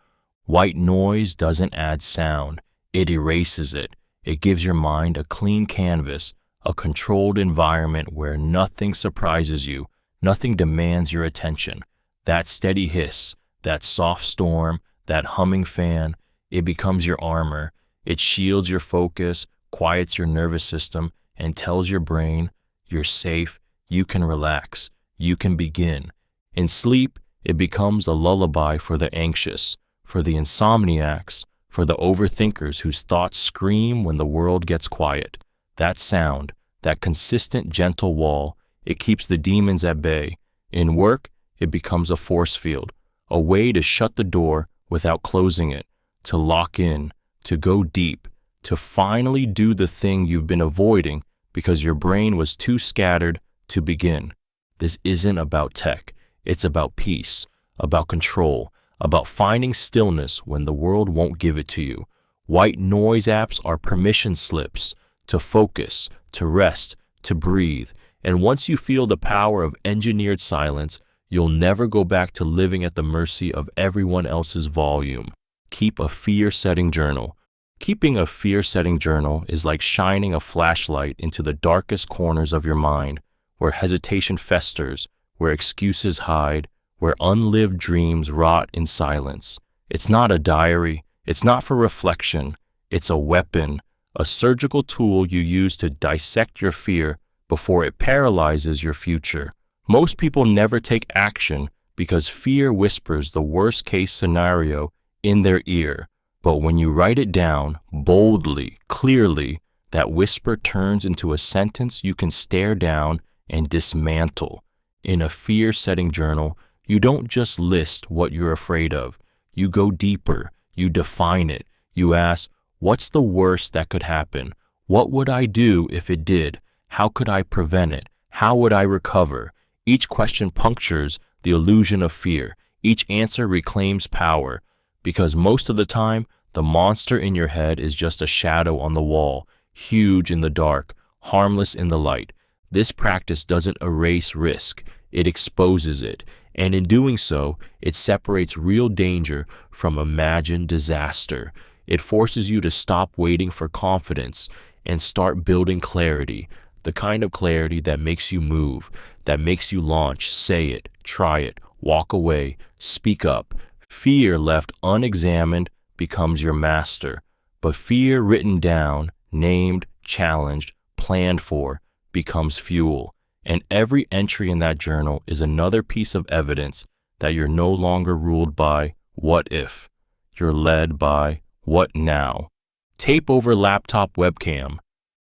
White noise doesn't add sound. It erases it. It gives your mind a clean canvas, a controlled environment where nothing surprises you, nothing demands your attention. That steady hiss, that soft storm, that humming fan, it becomes your armor. It shields your focus, quiets your nervous system, and tells your brain, you're safe, you can relax, you can begin. In sleep, it becomes a lullaby for the anxious, for the insomniacs, for the overthinkers whose thoughts scream when the world gets quiet. That sound, that consistent gentle wall, it keeps the demons at bay. In work, it becomes a force field, a way to shut the door without closing it, to lock in, to go deep, to finally do the thing you've been avoiding because your brain was too scattered to begin. This isn't about tech. It's about peace, about control, about finding stillness when the world won't give it to you. White noise apps are permission slips to focus, to rest, to breathe. And once you feel the power of engineered silence, you'll never go back to living at the mercy of everyone else's volume. Keep a fear-setting journal. Keeping a fear-setting journal is like shining a flashlight into the darkest corners of your mind, where hesitation festers, where excuses hide, where unlived dreams rot in silence. It's not a diary. It's not for reflection. It's a weapon, a surgical tool you use to dissect your fear before it paralyzes your future. Most people never take action because fear whispers the worst-case scenario in their ear. But when you write it down, boldly, clearly, that whisper turns into a sentence you can stare down and dismantle. In a fear-setting journal, you don't just list what you're afraid of. You go deeper. You define it. You ask, what's the worst that could happen? What would I do if it did? How could I prevent it? How would I recover? Each question punctures the illusion of fear. Each answer reclaims power. Because most of the time, the monster in your head is just a shadow on the wall, huge in the dark, harmless in the light. This practice doesn't erase risk, it exposes it. And in doing so, it separates real danger from imagined disaster. It forces you to stop waiting for confidence and start building clarity, the kind of clarity that makes you move, that makes you launch, say it, try it, walk away, speak up. Fear left unexamined becomes your master, but fear written down, named, challenged, planned for, becomes fuel. And every entry in that journal is another piece of evidence that you're no longer ruled by what if. You're led by what now. Tape over laptop webcam.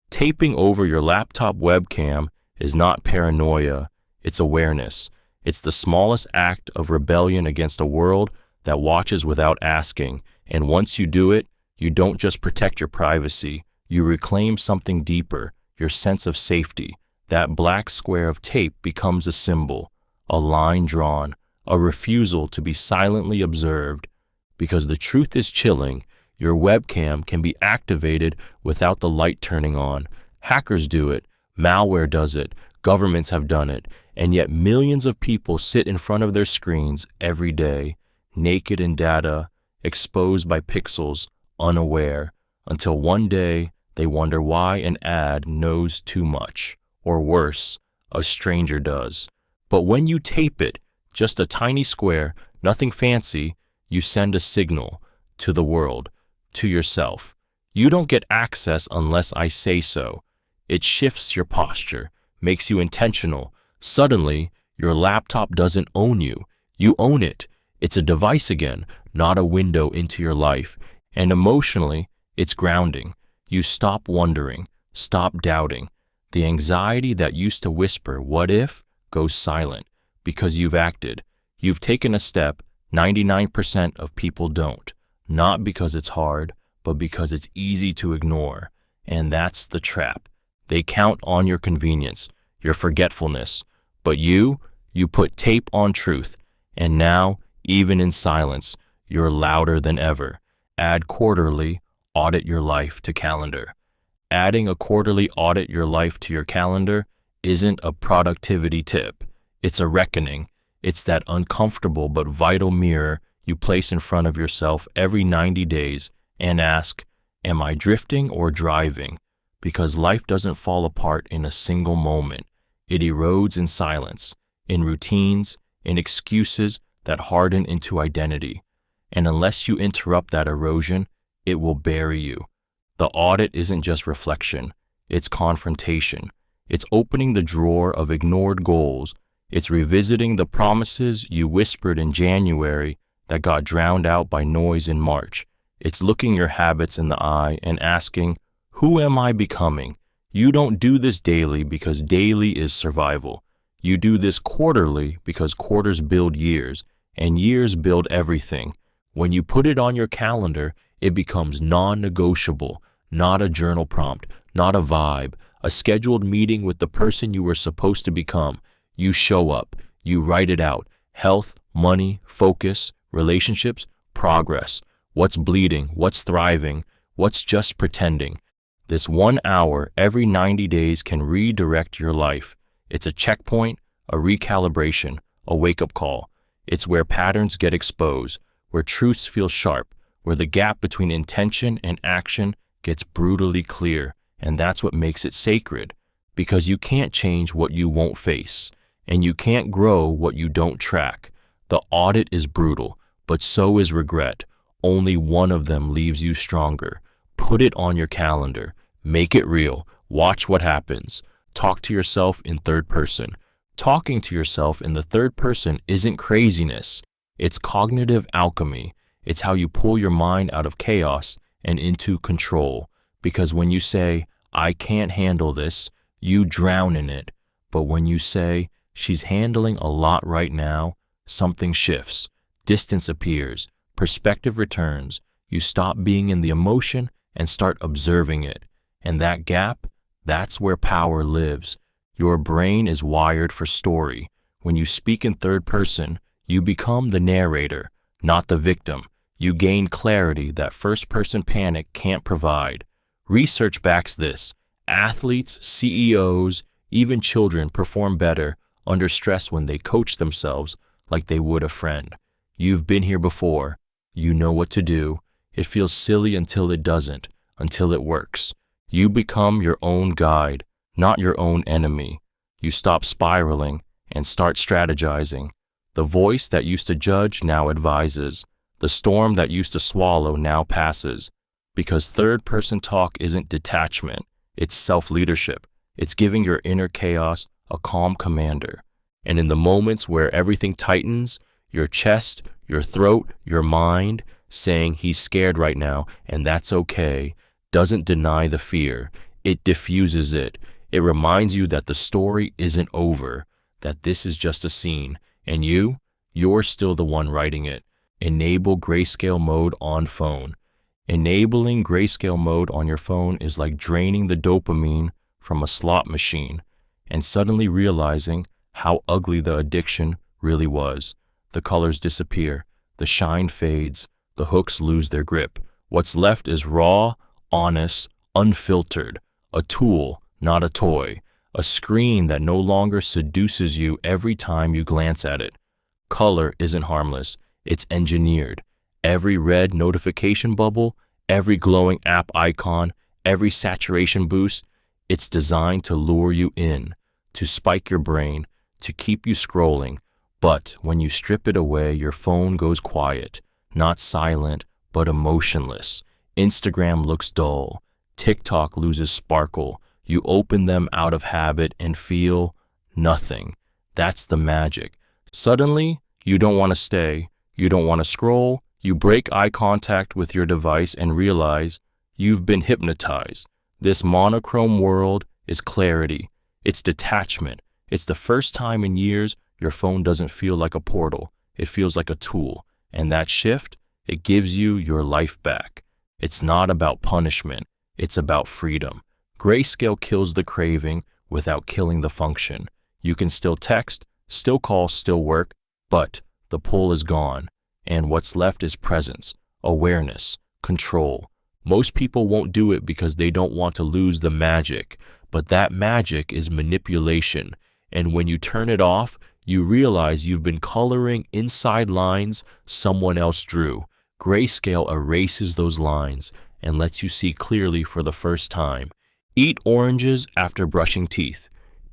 Taping over your laptop webcam is not paranoia, it's awareness. It's the smallest act of rebellion against a world that watches without asking. And once you do it, you don't just protect your privacy, you reclaim something deeper, your sense of safety. That black square of tape becomes a symbol, a line drawn, a refusal to be silently observed. Because the truth is chilling, your webcam can be activated without the light turning on. Hackers do it, malware does it, governments have done it, and yet millions of people sit in front of their screens every day, naked in data, exposed by pixels, unaware, until one day they wonder why an ad knows too much, or worse, a stranger does. But when you tape it, just a tiny square, nothing fancy, you send a signal to the world, to yourself. You don't get access unless I say so. It shifts your posture, makes you intentional. Suddenly, your laptop doesn't own you. You own it. It's a device again, not a window into your life. And emotionally, it's grounding. You stop wondering, stop doubting. The anxiety that used to whisper, what if, goes silent because you've acted. You've taken a step 99% of people don't. Not because it's hard, but because it's easy to ignore. And that's the trap. They count on your convenience, your forgetfulness. But you put tape on truth. And now, even in silence, you're louder than ever. Add quarterly, audit your life to calendar. Adding a quarterly audit your life to your calendar isn't a productivity tip. It's a reckoning. It's that uncomfortable but vital mirror you place in front of yourself every 90 days and ask, am I drifting or driving? Because life doesn't fall apart in a single moment. It erodes in silence, in routines, in excuses that harden into identity. And unless you interrupt that erosion, it will bury you. The audit isn't just reflection, it's confrontation. It's opening the drawer of ignored goals. It's revisiting the promises you whispered in January that got drowned out by noise in March. It's looking your habits in the eye and asking, who am I becoming? You don't do this daily because daily is survival. You do this quarterly because quarters build years, and years build everything. When you put it on your calendar, it becomes non-negotiable, not a journal prompt, not a vibe, a scheduled meeting with the person you were supposed to become. You show up, you write it out. Health, money, focus, relationships, progress. What's bleeding, what's thriving, what's just pretending. This 1 hour every 90 days can redirect your life. It's a checkpoint, a recalibration, a wake-up call. It's where patterns get exposed, where truths feel sharp, where the gap between intention and action gets brutally clear. And that's what makes it sacred, because you can't change what you won't face, and you can't grow what you don't track. The audit is brutal, but so is regret. Only one of them leaves you stronger. Put it on your calendar. Make it real. Watch what happens. Talk to yourself in third person. Talking to yourself in the third person isn't craziness. It's cognitive alchemy. It's how you pull your mind out of chaos and into control. Because when you say, I can't handle this, you drown in it. But when you say, she's handling a lot right now, something shifts. Distance appears. Perspective returns. You stop being in the emotion and start observing it. And that gap, that's where power lives. Your brain is wired for story. When you speak in third person, you become the narrator, not the victim. You gain clarity that first-person panic can't provide. Research backs this. Athletes, CEOs, even children perform better under stress when they coach themselves like they would a friend. You've been here before. You know what to do. It feels silly until it doesn't, until it works. You become your own guide, not your own enemy. You stop spiraling and start strategizing. The voice that used to judge now advises. The storm that used to swallow now passes. Because third-person talk isn't detachment, it's self-leadership. It's giving your inner chaos a calm commander. And in the moments where everything tightens, your chest, your throat, your mind, saying he's scared right now and that's okay, doesn't deny the fear. It diffuses it. It reminds you that the story isn't over, that this is just a scene, and you're still the one writing it. Enable grayscale mode on phone. Enabling grayscale mode on your phone is like draining the dopamine from a slot machine and suddenly realizing how ugly the addiction really was. The colors disappear, the shine fades, the hooks lose their grip. What's left is raw, honest, unfiltered, a tool, not a toy, a screen that no longer seduces you every time you glance at it. Color isn't harmless, it's engineered. Every red notification bubble, every glowing app icon, every saturation boost, it's designed to lure you in, to spike your brain, to keep you scrolling. But when you strip it away, your phone goes quiet, not silent, but emotionless. Instagram looks dull. TikTok loses sparkle. You open them out of habit and feel nothing. That's the magic. Suddenly, you don't want to stay. You don't want to scroll. You break eye contact with your device and realize you've been hypnotized. This monochrome world is clarity. It's detachment. It's the first time in years your phone doesn't feel like a portal. It feels like a tool. And that shift, it gives you your life back. It's not about punishment. It's about freedom. Grayscale kills the craving without killing the function. You can still text, still call, still work, but the pull is gone. And what's left is presence, awareness, control. Most people won't do it because they don't want to lose the magic, but that magic is manipulation. And when you turn it off, you realize you've been coloring inside lines someone else drew. Grayscale erases those lines and lets you see clearly for the first time. Eat oranges after brushing teeth.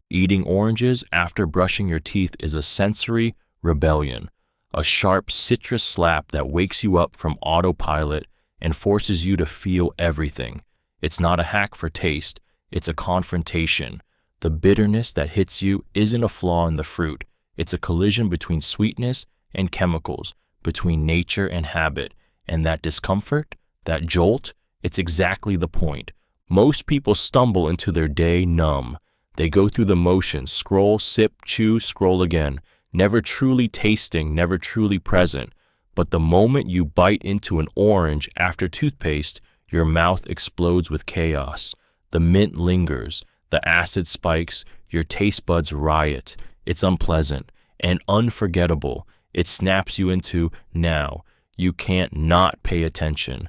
Eating oranges after brushing your teeth is a sensory rebellion, a sharp citrus slap that wakes you up from autopilot and forces you to feel everything. It's not a hack for taste, it's a confrontation. The bitterness that hits you isn't a flaw in the fruit, it's a collision between sweetness and chemicals, between nature and habit. And that discomfort, that jolt, it's exactly the point. Most people stumble into their day numb. They go through the motions, scroll, sip, chew, scroll again, never truly tasting, never truly present. But the moment you bite into an orange after toothpaste, your mouth explodes with chaos. The mint lingers, the acid spikes, your taste buds riot. It's unpleasant and unforgettable. It snaps you into now. You can't not pay attention.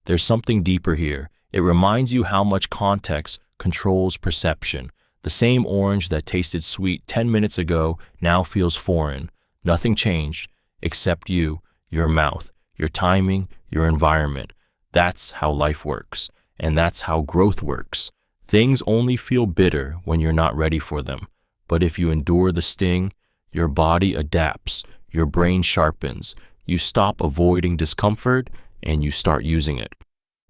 There's something deeper here. It reminds you how much context controls perception. The same orange that tasted sweet 10 minutes ago now feels foreign. Nothing changed except you, your mouth, your timing, your environment. That's how life works, and that's how growth works. Things only feel bitter when you're not ready for them. But if you endure the sting, your body adapts, your brain sharpens, you stop avoiding discomfort, and you start using it.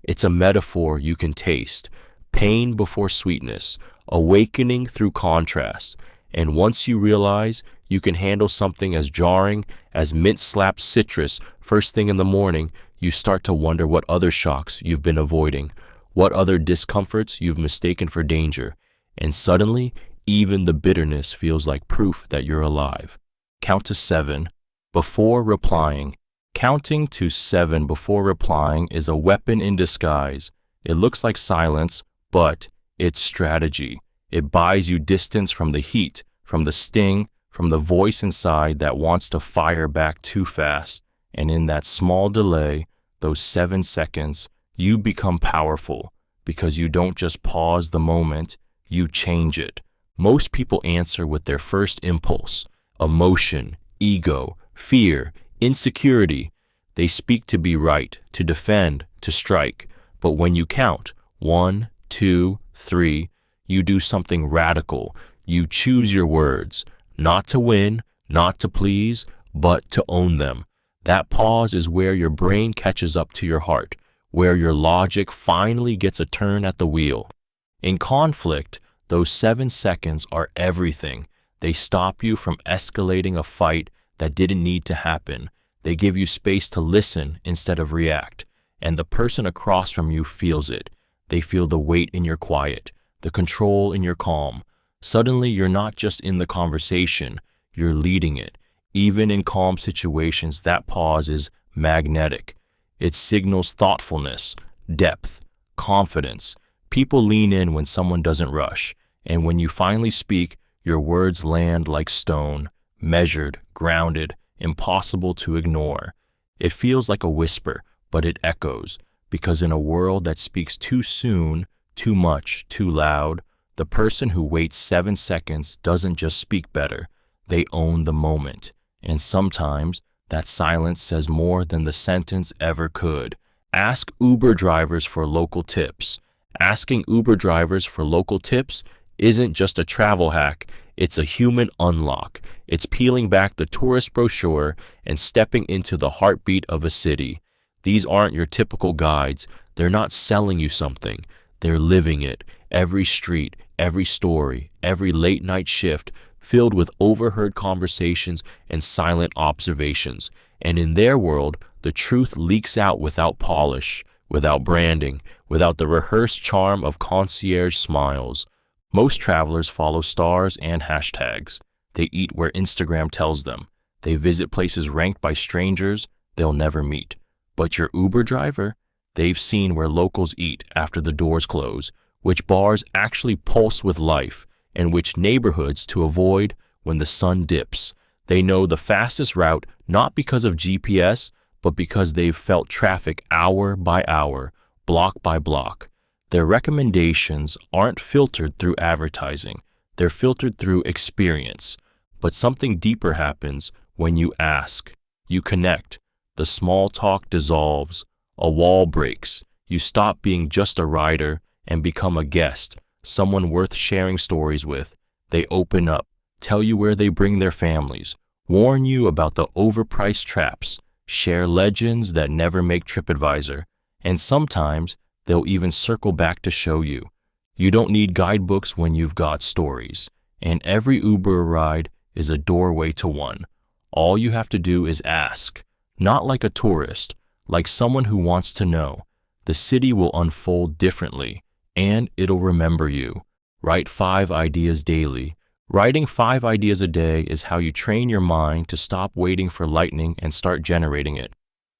It's a metaphor you can taste, pain before sweetness, awakening through contrast. And once you realize you can handle something as jarring as mint-slapped citrus first thing in the morning, you start to wonder what other shocks you've been avoiding, what other discomforts you've mistaken for danger. And suddenly, even the bitterness feels like proof that you're alive. Count to 7 before replying. Counting to 7 before replying is a weapon in disguise. It looks like silence, but it's strategy. It buys you distance from the heat, from the sting, from the voice inside that wants to fire back too fast. And in that small delay, those 7 seconds, you become powerful because you don't just pause the moment, you change it. Most people answer with their first impulse, emotion, ego, fear, insecurity. They speak to be right, to defend, to strike. But when you count 1, 2, 3, you do something radical. You choose your words, not to win, not to please, but to own them. That pause is where your brain catches up to your heart, where your logic finally gets a turn at the wheel. In conflict, those 7 seconds are everything. They stop you from escalating a fight that didn't need to happen. They give you space to listen instead of react. And the person across from you feels it. They feel the weight in your quiet, the control in your calm. Suddenly, you're not just in the conversation, you're leading it. Even in calm situations, that pause is magnetic. It signals thoughtfulness, depth, confidence. People lean in when someone doesn't rush. And when you finally speak, your words land like stone, measured, grounded, impossible to ignore. It feels like a whisper, but it echoes, because in a world that speaks too soon, too much, too loud, the person who waits 7 seconds doesn't just speak better, they own the moment. And sometimes, that silence says more than the sentence ever could. Ask Uber drivers for local tips. Asking Uber drivers for local tips isn't just a travel hack, it's a human unlock. It's peeling back the tourist brochure and stepping into the heartbeat of a city. These aren't your typical guides. They're not selling you something. They're living it. Every street, every story, every late night shift filled with overheard conversations and silent observations. And in their world, the truth leaks out without polish, without branding, without the rehearsed charm of concierge smiles. Most travelers follow stars and hashtags. They eat where Instagram tells them. They visit places ranked by strangers they'll never meet. But your Uber driver, they've seen where locals eat after the doors close, which bars actually pulse with life, and which neighborhoods to avoid when the sun dips. They know the fastest route not because of GPS, but because they've felt traffic hour by hour, block by block. Their recommendations aren't filtered through advertising. They're filtered through experience. But something deeper happens when you ask. You connect. The small talk dissolves. A wall breaks. You stop being just a rider and become a guest, someone worth sharing stories with. They open up, tell you where they bring their families, warn you about the overpriced traps, share legends that never make TripAdvisor, and sometimes They'll even circle back to show you. You don't need guidebooks when you've got stories. And every Uber ride is a doorway to one. All you have to do is ask. Not like a tourist, like someone who wants to know. The city will unfold differently, and it'll remember you. Write 5 ideas daily. Writing 5 ideas a day is how you train your mind to stop waiting for lightning and start generating it.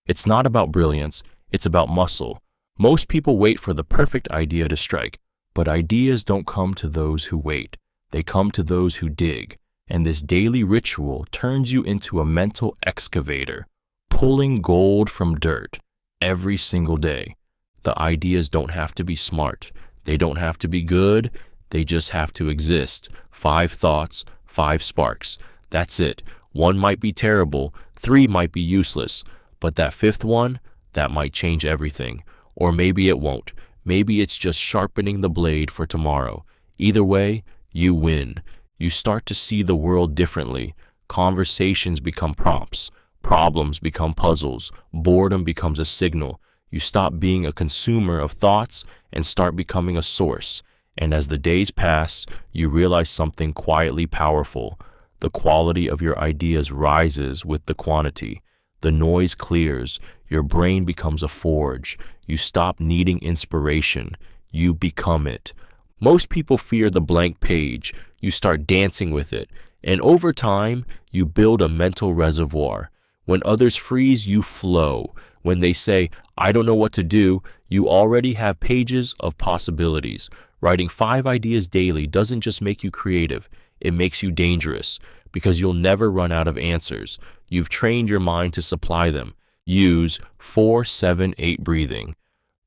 It's not about brilliance, it's about muscle. Most people wait for the perfect idea to strike, but ideas don't come to those who wait. They come to those who dig, and this daily ritual turns you into a mental excavator, pulling gold from dirt every single day. The ideas don't have to be smart. They don't have to be good. They just have to exist. 5 thoughts, 5 sparks. That's it. 1 might be terrible, 3 might be useless, but that 5th one, that might change everything. Or maybe it won't. Maybe it's just sharpening the blade for tomorrow. Either way, you win. You start to see the world differently. Conversations become prompts. Problems become puzzles. Boredom becomes a signal. You stop being a consumer of thoughts and start becoming a source. And as the days pass, you realize something quietly powerful. The quality of your ideas rises with the quantity. The noise clears. Your brain becomes a forge. You stop needing inspiration. You become it. Most people fear the blank page. You start dancing with it. And over time, you build a mental reservoir. When others freeze, you flow. When they say, I don't know what to do, you already have pages of possibilities. Writing 5 ideas daily doesn't just make you creative, it makes you dangerous, because you'll never run out of answers. You've trained your mind to supply them. Use 4-7-8 breathing.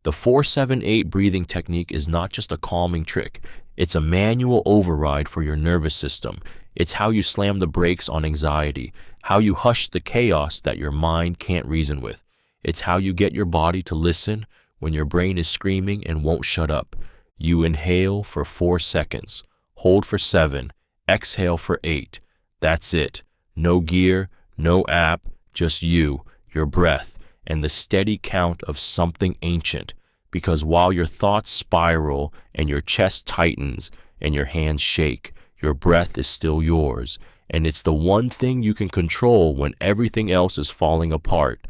The 4-7-8 breathing technique is not just a calming trick. It's a manual override for your nervous system. It's how you slam the brakes on anxiety, how you hush the chaos that your mind can't reason with. It's how you get your body to listen when your brain is screaming and won't shut up. You inhale for 4 seconds, hold for 7, exhale for 8. That's it. No gear, no app, just you, your breath, and the steady count of something ancient. Because while your thoughts spiral and your chest tightens and your hands shake, your breath is still yours. And it's the one thing you can control when everything else is falling apart.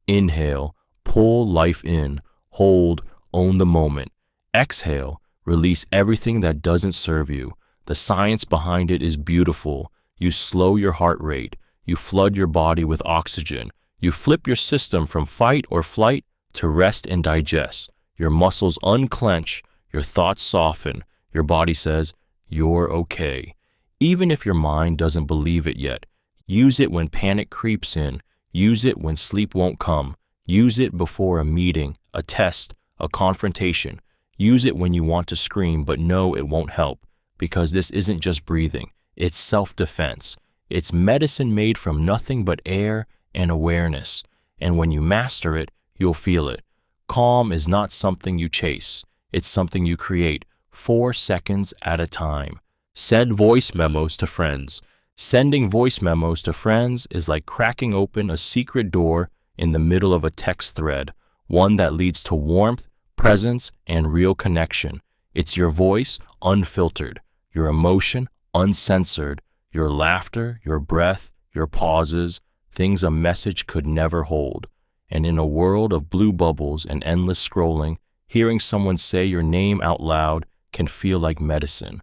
Inhale, pull life in, hold, own the moment. Exhale, release everything that doesn't serve you. The science behind it is beautiful. You slow your heart rate. You flood your body with oxygen. You flip your system from fight or flight to rest and digest. Your muscles unclench. Your thoughts soften. Your body says, you're okay. Even if your mind doesn't believe it yet, use it when panic creeps in. Use it when sleep won't come. Use it before a meeting, a test, a confrontation. Use it when you want to scream but know it won't help, because this isn't just breathing, it's self-defense. It's medicine made from nothing but air and awareness, and when you master it, you'll feel it. Calm is not something you chase, it's something you create, 4 seconds at a time. Send voice memos to friends. Sending voice memos to friends is like cracking open a secret door in the middle of a text thread, one that leads to warmth, presence, and real connection. It's your voice, unfiltered, your emotion, uncensored, your laughter, your breath, your pauses, things a message could never hold. And in a world of blue bubbles and endless scrolling, hearing someone say your name out loud can feel like medicine.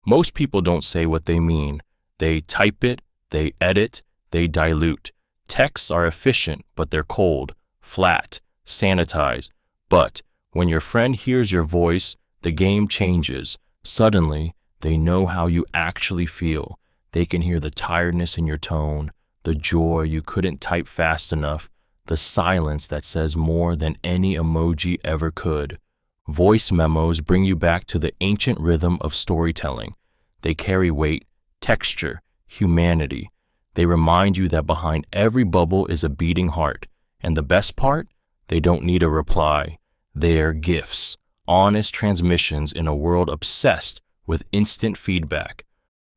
Most people don't say what they mean. They type it, they edit, they dilute. Texts are efficient, but they're cold, flat, sanitized. But when your friend hears your voice, the game changes. Suddenly, they know how you actually feel. They can hear the tiredness in your tone, the joy you couldn't type fast enough, the silence that says more than any emoji ever could. Voice memos bring you back to the ancient rhythm of storytelling. They carry weight, texture, humanity. They remind you that behind every bubble is a beating heart. And the best part? They don't need a reply. They're gifts, honest transmissions in a world obsessed with instant feedback.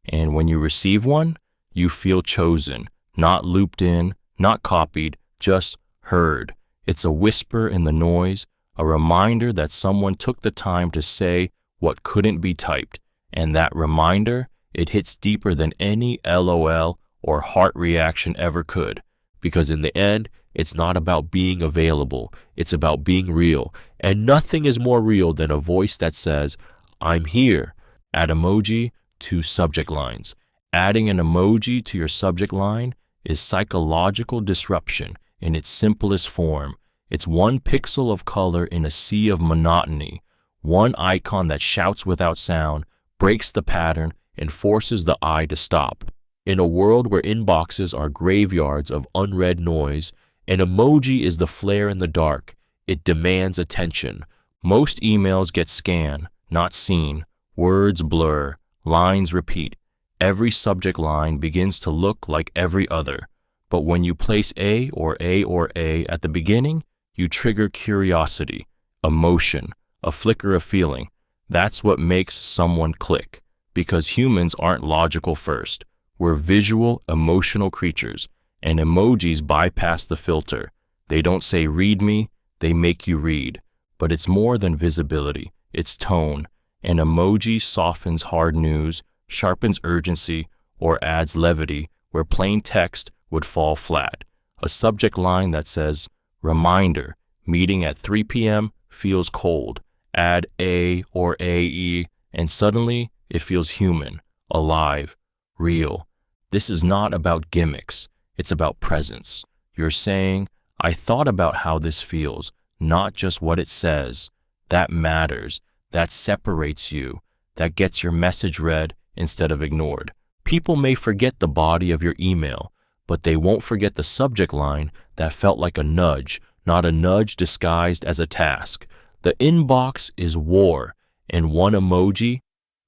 And when you receive one, you feel chosen, not looped in, not copied, just heard. It's a whisper in the noise, a reminder that someone took the time to say what couldn't be typed. And that reminder, it hits deeper than any LOL or heart reaction ever could. Because in the end, it's not about being available, it's about being real. And nothing is more real than a voice that says, I'm here. Add emoji to subject lines. Adding an emoji to your subject line is psychological disruption in its simplest form. It's one pixel of color in a sea of monotony. One icon that shouts without sound, breaks the pattern, and forces the eye to stop. In a world where inboxes are graveyards of unread noise, an emoji is the flare in the dark. It demands attention. Most emails get scanned, not seen. Words blur, lines repeat. Every subject line begins to look like every other. But when you place A or A or A at the beginning, you trigger curiosity, emotion, a flicker of feeling. That's what makes someone click. Because humans aren't logical first. We're visual, emotional creatures, and emojis bypass the filter. They don't say read me, they make you read. But it's more than visibility, it's tone. An emoji softens hard news, sharpens urgency, or adds levity where plain text would fall flat. A subject line that says, reminder, meeting at 3 p.m. feels cold. Add A or AE, and suddenly it feels human, alive, real. This is not about gimmicks, it's about presence. You're saying, I thought about how this feels, not just what it says. That matters, that separates you, that gets your message read instead of ignored. People may forget the body of your email, but they won't forget the subject line that felt like a nudge, not a nudge disguised as a task. The inbox is war, and one emoji,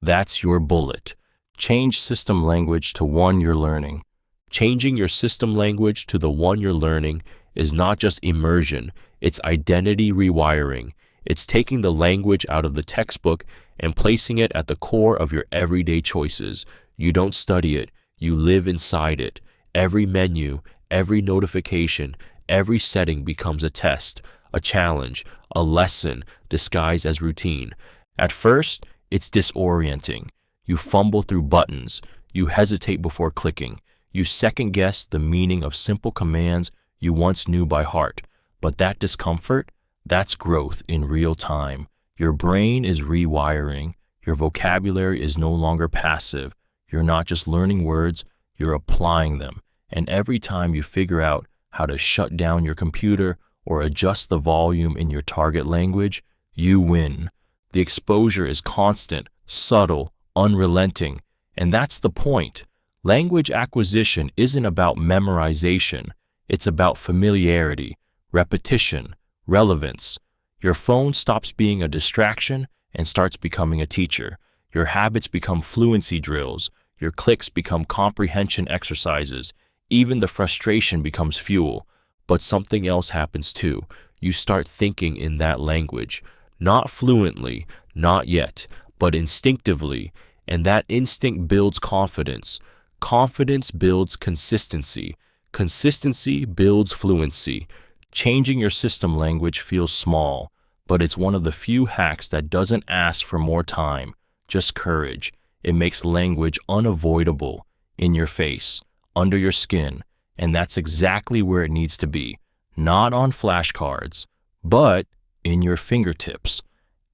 that's your bullet. Change system language to one you're learning. Changing your system language to the one you're learning is not just immersion, it's identity rewiring. It's taking the language out of the textbook and placing it at the core of your everyday choices. You don't study it, you live inside it. Every menu, every notification, every setting becomes a test, a challenge, a lesson disguised as routine. At first, it's disorienting. You fumble through buttons. You hesitate before clicking. You second-guess the meaning of simple commands you once knew by heart. But that discomfort, that's growth in real time. Your brain is rewiring. Your vocabulary is no longer passive. You're not just learning words, you're applying them. And every time you figure out how to shut down your computer or adjust the volume in your target language, you win. The exposure is constant, subtle, unrelenting, and that's the point. Language acquisition isn't about memorization, it's about familiarity, repetition, relevance. Your phone stops being a distraction and starts becoming a teacher. Your habits become fluency drills, your clicks become comprehension exercises, even the frustration becomes fuel. But something else happens too. You start thinking in that language, not fluently, not yet, but instinctively, and that instinct builds confidence. Confidence builds consistency. Consistency builds fluency. Changing your system language feels small, but it's one of the few hacks that doesn't ask for more time, just courage. It makes language unavoidable, in your face, under your skin, and that's exactly where it needs to be. Not on flashcards, but in your fingertips.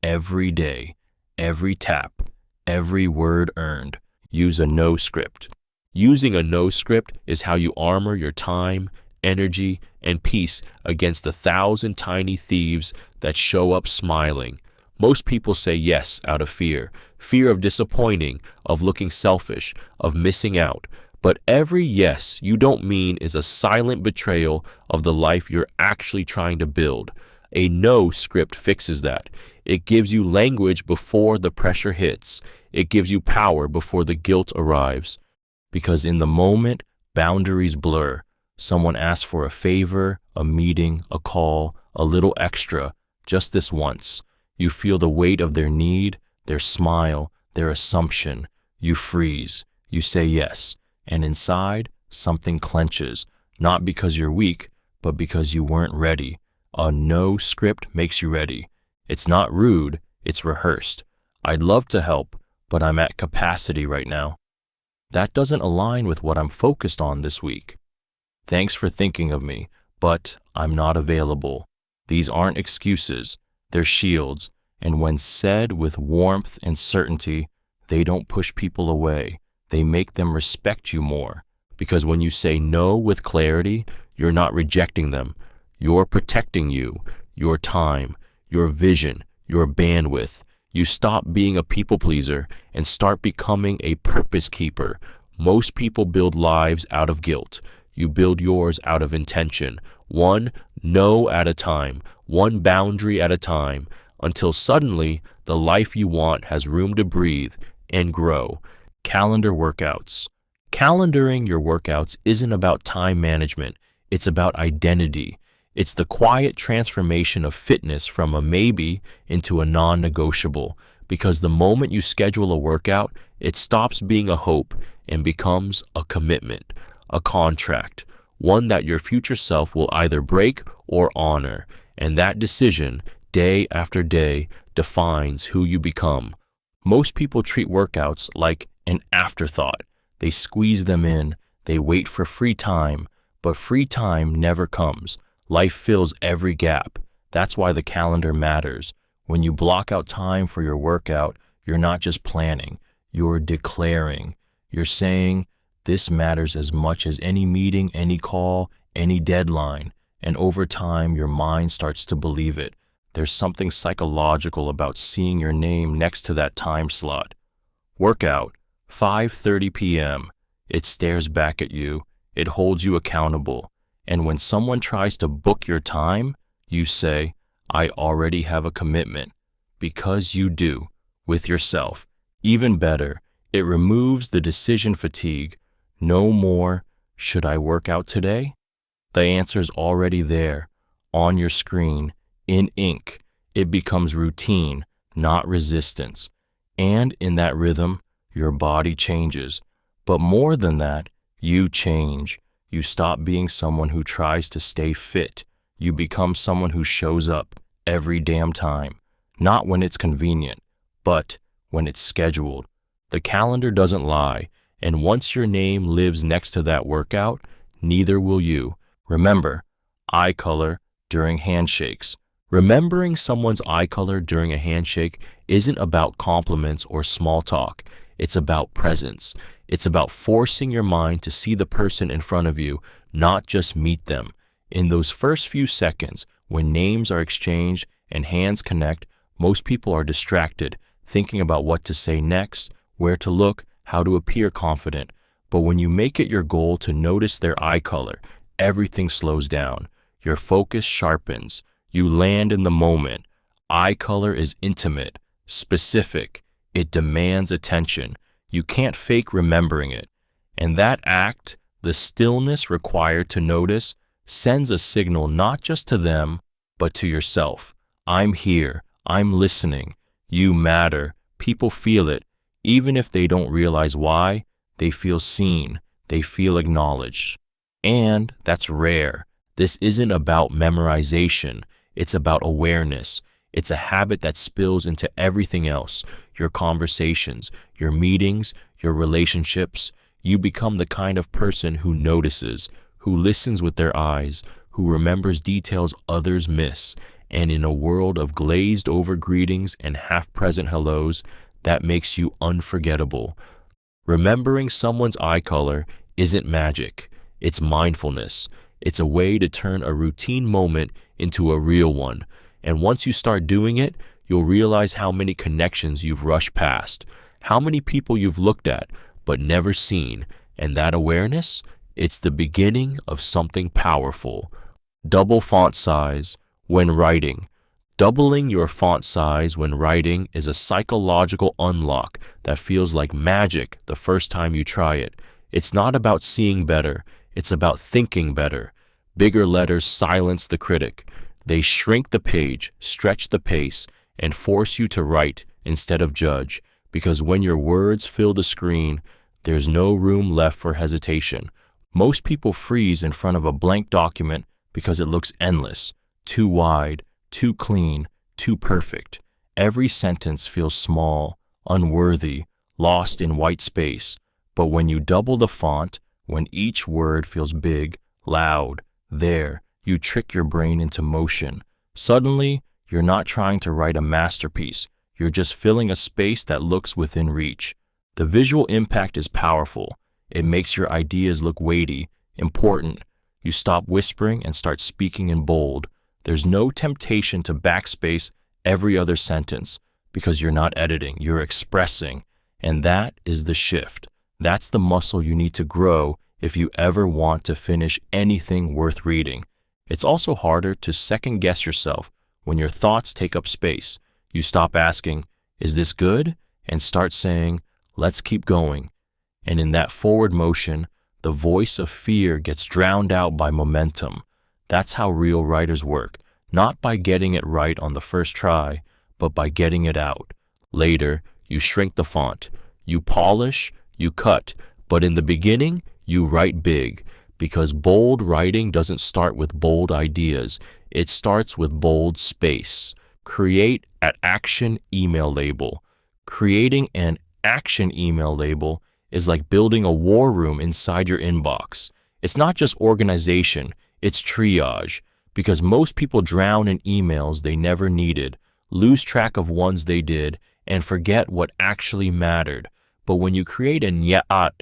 Every day, every tap, every word earned. Use a no script. Using a no script is how you armor your time, energy, and peace against the 1,000 tiny thieves that show up smiling. Most people say yes out of fear. Fear of disappointing, of looking selfish, of missing out. But every yes you don't mean is a silent betrayal of the life you're actually trying to build. A no script fixes that. It gives you language before the pressure hits. It gives you power before the guilt arrives. Because in the moment, boundaries blur. Someone asks for a favor, a meeting, a call, a little extra, just this once. You feel the weight of their need, their smile, their assumption. You freeze. You say yes. And inside, something clenches, not because you're weak, but because you weren't ready. A no script makes you ready. It's not rude, it's rehearsed. I'd love to help, but I'm at capacity right now. That doesn't align with what I'm focused on this week. Thanks for thinking of me, but I'm not available. These aren't excuses, they're shields, and when said with warmth and certainty, they don't push people away. They make them respect you more. Because when you say no with clarity, you're not rejecting them. You're protecting you, your time, your vision, your bandwidth. You stop being a people pleaser and start becoming a purpose keeper. Most people build lives out of guilt. You build yours out of intention. One no at a time, one boundary at a time, until suddenly the life you want has room to breathe and grow. Calendar workouts. Calendaring your workouts isn't about time management. It's about identity. It's the quiet transformation of fitness from a maybe into a non-negotiable. Because the moment you schedule a workout, it stops being a hope and becomes a commitment, a contract, one that your future self will either break or honor. And that decision, day after day, defines who you become. Most people treat workouts like an afterthought. They squeeze them in, they wait for free time, but free time never comes. Life fills every gap. That's why the calendar matters. When you block out time for your workout, you're not just planning, you're declaring. You're saying, this matters as much as any meeting, any call, any deadline. And over time, your mind starts to believe it. There's something psychological about seeing your name next to that time slot. Workout, 5:30 p.m. It stares back at you. It holds you accountable. And when someone tries to book your time, you say, I already have a commitment. Because you do, with yourself. Even better, it removes the decision fatigue. No more, should I work out today? The answer's already there, on your screen, in ink. It becomes routine, not resistance. And in that rhythm, your body changes. But more than that, you change. You stop being someone who tries to stay fit. You become someone who shows up every damn time. Not when it's convenient, but when it's scheduled. The calendar doesn't lie, and once your name lives next to that workout, neither will you. Remember, eye color during handshakes. Remembering someone's eye color during a handshake isn't about compliments or small talk. It's about presence. It's about forcing your mind to see the person in front of you, not just meet them. In those first few seconds, when names are exchanged and hands connect, most people are distracted, thinking about what to say next, where to look, how to appear confident. But when you make it your goal to notice their eye color, everything slows down. Your focus sharpens. You land in the moment. Eye color is intimate, specific. It demands attention. You can't fake remembering it. And that act, the stillness required to notice, sends a signal not just to them, but to yourself. I'm here. I'm listening. You matter. People feel it. Even if they don't realize why, they feel seen. They feel acknowledged. And that's rare. This isn't about memorization. It's about awareness. It's a habit that spills into everything else. Your conversations, your meetings, your relationships. You become the kind of person who notices, who listens with their eyes, who remembers details others miss. And in a world of glazed over greetings and half-present hellos, that makes you unforgettable. Remembering someone's eye color isn't magic. It's mindfulness. It's a way to turn a routine moment into a real one. And once you start doing it, you'll realize how many connections you've rushed past, how many people you've looked at but never seen. And that awareness, it's the beginning of something powerful. Double font size when writing. Doubling your font size when writing is a psychological unlock that feels like magic the first time you try it. It's not about seeing better. It's about thinking better. Bigger letters silence the critic. They shrink the page, stretch the pace, and force you to write instead of judge. Because when your words fill the screen, there's no room left for hesitation. Most people freeze in front of a blank document because it looks endless. too wide, too clean, too perfect. Every sentence feels small, unworthy, lost in white space. But when you double the font, when each word feels big, loud, there, you trick your brain into motion. Suddenly, you're not trying to write a masterpiece. You're just filling a space that looks within reach. The visual impact is powerful. It makes your ideas look weighty, important. You stop whispering and start speaking in bold. There's no temptation to backspace every other sentence because you're not editing, you're expressing. And that is the shift. That's the muscle you need to grow if you ever want to finish anything worth reading. It's also harder to second guess yourself when your thoughts take up space. You stop asking, "Is this good?" and start saying, "Let's keep going." And in that forward motion, the voice of fear gets drowned out by momentum. That's how real writers work, not by getting it right on the first try, but by getting it out. Later, you shrink the font, you polish, you cut, but in the beginning, you write big, because bold writing doesn't start with bold ideas. It starts with bold space. Create an action email label. Creating an action email label is like building a war room inside your inbox. It's not just organization, it's triage, because most people drown in emails they never needed, lose track of ones they did, and forget what actually mattered. But when you create an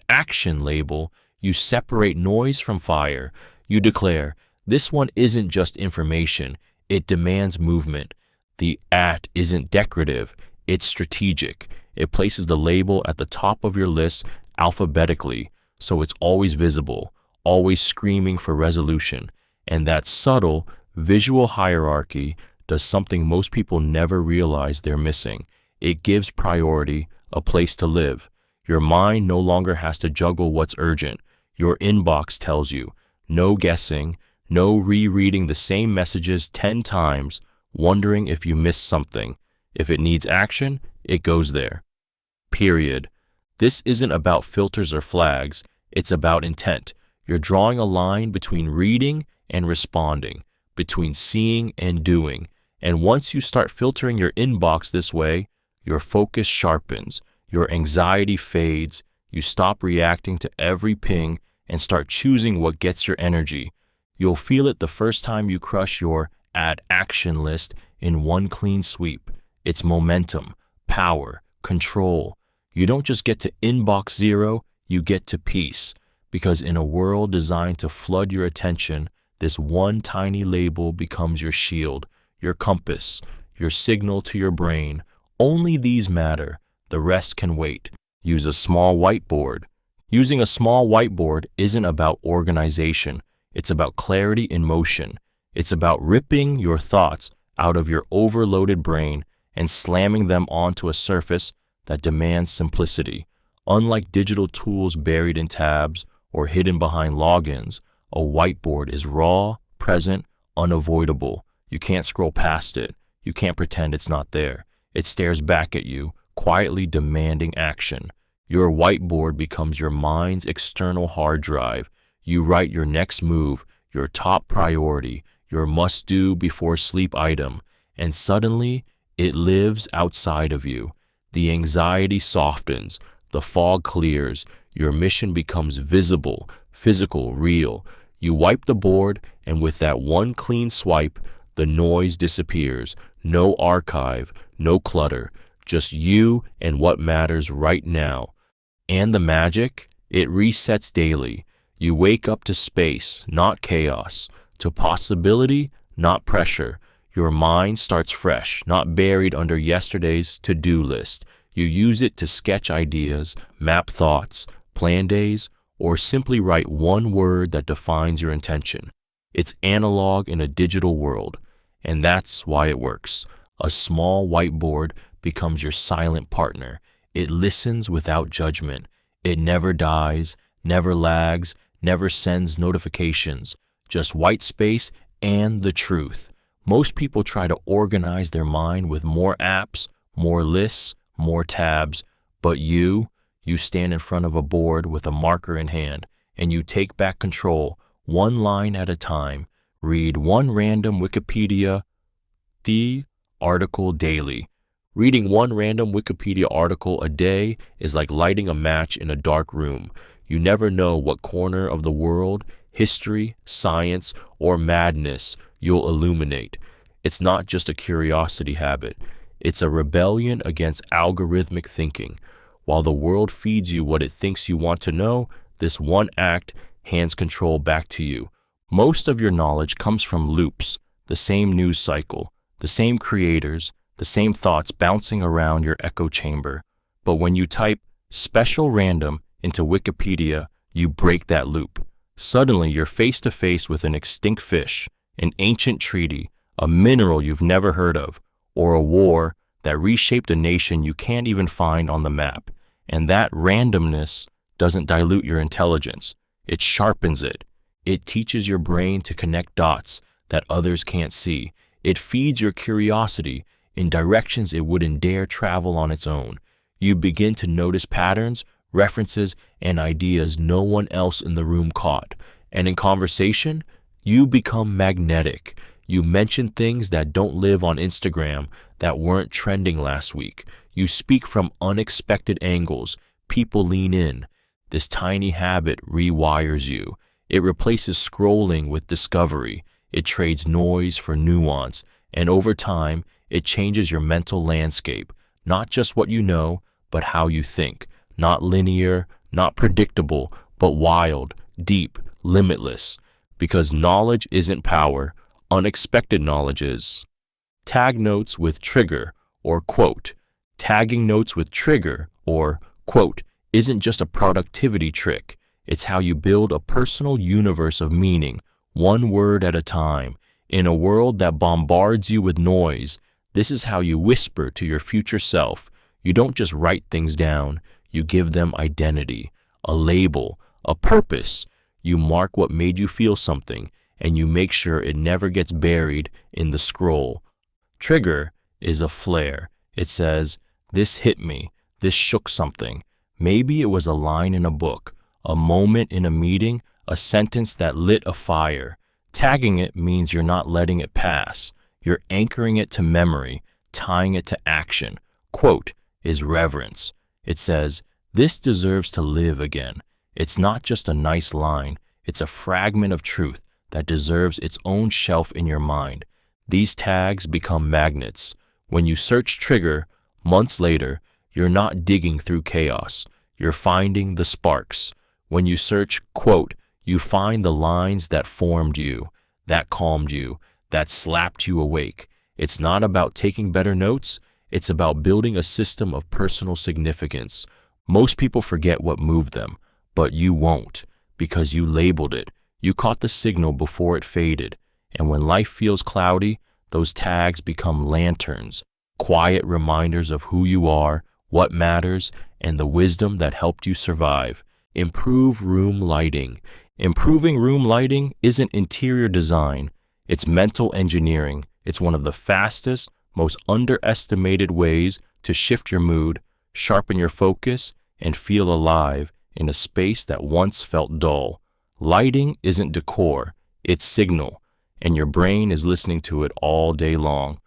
action label, you separate noise from fire. You declare, this one isn't just information, it demands movement. The @ isn't decorative, it's strategic. It places the label at the top of your list alphabetically, so it's always visible, always screaming for resolution. And that subtle, visual hierarchy does something most people never realize they're missing. It gives priority, a place to live. Your mind no longer has to juggle what's urgent. Your inbox tells you. No guessing, no rereading the same messages 10 times, wondering if you missed something. If it needs action, it goes there. Period. This isn't about filters or flags. It's about intent. You're drawing a line between reading and responding, between seeing and doing. And once you start filtering your inbox this way, your focus sharpens, your anxiety fades, you stop reacting to every ping and start choosing what gets your energy. You'll feel it the first time you crush your add action list in one clean sweep. It's momentum, power, control. You don't just get to inbox zero, you get to peace. Because in a world designed to flood your attention, this one tiny label becomes your shield, your compass, your signal to your brain. Only these matter. The rest can wait. Use a small whiteboard. Using a small whiteboard isn't about organization. It's about clarity in motion. It's about ripping your thoughts out of your overloaded brain and slamming them onto a surface that demands simplicity. Unlike digital tools buried in tabs or hidden behind logins, a whiteboard is raw, present, unavoidable. You can't scroll past it. You can't pretend it's not there. It stares back at you, quietly demanding action. Your whiteboard becomes your mind's external hard drive. You write your next move, your top priority, your must-do before sleep item, and suddenly it lives outside of you. The anxiety softens, the fog clears, your mission becomes visible, physical, real. You wipe the board, and with that one clean swipe, the noise disappears. No archive, no clutter, just you and what matters right now. And the magic? It resets daily. You wake up to space, not chaos, to possibility, not pressure. Your mind starts fresh, not buried under yesterday's to-do list. You use it to sketch ideas, map thoughts, plan days, or simply write one word that defines your intention. It's analog in a digital world, and that's why it works. A small whiteboard becomes your silent partner. It listens without judgment. It never dies, never lags, never sends notifications, just white space and the truth. Most people try to organize their mind with more apps, more lists, more tabs, but you stand in front of a board with a marker in hand, and you take back control, one line at a time, Read one random Wikipedia article daily. Reading one random Wikipedia article a day is like lighting a match in a dark room. You never know what corner of the world, history, science, or madness you'll illuminate. It's not just a curiosity habit. It's a rebellion against algorithmic thinking. While the world feeds you what it thinks you want to know, this one act hands control back to you. Most of your knowledge comes from loops, the same news cycle, the same creators, the same thoughts bouncing around your echo chamber. But when you type special random into Wikipedia, you break that loop. Suddenly, you're face to face with an extinct fish, an ancient treaty, a mineral you've never heard of, or a war that reshaped a nation you can't even find on the map. And that randomness doesn't dilute your intelligence. It sharpens it. It teaches your brain to connect dots that others can't see. It feeds your curiosity in directions it wouldn't dare travel on its own. You begin to notice patterns, references, and ideas no one else in the room caught. And in conversation, you become magnetic. You mention things that don't live on Instagram, that weren't trending last week. You speak from unexpected angles. People lean in. This tiny habit rewires you. It replaces scrolling with discovery. It trades noise for nuance. And over time, it changes your mental landscape. Not just what you know, but how you think. Not linear, not predictable, but wild, deep, limitless. Because knowledge isn't power, unexpected knowledge is. Tag notes with trigger or quote. Tagging notes with trigger or quote isn't just a productivity trick. It's how you build a personal universe of meaning, one word at a time. In a world that bombards you with noise, this is how you whisper to your future self. You don't just write things down, you give them identity, a label, a purpose. You mark what made you feel something, and you make sure it never gets buried in the scroll. Trigger is a flare. It says, this hit me, this shook something. Maybe it was a line in a book, a moment in a meeting, a sentence that lit a fire. Tagging it means you're not letting it pass. You're anchoring it to memory, tying it to action. Quote is reverence. It says, this deserves to live again. It's not just a nice line. It's a fragment of truth that deserves its own shelf in your mind. These tags become magnets. When you search trigger, months later, you're not digging through chaos. You're finding the sparks. When you search quote, you find the lines that formed you, that calmed you, that slapped you awake. It's not about taking better notes. It's about building a system of personal significance. Most people forget what moved them, but you won't, because you labeled it. You caught the signal before it faded. And when life feels cloudy, those tags become lanterns, quiet reminders of who you are, what matters, and the wisdom that helped you survive. Improve room lighting. Improving room lighting isn't interior design. It's mental engineering. It's one of the fastest, most underestimated ways to shift your mood, sharpen your focus, and feel alive in a space that once felt dull. Lighting isn't decor, it's signal, and your brain is listening to it all day long.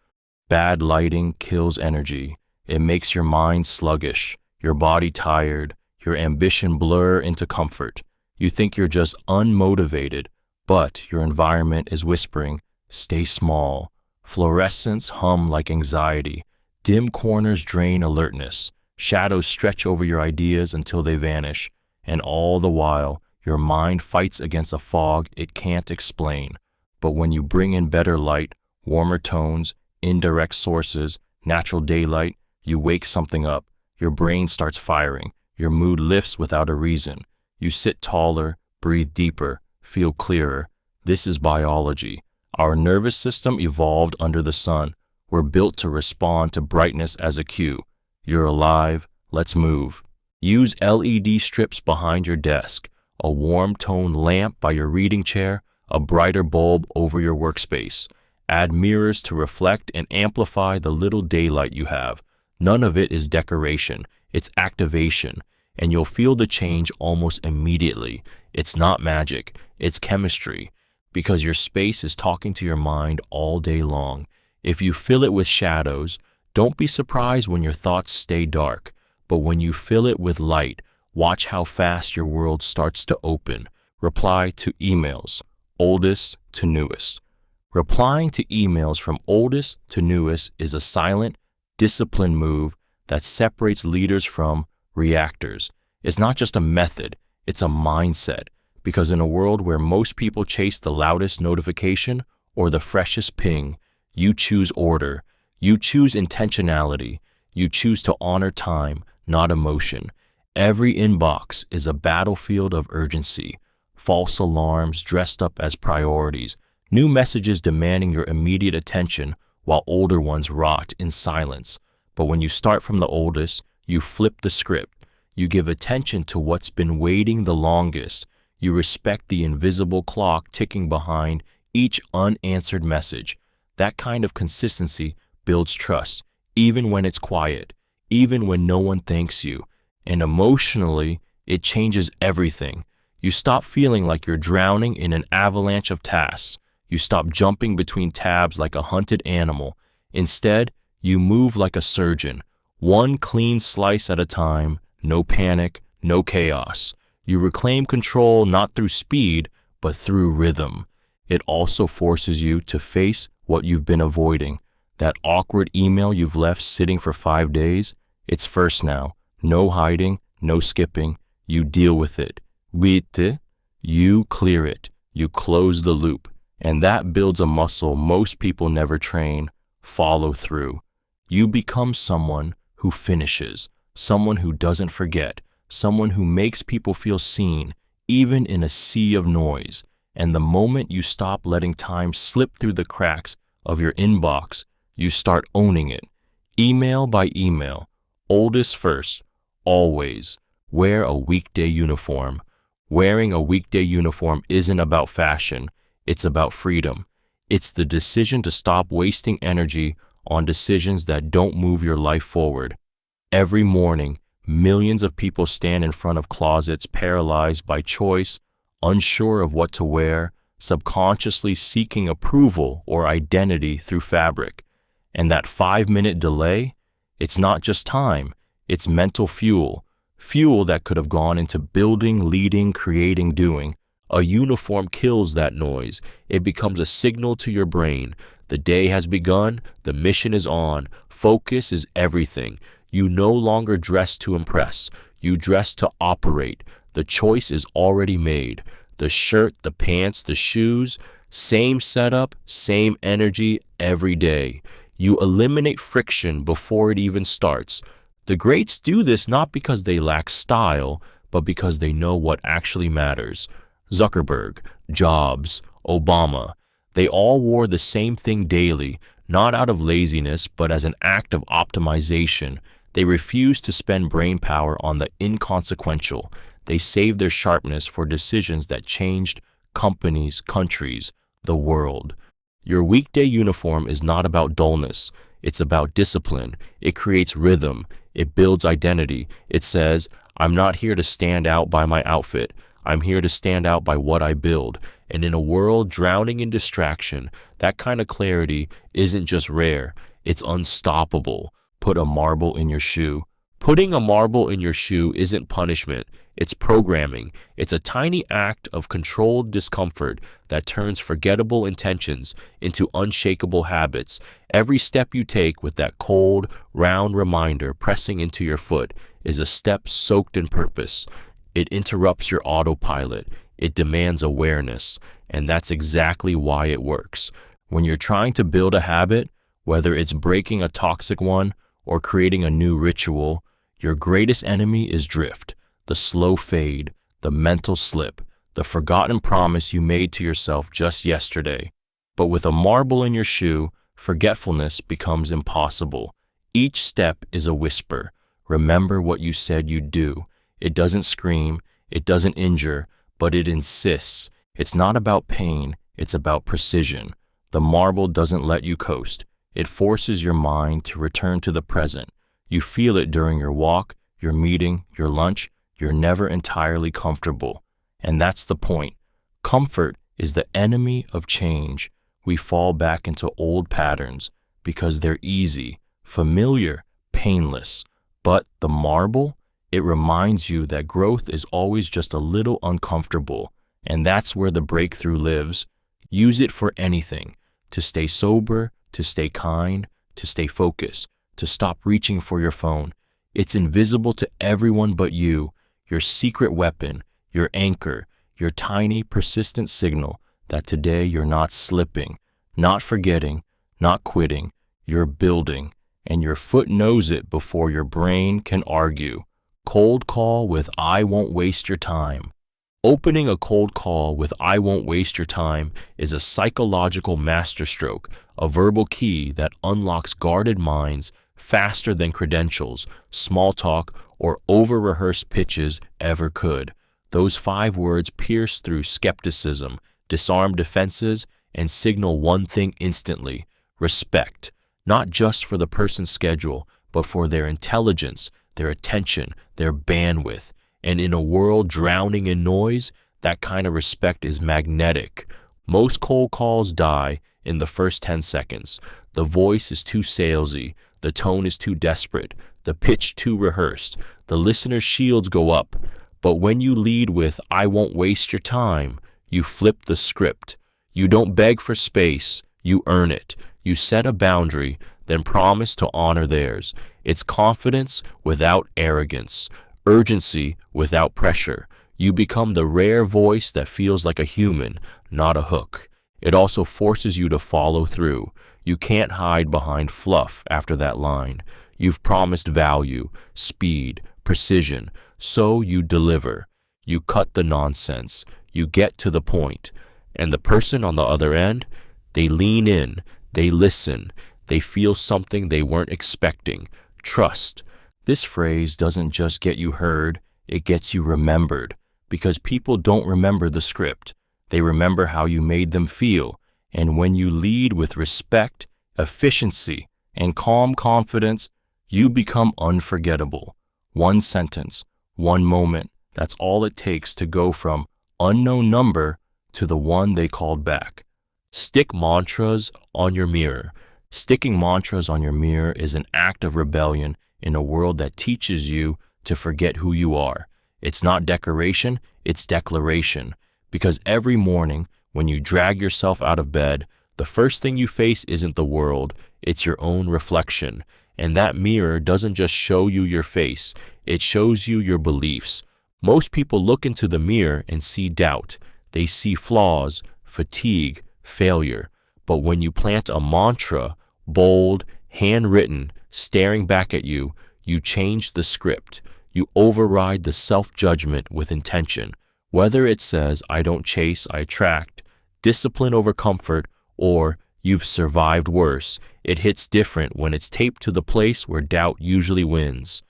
Bad lighting kills energy. It makes your mind sluggish, your body tired, your ambition blur into comfort. You think you're just unmotivated, but your environment is whispering, stay small. Fluorescents hum like anxiety. Dim corners drain alertness. Shadows stretch over your ideas until they vanish. And all the while, your mind fights against a fog it can't explain. But when you bring in better light, warmer tones, indirect sources, natural daylight, you wake something up. Your brain starts firing. Your mood lifts without a reason. You sit taller, breathe deeper, feel clearer. This is biology. Our nervous system evolved under the sun. We're built to respond to brightness as a cue. You're alive, let's move. Use LED strips behind your desk, a warm tone lamp by your reading chair, a brighter bulb over your workspace. Add mirrors to reflect and amplify the little daylight you have. None of it is decoration, it's activation, and you'll feel the change almost immediately. It's not magic, it's chemistry. because your space is talking to your mind all day long. If you fill it with shadows, don't be surprised when your thoughts stay dark. But when you fill it with light, watch how fast your world starts to open. Reply to emails, oldest to newest. Replying to emails from oldest to newest is a silent, disciplined move that separates leaders from reactors. It's not just a method, it's a mindset. Because in a world where most people chase the loudest notification or the freshest ping, you choose order, you choose intentionality, you choose to honor time, not emotion. Every inbox is a battlefield of urgency, false alarms dressed up as priorities, new messages demanding your immediate attention while older ones rot in silence. But when you start from the oldest, you flip the script. You give attention to what's been waiting the longest. You respect the invisible clock ticking behind each unanswered message. That kind of consistency builds trust, even when it's quiet, even when no one thanks you. And emotionally, it changes everything. You stop feeling like you're drowning in an avalanche of tasks. You stop jumping between tabs like a hunted animal. Instead, you move like a surgeon, one clean slice at a time, no panic, no chaos. You reclaim control not through speed, but through rhythm. It also forces you to face what you've been avoiding. That awkward email you've left sitting for 5 days, it's first now. No hiding, no skipping. You deal with it. Bitti. You clear it. You close the loop. And that builds a muscle most people never train: follow through. You become someone who finishes, someone who doesn't forget, someone who makes people feel seen, even in a sea of noise. And the moment you stop letting time slip through the cracks of your inbox, you start owning it. Email by email, oldest first, always. Wear a weekday uniform. Wearing a weekday uniform isn't about fashion, it's about freedom. It's the decision to stop wasting energy on decisions that don't move your life forward. Every morning, millions of people stand in front of closets paralyzed by choice, unsure of what to wear, subconsciously seeking approval or identity through fabric. And that 5-minute delay, it's not just time, it's mental fuel. Fuel that could have gone into building, leading, creating, doing. A uniform kills that noise. It becomes a signal to your brain. The day has begun, the mission is on, focus is everything. You no longer dress to impress, you dress to operate. The choice is already made. The shirt, the pants, the shoes, same setup, same energy every day. You eliminate friction before it even starts. The greats do this not because they lack style, but because they know what actually matters. Zuckerberg, Jobs, Obama, they all wore the same thing daily, not out of laziness, but as an act of optimization. They refused to spend brain power on the inconsequential. They saved their sharpness for decisions that changed companies, countries, the world. Your weekday uniform is not about dullness. It's about discipline. It creates rhythm. It builds identity. It says, I'm not here to stand out by my outfit. I'm here to stand out by what I build. And in a world drowning in distraction, that kind of clarity isn't just rare, it's unstoppable. Put a marble in your shoe. Putting a marble in your shoe isn't punishment, it's programming. It's a tiny act of controlled discomfort that turns forgettable intentions into unshakable habits. Every step you take with that cold, round reminder pressing into your foot is a step soaked in purpose. It interrupts your autopilot. It demands awareness. And that's exactly why it works. When you're trying to build a habit, whether it's breaking a toxic one or creating a new ritual, your greatest enemy is drift, the slow fade, the mental slip, the forgotten promise you made to yourself just yesterday. But with a marble in your shoe, forgetfulness becomes impossible. Each step is a whisper. Remember what you said you'd do. It doesn't scream, it doesn't injure, but it insists. It's not about pain, it's about precision. The marble doesn't let you coast. It forces your mind to return to the present. You feel it during your walk, your meeting, your lunch. You're never entirely comfortable. And that's the point. Comfort is the enemy of change. We fall back into old patterns because they're easy, familiar, painless. But the marble, it reminds you that growth is always just a little uncomfortable, and that's where the breakthrough lives. Use it for anything: to stay sober, to stay kind, to stay focused, to stop reaching for your phone. It's invisible to everyone but you, your secret weapon, your anchor, your tiny, persistent signal that today you're not slipping, not forgetting, not quitting, you're building, and your foot knows it before your brain can argue. Cold call with "I won't waste your time." Opening a cold call with "I won't waste your time" is a psychological masterstroke, a verbal key that unlocks guarded minds faster than credentials, small talk, or over-rehearsed pitches ever could. Those 5 words pierce through skepticism, disarm defenses, and signal one thing instantly: respect, not just for the person's schedule, but for their intelligence, their attention, their bandwidth. And in a world drowning in noise, that kind of respect is magnetic. Most cold calls die in the first 10 seconds. The voice is too salesy, the tone is too desperate, the pitch too rehearsed, the listener's shields go up. But when you lead with "I won't waste your time," you flip the script. You don't beg for space, you earn it. You set a boundary, then promise to honor theirs. It's confidence without arrogance, urgency without pressure. You become the rare voice that feels like a human, not a hook. It also forces you to follow through. You can't hide behind fluff after that line. You've promised value, speed, precision, so you deliver. You cut the nonsense. You get to the point. And the person on the other end, they lean in, they listen, they feel something they weren't expecting. Trust. This phrase doesn't just get you heard, it gets you remembered. Because people don't remember the script. They remember how you made them feel. And when you lead with respect, efficiency, and calm confidence, you become unforgettable. One sentence, one moment, that's all it takes to go from unknown number to the one they called back. Stick mantras on your mirror. Sticking mantras on your mirror is an act of rebellion in a world that teaches you to forget who you are. It's not decoration, it's declaration. Because every morning, when you drag yourself out of bed, the first thing you face isn't the world, it's your own reflection. And that mirror doesn't just show you your face, it shows you your beliefs. Most people look into the mirror and see doubt. They see flaws, fatigue, failure. But when you plant a mantra, bold, handwritten, staring back at you, you change the script. You override the self-judgment with intention. Whether it says, "I don't chase, I attract," discipline over comfort, or "you've survived worse," it hits different when it's taped to the place where doubt usually wins.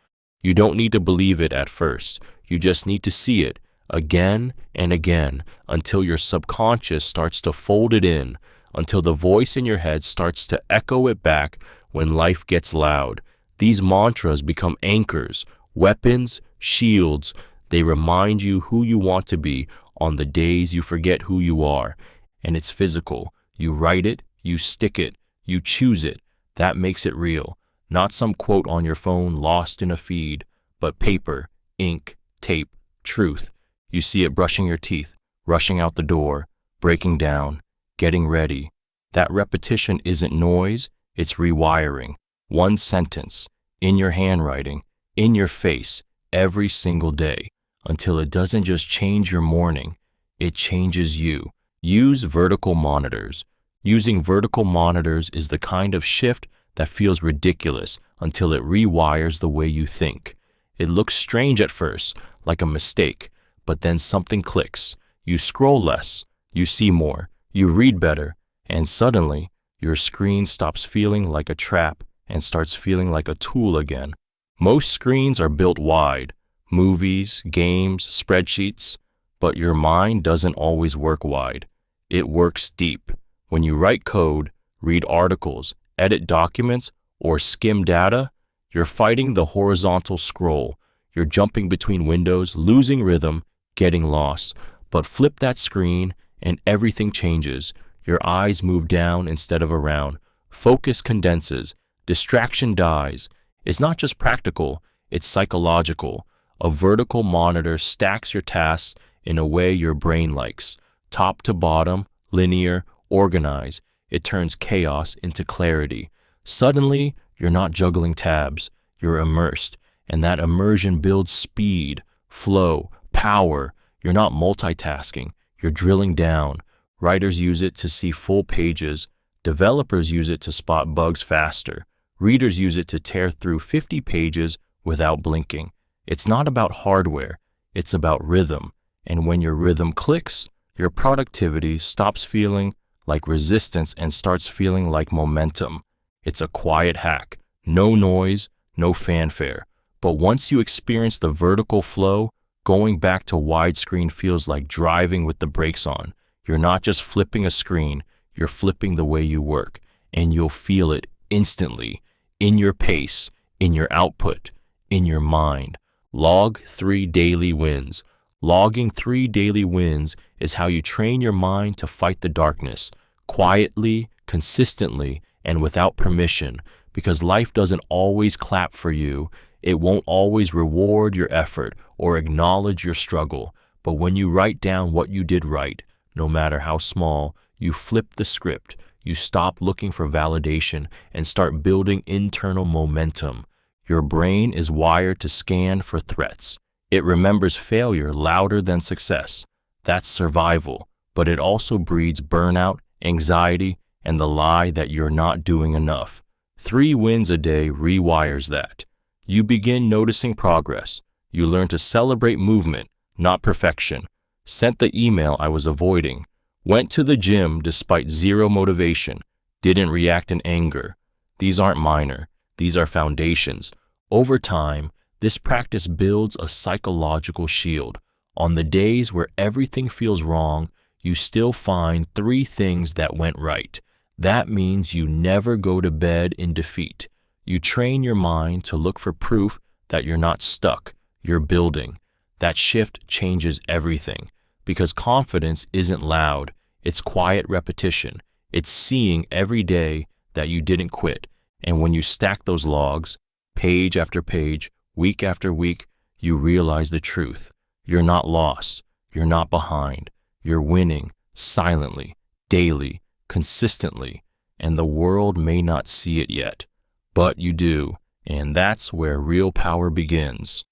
You don't need to believe it at first. You just need to see it again and again until your subconscious starts to fold it in, until the voice in your head starts to echo it back when life gets loud. These mantras become anchors, weapons, shields. They remind you who you want to be on the days you forget who you are. And it's physical. You write it, you stick it, you choose it. That makes it real. Not some quote on your phone lost in a feed, but paper, ink, tape, truth. You see it brushing your teeth, rushing out the door, breaking down, getting ready. That repetition isn't noise, it's rewiring. One sentence, in your handwriting, in your face, every single day, until it doesn't just change your morning, it changes you. Use vertical monitors. Using vertical monitors is the kind of shift that feels ridiculous until it rewires the way you think. It looks strange at first, like a mistake, but then something clicks. You scroll less, you see more, you read better, and suddenly your screen stops feeling like a trap and starts feeling like a tool again. Most screens are built wide, movies, games, spreadsheets, but your mind doesn't always work wide. It works deep. When you write code, read articles, edit documents, or skim data, you're fighting the horizontal scroll. You're jumping between windows, losing rhythm, getting lost. But flip that screen and everything changes. Your eyes move down instead of around. Focus condenses. Distraction dies. It's not just practical, it's psychological. A vertical monitor stacks your tasks in a way your brain likes. Top to bottom, linear, organized. It turns chaos into clarity. Suddenly, you're not juggling tabs. You're immersed. And that immersion builds speed, flow, power. You're not multitasking. You're drilling down. Writers use it to see full pages. Developers use it to spot bugs faster. Readers use it to tear through 50 pages without blinking. It's not about hardware. It's about rhythm. And when your rhythm clicks, your productivity stops feeling like resistance and starts feeling like momentum. It's a quiet hack. No noise, no fanfare. But once you experience the vertical flow, going back to widescreen feels like driving with the brakes on. You're not just flipping a screen, you're flipping the way you work, and you'll feel it instantly, in your pace, in your output, in your mind. Log 3 daily wins. Logging 3 daily wins is how you train your mind to fight the darkness, quietly, consistently, and without permission, because life doesn't always clap for you. It won't always reward your effort or acknowledge your struggle. But when you write down what you did right, no matter how small, you flip the script. You stop looking for validation and start building internal momentum. Your brain is wired to scan for threats. It remembers failure louder than success. That's survival, but it also breeds burnout, anxiety, and the lie that you're not doing enough. 3 wins a day rewires that. You begin noticing progress. You learn to celebrate movement, not perfection. Sent the email I was avoiding. Went to the gym despite zero motivation. Didn't react in anger. These aren't minor. These are foundations. Over time, this practice builds a psychological shield. On the days where everything feels wrong, you still find 3 things that went right. That means you never go to bed in defeat. You train your mind to look for proof that you're not stuck, you're building. That shift changes everything, because confidence isn't loud, it's quiet repetition. It's seeing every day that you didn't quit. And when you stack those logs, page after page, week after week, you realize the truth. You're not lost, you're not behind, you're winning silently, daily, consistently, and the world may not see it yet. But you do, and that's where real power begins.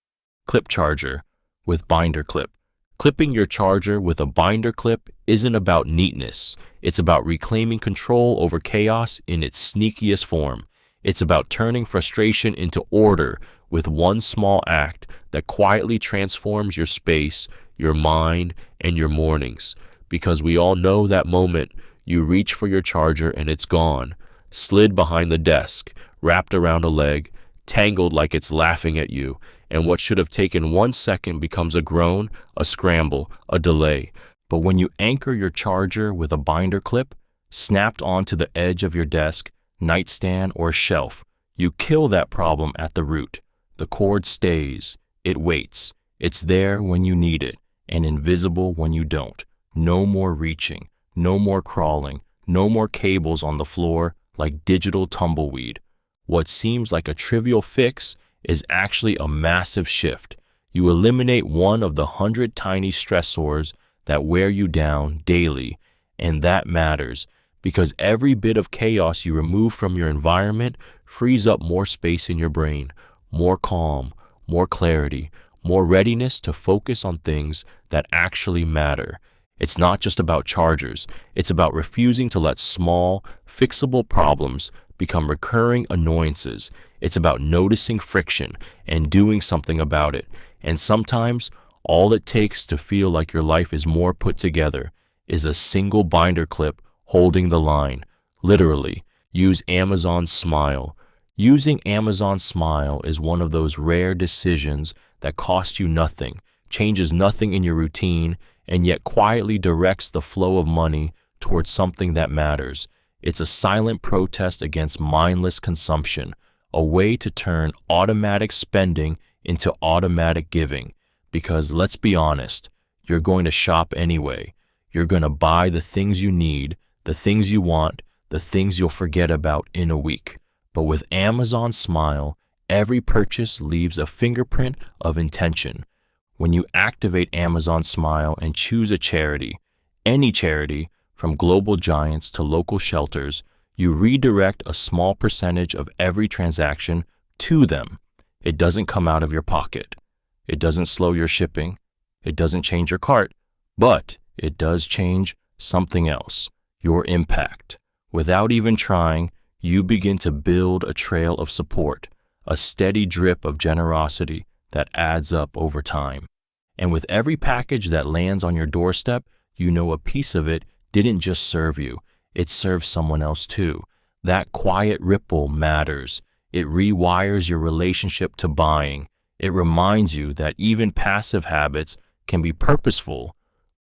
Clip charger with binder clip. Clipping your charger with a binder clip isn't about neatness. It's about reclaiming control over chaos in its sneakiest form. It's about turning frustration into order with one small act that quietly transforms your space, your mind, and your mornings. Because we all know that moment you reach for your charger and it's gone, slid behind the desk, wrapped around a leg, tangled like it's laughing at you, and what should have taken 1 second becomes a groan, a scramble, a delay. But when you anchor your charger with a binder clip, snapped onto the edge of your desk, nightstand, or shelf, you kill that problem at the root. The cord stays, it waits, it's there when you need it, and invisible when you don't. No more reaching, no more crawling, no more cables on the floor like digital tumbleweed. What seems like a trivial fix is actually a massive shift. You eliminate one of the 100 tiny stressors that wear you down daily, and that matters because every bit of chaos you remove from your environment frees up more space in your brain, more calm, more clarity, more readiness to focus on things that actually matter. It's not just about chargers. It's about refusing to let small, fixable problems become recurring annoyances. It's about noticing friction and doing something about it. And sometimes, all it takes to feel like your life is more put together is a single binder clip holding the line. Literally, use Amazon Smile. Using Amazon Smile is one of those rare decisions that cost you nothing, changes nothing in your routine, and yet quietly directs the flow of money towards something that matters. It's a silent protest against mindless consumption, a way to turn automatic spending into automatic giving. Because let's be honest, you're going to shop anyway. You're going to buy the things you need, the things you want, the things you'll forget about in a week. But with Amazon Smile, every purchase leaves a fingerprint of intention. When you activate Amazon Smile and choose a charity, any charity, from global giants to local shelters, you redirect a small percentage of every transaction to them. It doesn't come out of your pocket. It doesn't slow your shipping. It doesn't change your cart, but it does change something else, your impact. Without even trying, you begin to build a trail of support, a steady drip of generosity that adds up over time. And with every package that lands on your doorstep, you know a piece of it didn't just serve you, it serves someone else too. That quiet ripple matters. It rewires your relationship to buying. It reminds you that even passive habits can be purposeful.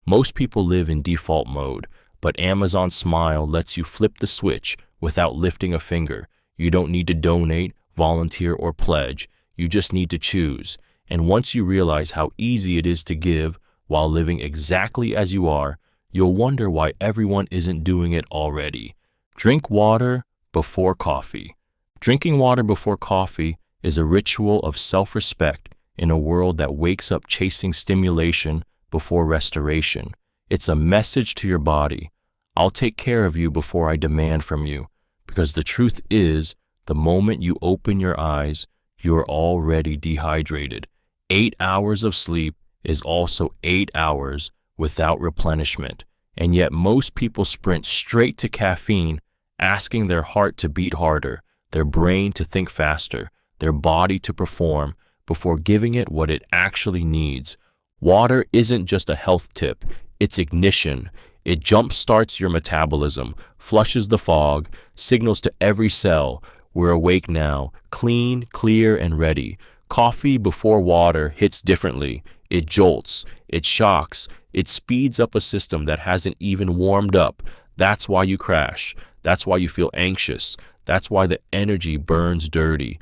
Most people live in default mode, but Amazon Smile lets you flip the switch without lifting a finger. You don't need to donate, volunteer, or pledge. You just need to choose. And once you realize how easy it is to give while living exactly as you are, you'll wonder why everyone isn't doing it already. Drink water before coffee. Drinking water before coffee is a ritual of self-respect in a world that wakes up chasing stimulation before restoration. It's a message to your body. I'll take care of you before I demand from you, because the truth is, the moment you open your eyes, you're already dehydrated. 8 hours of sleep is also 8 hours without replenishment, and yet most people sprint straight to caffeine, asking their heart to beat harder, their brain to think faster, their body to perform, before giving it what it actually needs. Water isn't just a health tip, it's ignition. It jump-starts your metabolism, flushes the fog, signals to every cell, we're awake now, clean, clear, and ready. Coffee before water hits differently. It jolts, it shocks, it speeds up a system that hasn't even warmed up. That's why you crash. That's why you feel anxious. That's why the energy burns dirty.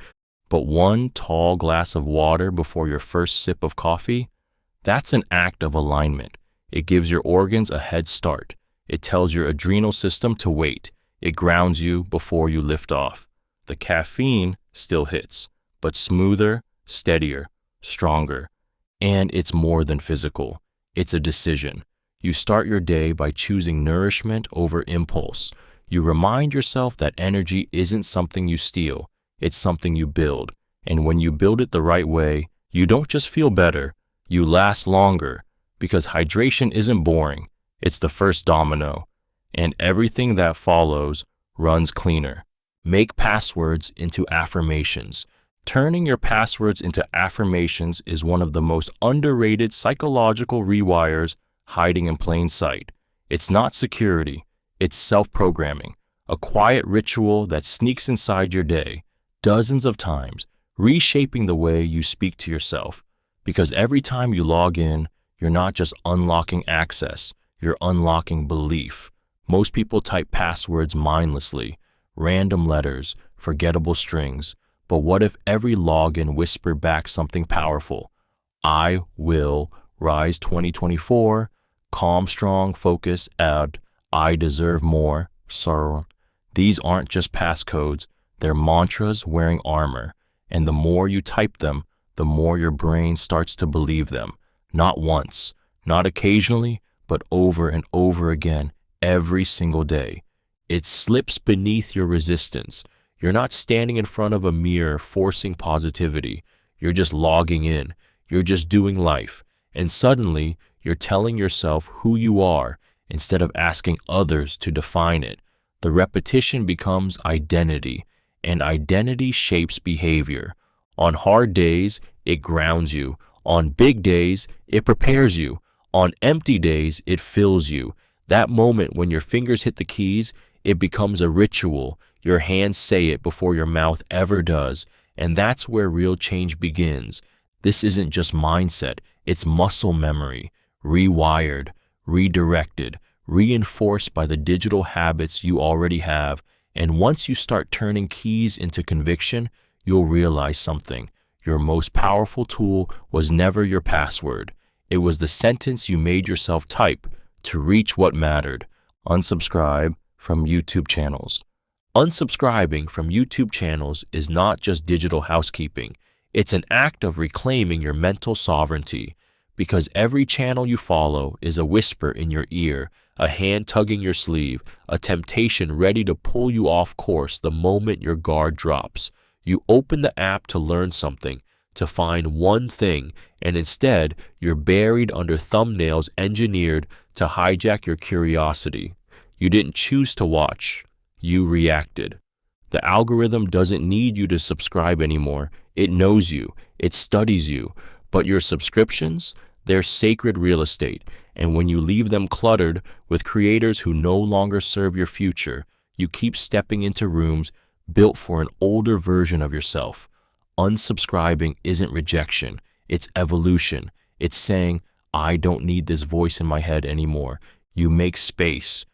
But one tall glass of water before your first sip of coffee, that's an act of alignment. It gives your organs a head start. It tells your adrenal system to wait. It grounds you before you lift off. The caffeine still hits, but smoother, steadier, stronger. And it's more than physical. It's a decision. You start your day by choosing nourishment over impulse. You remind yourself that energy isn't something you steal. It's something you build. And when you build it the right way, you don't just feel better, you last longer. Because hydration isn't boring. It's the first domino. And everything that follows runs cleaner. Make passwords into affirmations. Turning your passwords into affirmations is one of the most underrated psychological rewires hiding in plain sight. It's not security, it's self-programming, a quiet ritual that sneaks inside your day, dozens of times, reshaping the way you speak to yourself. Because every time you log in, you're not just unlocking access, you're unlocking belief. Most people type passwords mindlessly, random letters, forgettable strings. But what if every login whispered back something powerful? I will rise 2024, calm, strong, focus, add, I deserve more, sorrow. These aren't just passcodes, they're mantras wearing armor. And the more you type them, the more your brain starts to believe them. Not once, not occasionally, but over and over again, every single day. It slips beneath your resistance. You're not standing in front of a mirror forcing positivity. You're just logging in. You're just doing life. And suddenly, you're telling yourself who you are instead of asking others to define it. The repetition becomes identity, and identity shapes behavior. On hard days, it grounds you. On big days, it prepares you. On empty days, it fills you. That moment when your fingers hit the keys, it becomes a ritual. Your hands say it before your mouth ever does. And that's where real change begins. This isn't just mindset, it's muscle memory, rewired, redirected, reinforced by the digital habits you already have. And once you start turning keys into conviction, you'll realize something. Your most powerful tool was never your password. It was the sentence you made yourself type, to reach what mattered. Unsubscribe from YouTube channels. Unsubscribing from YouTube channels is not just digital housekeeping. It's an act of reclaiming your mental sovereignty, because every channel you follow is a whisper in your ear, a hand tugging your sleeve, a temptation ready to pull you off course the moment your guard drops. You open the app to learn something, to find one thing, and instead you're buried under thumbnails engineered to hijack your curiosity. You didn't choose to watch. You reacted. The algorithm doesn't need you to subscribe anymore. It knows you. It studies you. But your subscriptions, they're sacred real estate, and when you leave them cluttered with creators who no longer serve your future, you keep stepping into rooms built for an older version of yourself. Unsubscribing isn't rejection, it's evolution. It's saying, I don't need this voice in my head anymore. You make space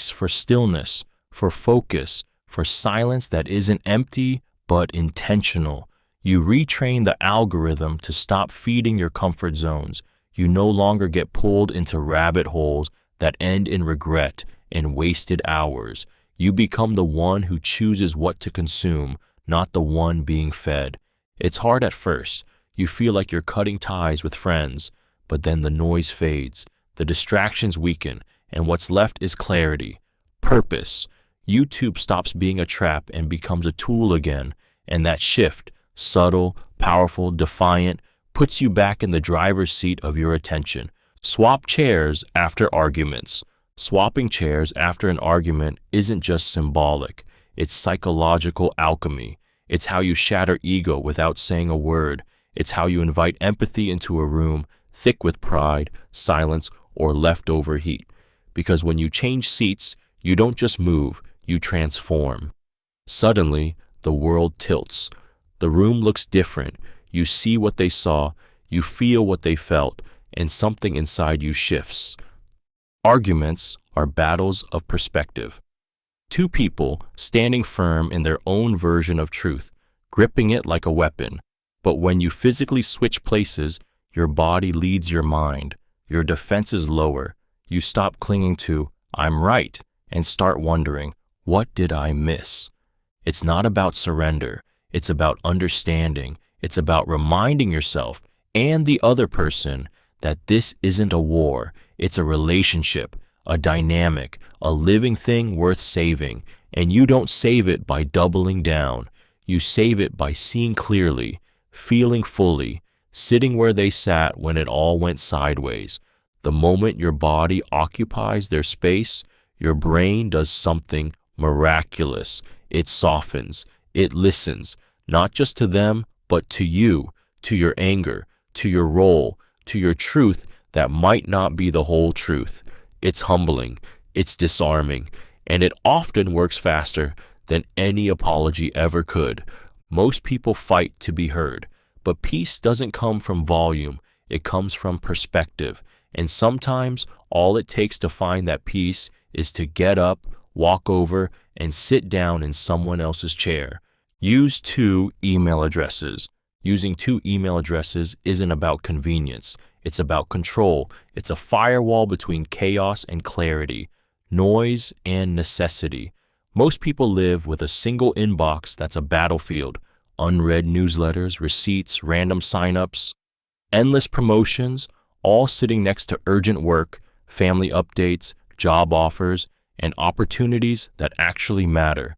for stillness, for focus, for silence that isn't empty but intentional. You retrain the algorithm to stop feeding your comfort zones. You no longer get pulled into rabbit holes that end in regret and wasted hours. You become the one who chooses what to consume, not the one being fed. It's hard at first. You feel like you're cutting ties with friends, but then the noise fades, the distractions weaken, and what's left is clarity, purpose. YouTube stops being a trap and becomes a tool again, and that shift, subtle, powerful, defiant, puts you back in the driver's seat of your attention. Swap chairs after arguments. Swapping chairs after an argument isn't just symbolic, it's psychological alchemy. It's how you shatter ego without saying a word. It's how you invite empathy into a room thick with pride, silence, or leftover heat. Because when you change seats, you don't just move, you transform. Suddenly, the world tilts. The room looks different. You see what they saw, you feel what they felt, and something inside you shifts. Arguments are battles of perspective. Two people standing firm in their own version of truth, gripping it like a weapon. But when you physically switch places, your body leads your mind. Your defenses lower. You stop clinging to, I'm right, and start wondering, what did I miss? It's not about surrender. It's about understanding. It's about reminding yourself and the other person that this isn't a war. It's a relationship, a dynamic, a living thing worth saving. And you don't save it by doubling down. You save it by seeing clearly, feeling fully, sitting where they sat when it all went sideways. The moment your body occupies their space, your brain does something miraculous. It softens. It listens, not just to them, but to you, to your anger, to your role, to your truth that might not be the whole truth. It's humbling, it's disarming, and it often works faster than any apology ever could. Most people fight to be heard, but peace doesn't come from volume, it comes from perspective. And sometimes all it takes to find that peace is to get up, walk over, and sit down in someone else's chair. Use two email addresses. Using two email addresses isn't about convenience. It's about control. It's a firewall between chaos and clarity, noise and necessity. Most people live with a single inbox that's a battlefield. Unread newsletters, receipts, random signups, endless promotions, all sitting next to urgent work, family updates, job offers, and opportunities that actually matter.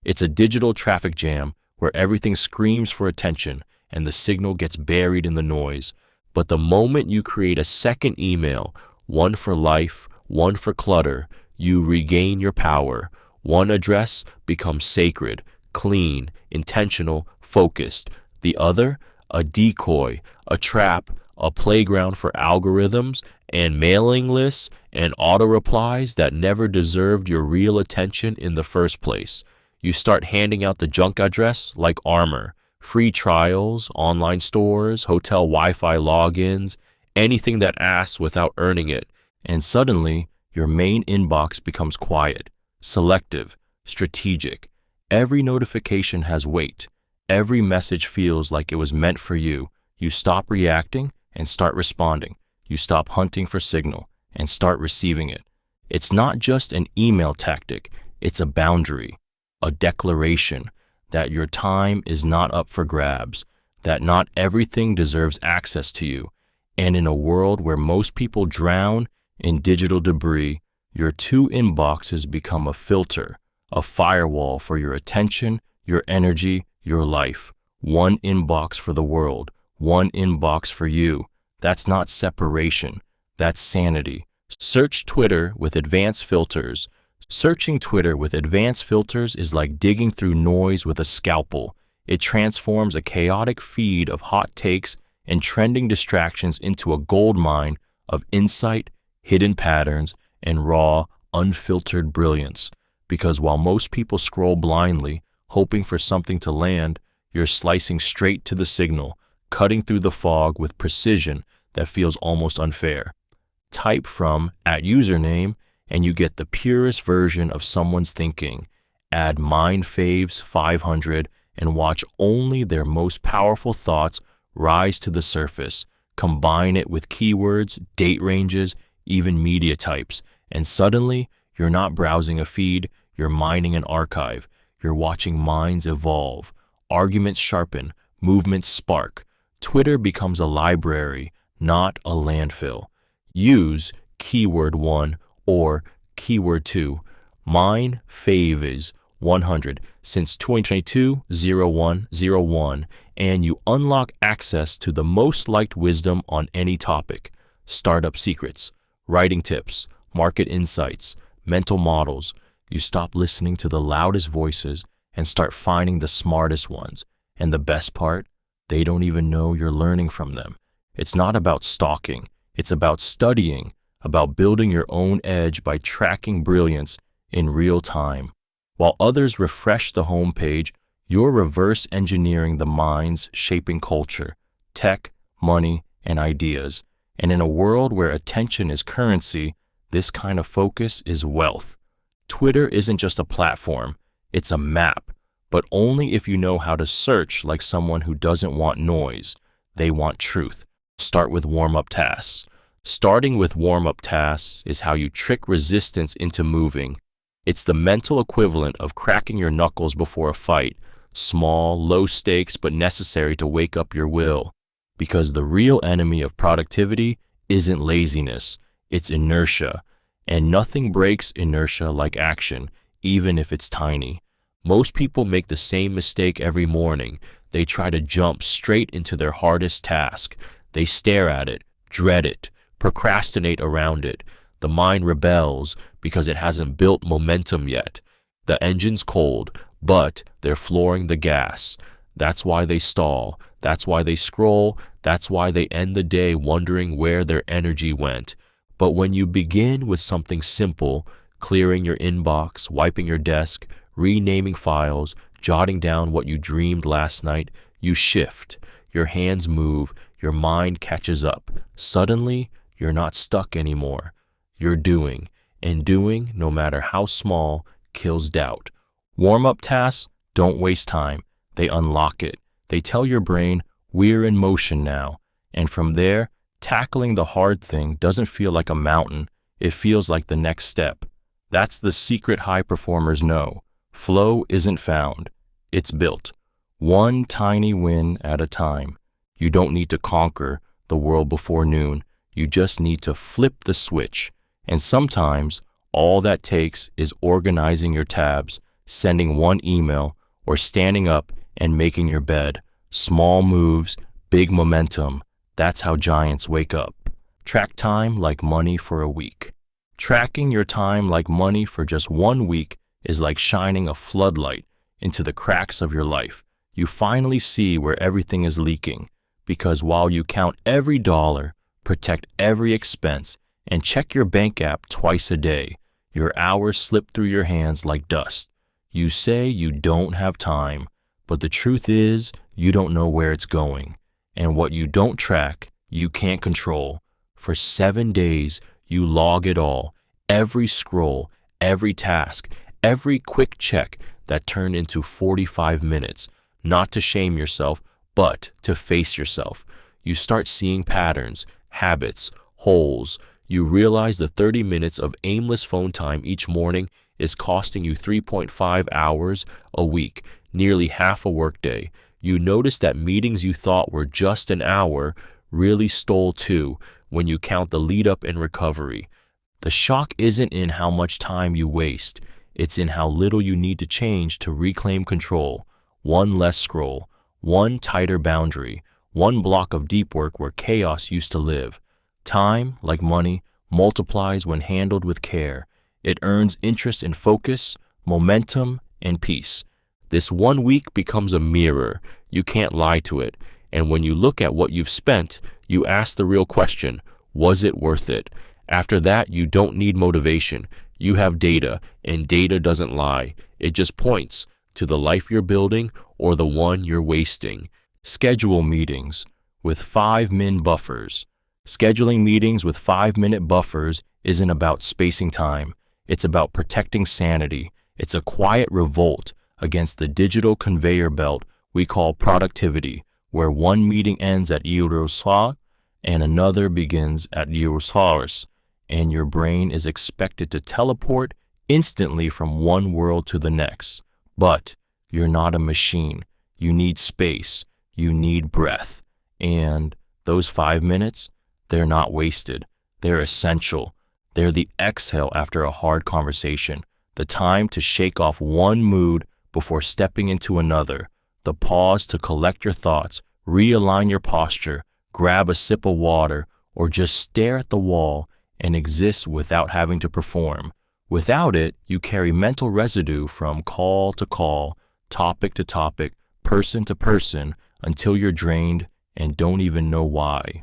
It's a digital traffic jam where everything screams for attention and the signal gets buried in the noise. But the moment you create a second email, one for life, one for clutter, you regain your power. One address becomes sacred, clean, intentional, focused. The other, a decoy, a trap, a playground for algorithms and mailing lists and auto replies that never deserved your real attention in the first place. You start handing out the junk address like armor, free trials, online stores, hotel Wi-Fi logins, anything that asks without earning it. And suddenly, your main inbox becomes quiet, selective, strategic. Every notification has weight. Every message feels like it was meant for you. You stop reacting and start responding. You stop hunting for signal and start receiving it. It's not just an email tactic, it's a boundary, a declaration that your time is not up for grabs, that not everything deserves access to you. And in a world where most people drown in digital debris, your two inboxes become a filter, a firewall for your attention, your energy, your life. One inbox for the world, one inbox for you. That's not separation, that's sanity. Search Twitter with advanced filters. Searching Twitter with advanced filters is like digging through noise with a scalpel. It transforms a chaotic feed of hot takes and trending distractions into a goldmine of insight, hidden patterns, and raw, unfiltered brilliance. Because while most people scroll blindly, hoping for something to land, you're slicing straight to the signal, cutting through the fog with precision that feels almost unfair. Type from @username and you get the purest version of someone's thinking. Add Mind Faves 500 and watch only their most powerful thoughts rise to the surface. Combine it with keywords, date ranges, even media types, and suddenly you're not browsing a feed, you're mining an archive. You're watching minds evolve, arguments sharpen, movements spark. Twitter becomes a library, not a landfill. Use keyword 1 or keyword 2. Mine fave is 100 since 2022-01-01, and you unlock access to the most liked wisdom on any topic. Startup secrets, writing tips, market insights, mental models. You stop listening to the loudest voices and start finding the smartest ones. And the best part, they don't even know you're learning from them. It's not about stalking. It's about studying, about building your own edge by tracking brilliance in real time. While others refresh the homepage, you're reverse engineering the minds shaping culture, tech, money, and ideas. And in a world where attention is currency, this kind of focus is wealth. Twitter isn't just a platform, it's a map, but only if you know how to search like someone who doesn't want noise. They want truth. Start with warm-up tasks. Starting with warm-up tasks is how you trick resistance into moving. It's the mental equivalent of cracking your knuckles before a fight. Small, low stakes, but necessary to wake up your will. Because the real enemy of productivity isn't laziness, it's inertia. And nothing breaks inertia like action, even if it's tiny. Most people make the same mistake every morning. They try to jump straight into their hardest task. They stare at it, dread it, procrastinate around it. The mind rebels because it hasn't built momentum yet. The engine's cold, but they're flooring the gas. That's why they stall. That's why they scroll. That's why they end the day wondering where their energy went. But when you begin with something simple, clearing your inbox, wiping your desk, renaming files, jotting down what you dreamed last night, you shift. Your hands move. Your mind catches up. Suddenly, you're not stuck anymore. You're doing. And doing, no matter how small, kills doubt. Warm-up tasks don't waste time. They unlock it. They tell your brain, we're in motion now. And from there, tackling the hard thing doesn't feel like a mountain. It feels like the next step. That's the secret high performers know. Flow isn't found. It's built. One tiny win at a time. You don't need to conquer the world before noon. You just need to flip the switch. And sometimes, all that takes is organizing your tabs, sending one email, or standing up and making your bed. Small moves, big momentum. That's how giants wake up. Track time like money for a week. Tracking your time like money for just 1 week is like shining a floodlight into the cracks of your life. You finally see where everything is leaking, because while you count every dollar, protect every expense, and check your bank app twice a day, your hours slip through your hands like dust. You say you don't have time, but the truth is you don't know where it's going. And what you don't track, you can't control. For 7 days, you log it all. Every scroll, every task, every quick check that turned into 45 minutes. Not to shame yourself, but to face yourself. You start seeing patterns, habits, holes. you realize the 30 minutes of aimless phone time each morning is costing you 3.5 hours a week, nearly half a workday. You notice that meetings you thought were just an hour really stole 2 when you count the lead up and recovery. The shock isn't in how much time you waste, it's in how little you need to change to reclaim control. One less scroll, one tighter boundary, one block of deep work where chaos used to live. Time, like money, multiplies when handled with care. It earns interest in focus, momentum, and peace. This 1 week becomes a mirror. You can't lie to it. And when you look at what you've spent, you ask the real question, was it worth it? After that, you don't need motivation. You have data, and data doesn't lie. It just points to the life you're building or the one you're wasting. Schedule meetings with 5-min buffers. Scheduling meetings with 5-minute buffers isn't about spacing time. It's about protecting sanity. It's a quiet revolt against the digital conveyor belt we call productivity, where one meeting ends at Euroswa and another begins at Eurosars, and your brain is expected to teleport instantly from one world to the next. But you're not a machine. You need space. You need breath. And those 5 minutes, they're not wasted. They're essential. They're the exhale after a hard conversation, the time to shake off one mood before stepping into another, the pause to collect your thoughts, realign your posture, grab a sip of water, or just stare at the wall and exist without having to perform. Without it, you carry mental residue from call to call, topic to topic, person to person, until you're drained and don't even know why.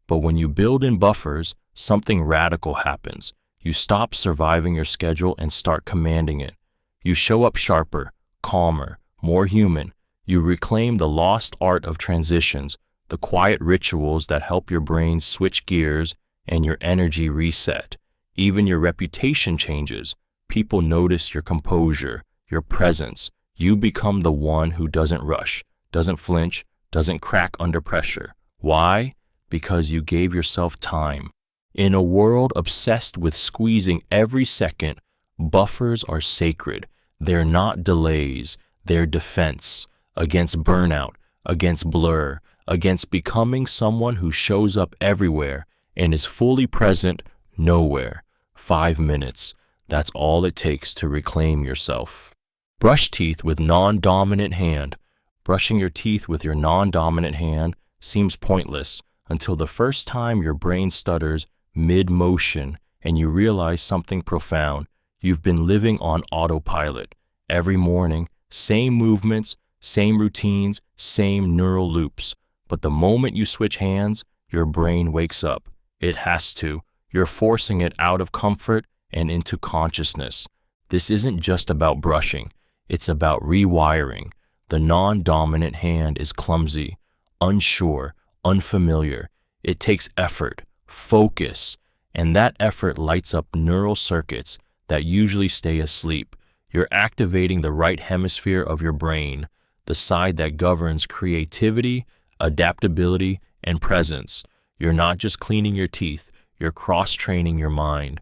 But when you build in buffers, something radical happens. You stop surviving your schedule and start commanding it. You show up sharper, calmer, more human. You reclaim the lost art of transitions, the quiet rituals that help your brain switch gears and your energy reset. Even your reputation changes. People notice your composure, your presence. You become the one who doesn't rush, doesn't flinch, doesn't crack under pressure. Why? Because you gave yourself time. In a world obsessed with squeezing every second, buffers are sacred. They're not delays, they're defense against burnout, against blur, against becoming someone who shows up everywhere and is fully present nowhere. 5 minutes, that's all it takes to reclaim yourself. Brush teeth with non-dominant hand. Brushing your teeth with your non-dominant hand seems pointless until the first time your brain stutters mid-motion and you realize something profound. You've been living on autopilot. Every morning, same movements, same routines, same neural loops. But the moment you switch hands, your brain wakes up. It has to. You're forcing it out of comfort and into consciousness. This isn't just about brushing. It's about rewiring. The non-dominant hand is clumsy, unsure, unfamiliar. It takes effort, focus, and that effort lights up neural circuits that usually stay asleep. You're activating the right hemisphere of your brain, the side that governs creativity, adaptability, and presence. You're not just cleaning your teeth, you're cross-training your mind.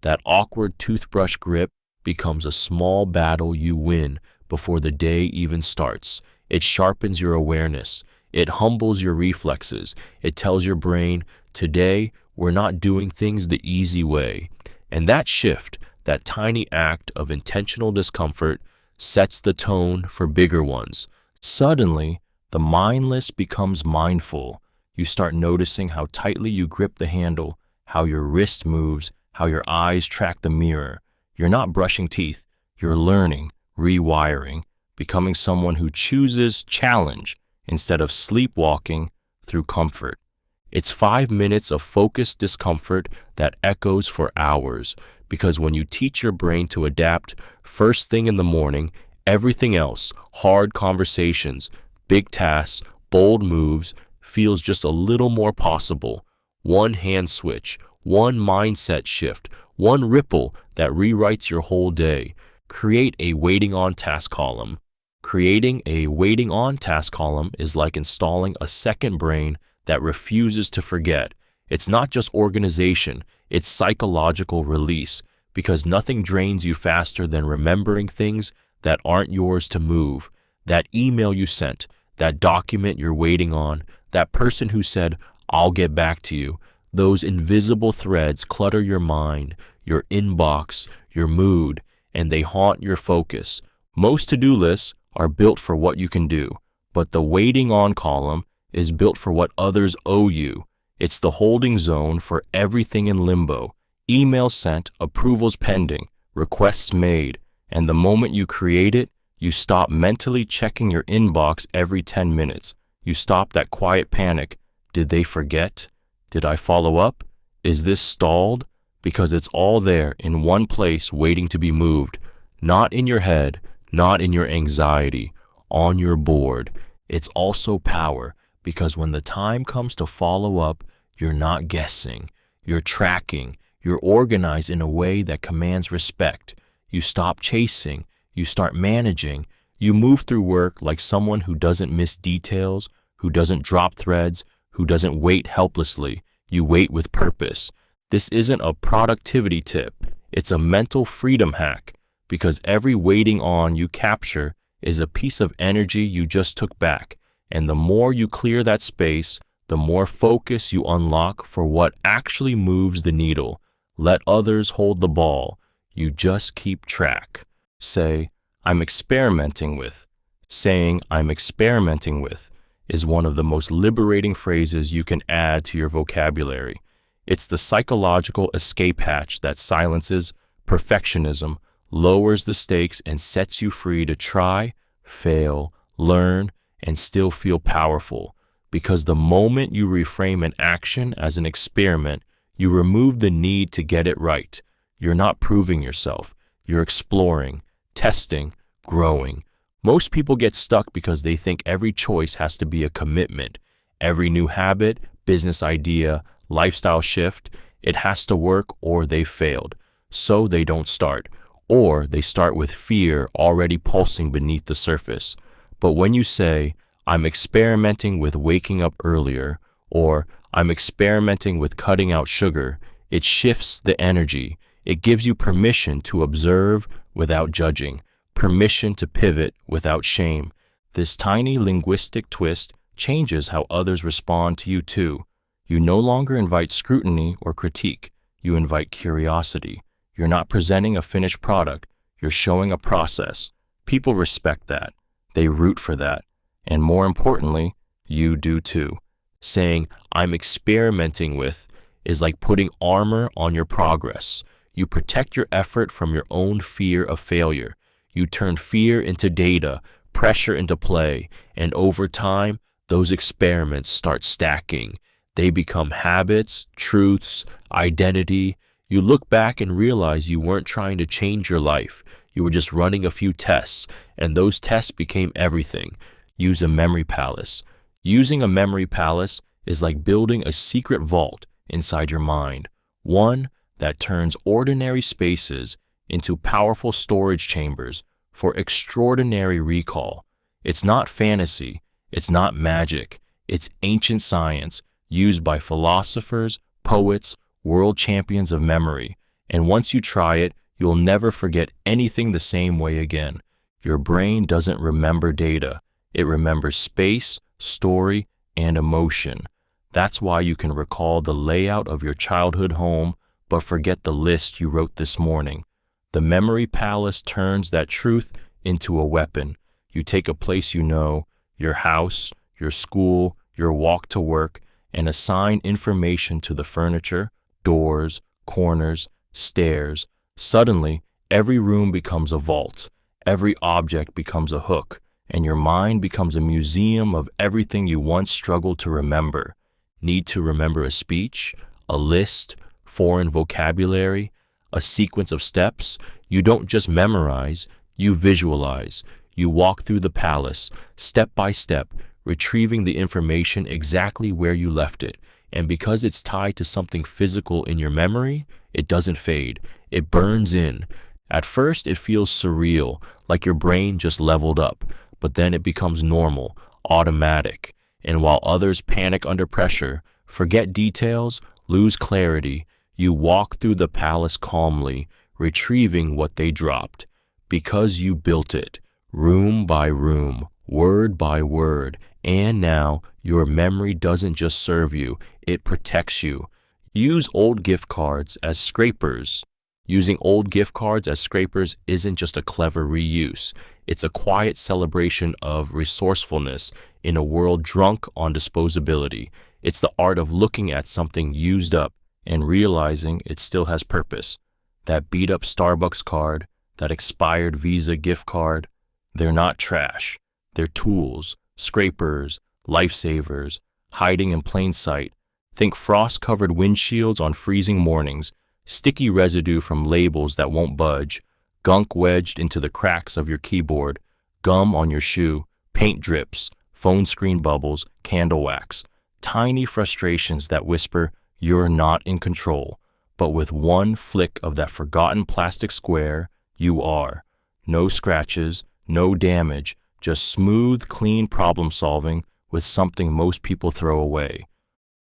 That awkward toothbrush grip becomes a small battle you win before the day even starts. It sharpens your awareness. It humbles your reflexes. It tells your brain, today, we're not doing things the easy way. And that shift, that tiny act of intentional discomfort, sets the tone for bigger ones. Suddenly, the mindless becomes mindful. You start noticing how tightly you grip the handle, how your wrist moves, how your eyes track the mirror. You're not brushing teeth. You're learning, rewiring, becoming someone who chooses challenge instead of sleepwalking through comfort. It's 5 minutes of focused discomfort that echoes for hours, because when you teach your brain to adapt first thing in the morning, everything else, hard conversations, big tasks, bold moves, feels just a little more possible. One hand switch, one mindset shift, one ripple that rewrites your whole day. Create a waiting on task column. Creating a waiting on task column is like installing a second brain that refuses to forget. It's not just organization, it's psychological release, because nothing drains you faster than remembering things that aren't yours to move. That email you sent, that document you're waiting on, that person who said, "I'll get back to you." Those invisible threads clutter your mind, your inbox, your mood, and they haunt your focus. Most to-do lists are built for what you can do, but the waiting on column is built for what others owe you. It's the holding zone for everything in limbo. Emails sent, approvals pending, requests made, and the moment you create it, you stop mentally checking your inbox every 10 minutes. You stop that quiet panic. Did they forget? Did I follow up? Is this stalled? Because it's all there in one place waiting to be moved. Not in your head, not in your anxiety, on your board. It's also power, because when the time comes to follow up, you're not guessing. You're tracking. You're organized in a way that commands respect. You stop chasing. You start managing. You move through work like someone who doesn't miss details, who doesn't drop threads, who doesn't wait helplessly. You wait with purpose. This isn't a productivity tip. It's a mental freedom hack, because every waiting on you capture is a piece of energy you just took back. And the more you clear that space, the more focus you unlock for what actually moves the needle. Let others hold the ball. You just keep track. Say, "I'm experimenting with." Saying, "I'm experimenting with," is one of the most liberating phrases you can add to your vocabulary. It's the psychological escape hatch that silences perfectionism, lowers the stakes, and sets you free to try, fail, learn, and still feel powerful. Because the moment you reframe an action as an experiment, you remove the need to get it right. You're not proving yourself. You're exploring, testing, growing. Most people get stuck because they think every choice has to be a commitment. Every new habit, business idea, lifestyle shift, it has to work or they've failed. So they don't start. Or they start with fear already pulsing beneath the surface. But when you say, "I'm experimenting with waking up earlier," or "I'm experimenting with cutting out sugar," it shifts the energy. It gives you permission to observe without judging, permission to pivot without shame. This tiny linguistic twist changes how others respond to you too. You no longer invite scrutiny or critique. You invite curiosity. You're not presenting a finished product. You're showing a process. People respect that. They root for that. And more importantly, you do too. Saying, "I'm experimenting with," is like putting armor on your progress. You protect your effort from your own fear of failure. You turn fear into data, pressure into play, and over time, those experiments start stacking. They become habits, truths, identity. You look back and realize you weren't trying to change your life. You were just running a few tests, and those tests became everything. Use a memory palace. Using a memory palace is like building a secret vault inside your mind, one that turns ordinary spaces into powerful storage chambers for extraordinary recall. It's not fantasy. It's not magic. It's ancient science used by philosophers, poets, world champions of memory. And once you try it, you'll never forget anything the same way again. Your brain doesn't remember data. It remembers space, story, and emotion. That's why you can recall the layout of your childhood home, but forget the list you wrote this morning. The memory palace turns that truth into a weapon. You take a place you know, your house, your school, your walk to work, and assign information to the furniture, doors, corners, stairs. Suddenly, every room becomes a vault. Every object becomes a hook, and your mind becomes a museum of everything you once struggled to remember. Need to remember a speech, a list, foreign vocabulary, a sequence of steps? You don't just memorize, you visualize. You walk through the palace, step by step, retrieving the information exactly where you left it. And because it's tied to something physical in your memory, it doesn't fade. It burns in. At first, it feels surreal, like your brain just leveled up, but then it becomes normal, automatic. And while others panic under pressure, forget details, lose clarity, you walk through the palace calmly, retrieving what they dropped. Because you built it, room by room, word by word, and now your memory doesn't just serve you, it protects you. Use old gift cards as scrapers. Using old gift cards as scrapers isn't just a clever reuse. It's a quiet celebration of resourcefulness in a world drunk on disposability. It's the art of looking at something used up and realizing it still has purpose. That beat-up Starbucks card, that expired Visa gift card, they're not trash. They're tools, scrapers, lifesavers, hiding in plain sight. Think frost-covered windshields on freezing mornings, sticky residue from labels that won't budge, gunk wedged into the cracks of your keyboard, gum on your shoe, paint drips, phone screen bubbles, candle wax, tiny frustrations that whisper, you're not in control. But with one flick of that forgotten plastic square, you are. No scratches, no damage, just smooth, clean problem solving with something most people throw away.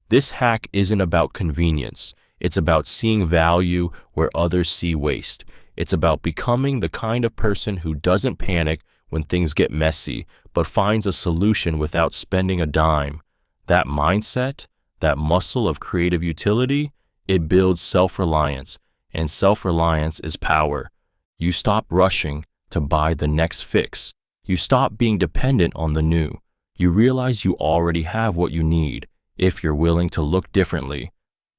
This hack isn't about convenience. It's about seeing value where others see waste. It's about becoming the kind of person who doesn't panic when things get messy, but finds a solution without spending a dime. That mindset, that muscle of creative utility, it builds self-reliance, and self-reliance is power. You stop rushing to buy the next fix. You stop being dependent on the new. You realize you already have what you need if you're willing to look differently.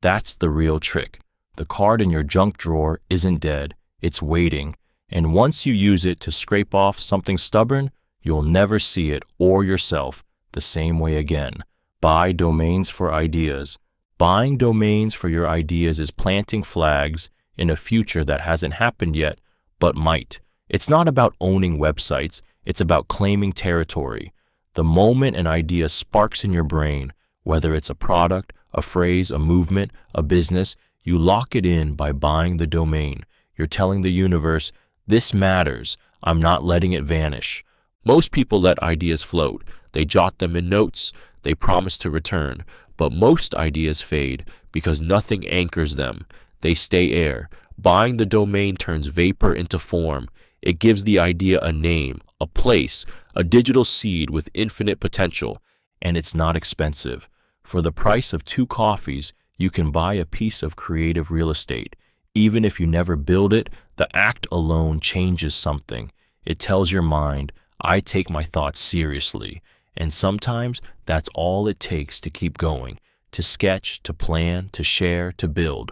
That's the real trick. The card in your junk drawer isn't dead, it's waiting. And once you use it to scrape off something stubborn, you'll never see it or yourself the same way again. Buy domains for ideas. Buying domains for your ideas is planting flags in a future that hasn't happened yet, but might. It's not about owning websites, it's about claiming territory. The moment an idea sparks in your brain, whether it's a product, a phrase, a movement, a business, you lock it in by buying the domain. You're telling the universe, this matters, I'm not letting it vanish. Most people let ideas float. They jot them in notes, they promise to return. But most ideas fade because nothing anchors them. They stay air. Buying the domain turns vapor into form. It gives the idea a name, a place, a digital seed with infinite potential. And it's not expensive. For the price of 2 coffees, you can buy a piece of creative real estate. Even if you never build it, the act alone changes something. It tells your mind, I take my thoughts seriously. And sometimes that's all it takes to keep going, to sketch, to plan, to share, to build.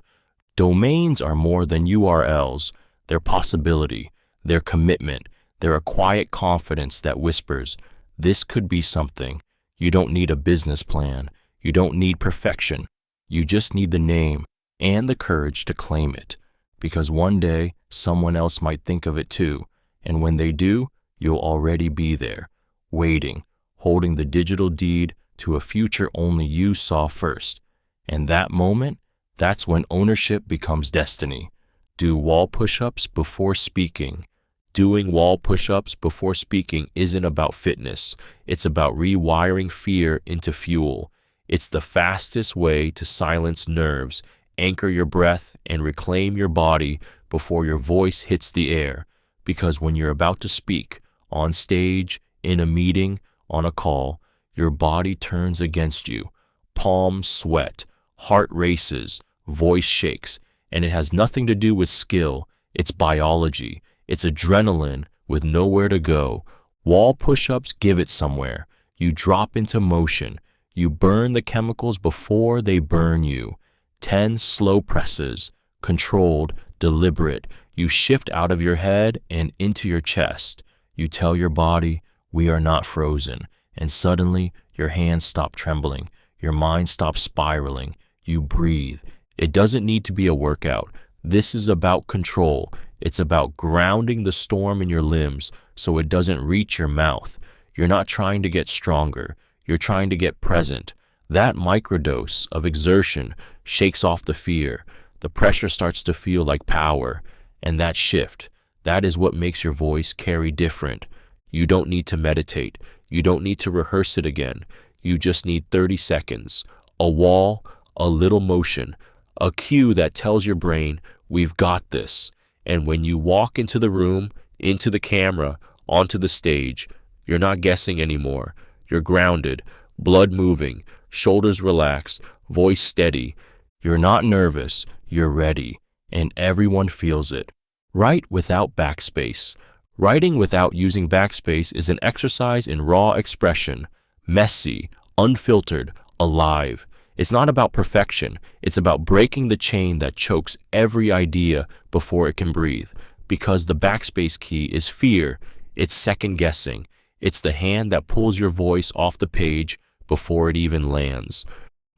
Domains are more than URLs. They're possibility, they're commitment, they're a quiet confidence that whispers, this could be something. You don't need a business plan. You don't need perfection. You just need the name and the courage to claim it. Because one day, someone else might think of it too. And when they do, you'll already be there, waiting, holding the digital deed to a future only you saw first. And that moment, that's when ownership becomes destiny. Do wall push-ups before speaking. Doing wall push-ups before speaking isn't about fitness. It's about rewiring fear into fuel. It's the fastest way to silence nerves, anchor your breath, and reclaim your body before your voice hits the air. Because when you're about to speak, on stage, in a meeting, on a call, your body turns against you. Palms sweat, heart races, voice shakes, and it has nothing to do with skill. It's biology. It's adrenaline with nowhere to go. Wall push-ups give it somewhere. You drop into motion. You burn the chemicals before they burn you. 10 slow presses, controlled, deliberate. You shift out of your head and into your chest. You tell your body, we are not frozen. And suddenly, your hands stop trembling. Your mind stops spiraling. You breathe. It doesn't need to be a workout. This is about control. It's about grounding the storm in your limbs so it doesn't reach your mouth. You're not trying to get stronger. You're trying to get present. That microdose of exertion shakes off the fear. The pressure starts to feel like power. And that shift, that is what makes your voice carry different. You don't need to meditate. You don't need to rehearse it again. You just need 30 seconds. A wall, a little motion, a cue that tells your brain, we've got this. And when you walk into the room, into the camera, onto the stage, you're not guessing anymore. You're grounded, blood moving, shoulders relaxed, voice steady. You're not nervous, you're ready, and everyone feels it. Write without backspace. Writing without using backspace is an exercise in raw expression, messy, unfiltered, alive. It's not about perfection, it's about breaking the chain that chokes every idea before it can breathe. Because the backspace key is fear, it's second guessing. It's the hand that pulls your voice off the page before it even lands.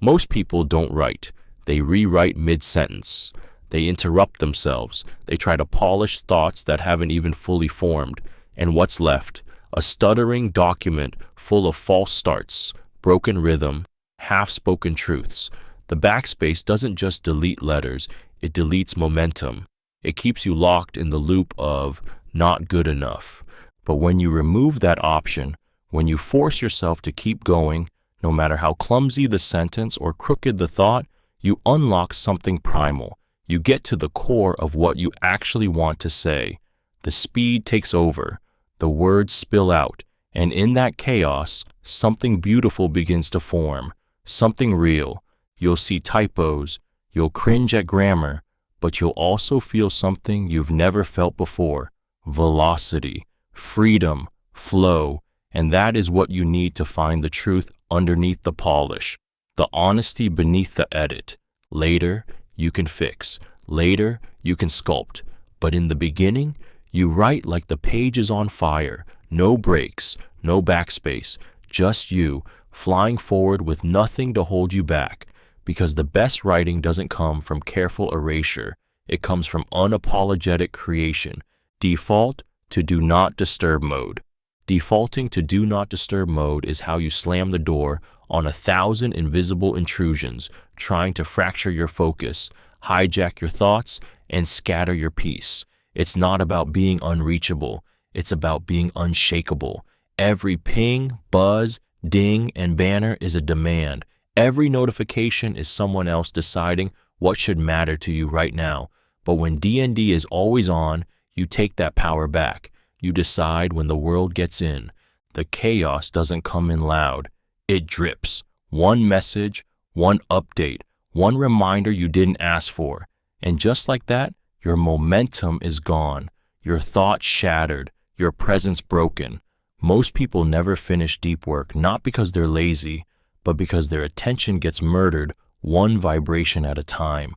Most people don't write, they rewrite mid-sentence. They interrupt themselves. They try to polish thoughts that haven't even fully formed. And what's left? A stuttering document full of false starts, broken rhythm, half-spoken truths. The backspace doesn't just delete letters, it deletes momentum. It keeps you locked in the loop of not good enough. But when you remove that option, when you force yourself to keep going, no matter how clumsy the sentence or crooked the thought, you unlock something primal. You get to the core of what you actually want to say. The speed takes over, the words spill out, and in that chaos, something beautiful begins to form, something real. You'll see typos, you'll cringe at grammar, but you'll also feel something you've never felt before: velocity, freedom, flow, and that is what you need to find the truth underneath the polish, the honesty beneath the edit. Later, you can fix. Later, you can sculpt. But in the beginning, you write like the page is on fire. No breaks, no backspace, just you, flying forward with nothing to hold you back. Because the best writing doesn't come from careful erasure. It comes from unapologetic creation. Default to do not disturb mode. Defaulting to do not disturb mode is how you slam the door on 1,000 invisible intrusions trying to fracture your focus, hijack your thoughts, and scatter your peace. It's not about being unreachable. It's about being unshakable. Every ping, buzz, ding, and banner is a demand. Every notification is someone else deciding what should matter to you right now. But when D&D is always on, you take that power back. You decide when the world gets in. The chaos doesn't come in loud. It drips. One message, one update, one reminder you didn't ask for. And just like that, your momentum is gone. Your thoughts shattered. Your presence broken. Most people never finish deep work, not because they're lazy, but because their attention gets murdered one vibration at a time.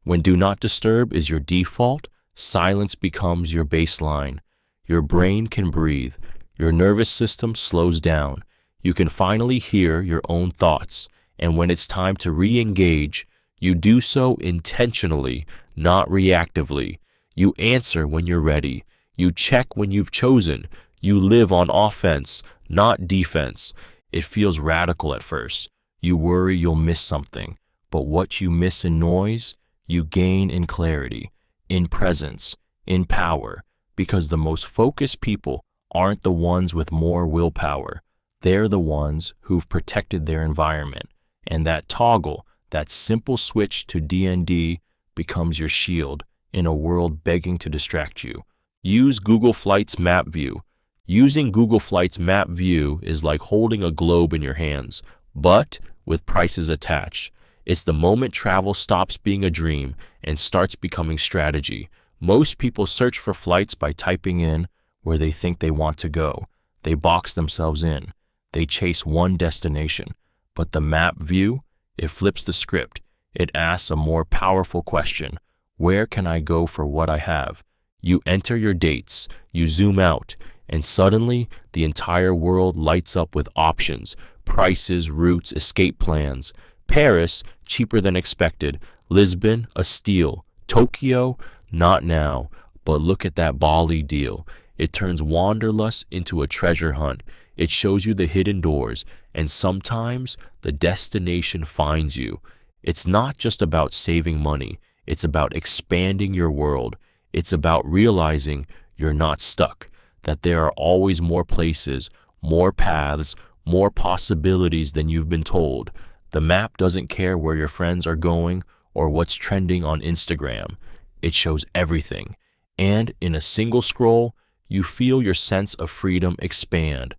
When Do Not Disturb is your default, silence becomes your baseline. Your brain can breathe. Your nervous system slows down. You can finally hear your own thoughts. And when it's time to re-engage, you do so intentionally, not reactively. You answer when you're ready. You check when you've chosen. You live on offense, not defense. It feels radical at first. You worry you'll miss something. But what you miss in noise, you gain in clarity, in presence, in power. Because the most focused people aren't the ones with more willpower. They're the ones who've protected their environment. And that toggle, that simple switch to D&D becomes your shield in a world begging to distract you. Use Google Flight's map view. Using Google Flight's map view is like holding a globe in your hands, but with prices attached. It's the moment travel stops being a dream and starts becoming strategy. Most people search for flights by typing in where they think they want to go. They box themselves in. They chase one destination. But the map view, it flips the script. It asks a more powerful question. Where can I go for what I have? You enter your dates, you zoom out, and suddenly the entire world lights up with options, prices, routes, escape plans. Paris, cheaper than expected. Lisbon, a steal. Tokyo, not now. But look at that Bali deal. It turns wanderlust into a treasure hunt. It shows you the hidden doors, and sometimes the destination finds you. It's not just about saving money. It's about expanding your world. It's about realizing you're not stuck, that there are always more places, more paths, more possibilities than you've been told. The map doesn't care where your friends are going or what's trending on Instagram. It shows everything. And in a single scroll, you feel your sense of freedom expand.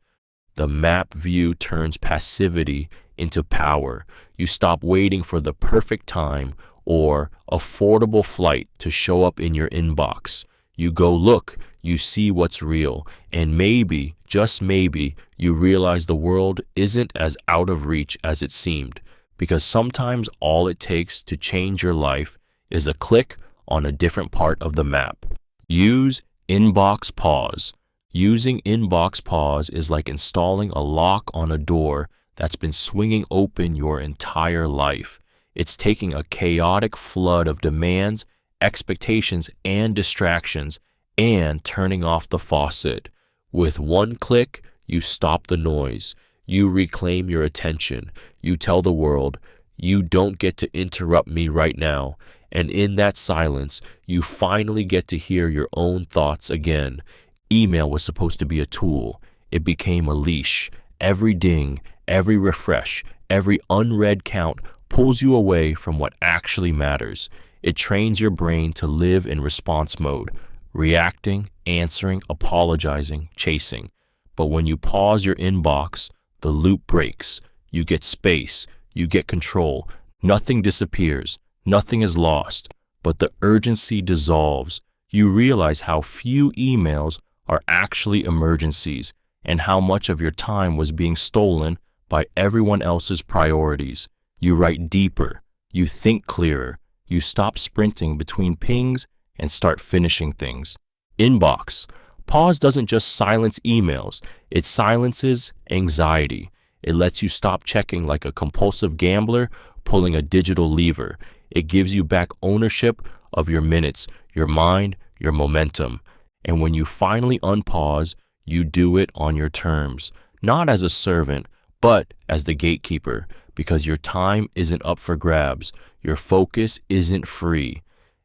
The map view turns passivity into power. You stop waiting for the perfect time or affordable flight to show up in your inbox. You go look, you see what's real, and maybe, just maybe, you realize the world isn't as out of reach as it seemed, because sometimes all it takes to change your life is a click on a different part of the map. Use Inbox Pause. Using Inbox Pause is like installing a lock on a door that's been swinging open your entire life. It's taking a chaotic flood of demands, expectations, and distractions and turning off the faucet. With one click, you stop the noise. You reclaim your attention. You tell the world, you don't get to interrupt me right now. And in that silence, you finally get to hear your own thoughts again. Email was supposed to be a tool. It became a leash. Every ding, every refresh, every unread count pulls you away from what actually matters. It trains your brain to live in response mode, reacting, answering, apologizing, chasing. But when you pause your inbox, the loop breaks. You get space. You get control. Nothing disappears. Nothing is lost. But the urgency dissolves. You realize how few emails are actually emergencies and how much of your time was being stolen by everyone else's priorities. You write deeper. You think clearer. You stop sprinting between pings and start finishing things. Inbox. Pause doesn't just silence emails. It silences anxiety. It lets you stop checking like a compulsive gambler pulling a digital lever. It gives you back ownership of your minutes, your mind, your momentum. And when you finally unpause, you do it on your terms, not as a servant, but as the gatekeeper, because your time isn't up for grabs. Your focus isn't free.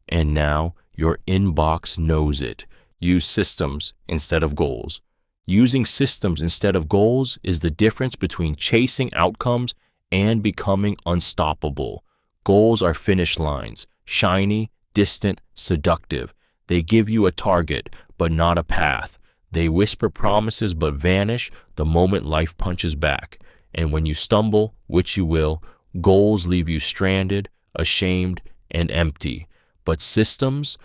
And now your inbox knows it. Use systems instead of goals. Using systems instead of goals is the difference between chasing outcomes and becoming unstoppable. Goals are finish lines, shiny, distant, seductive. They give you a target, but not a path. They whisper promises but vanish the moment life punches back. And when you stumble, which you will, goals leave you stranded, ashamed, and empty. But systems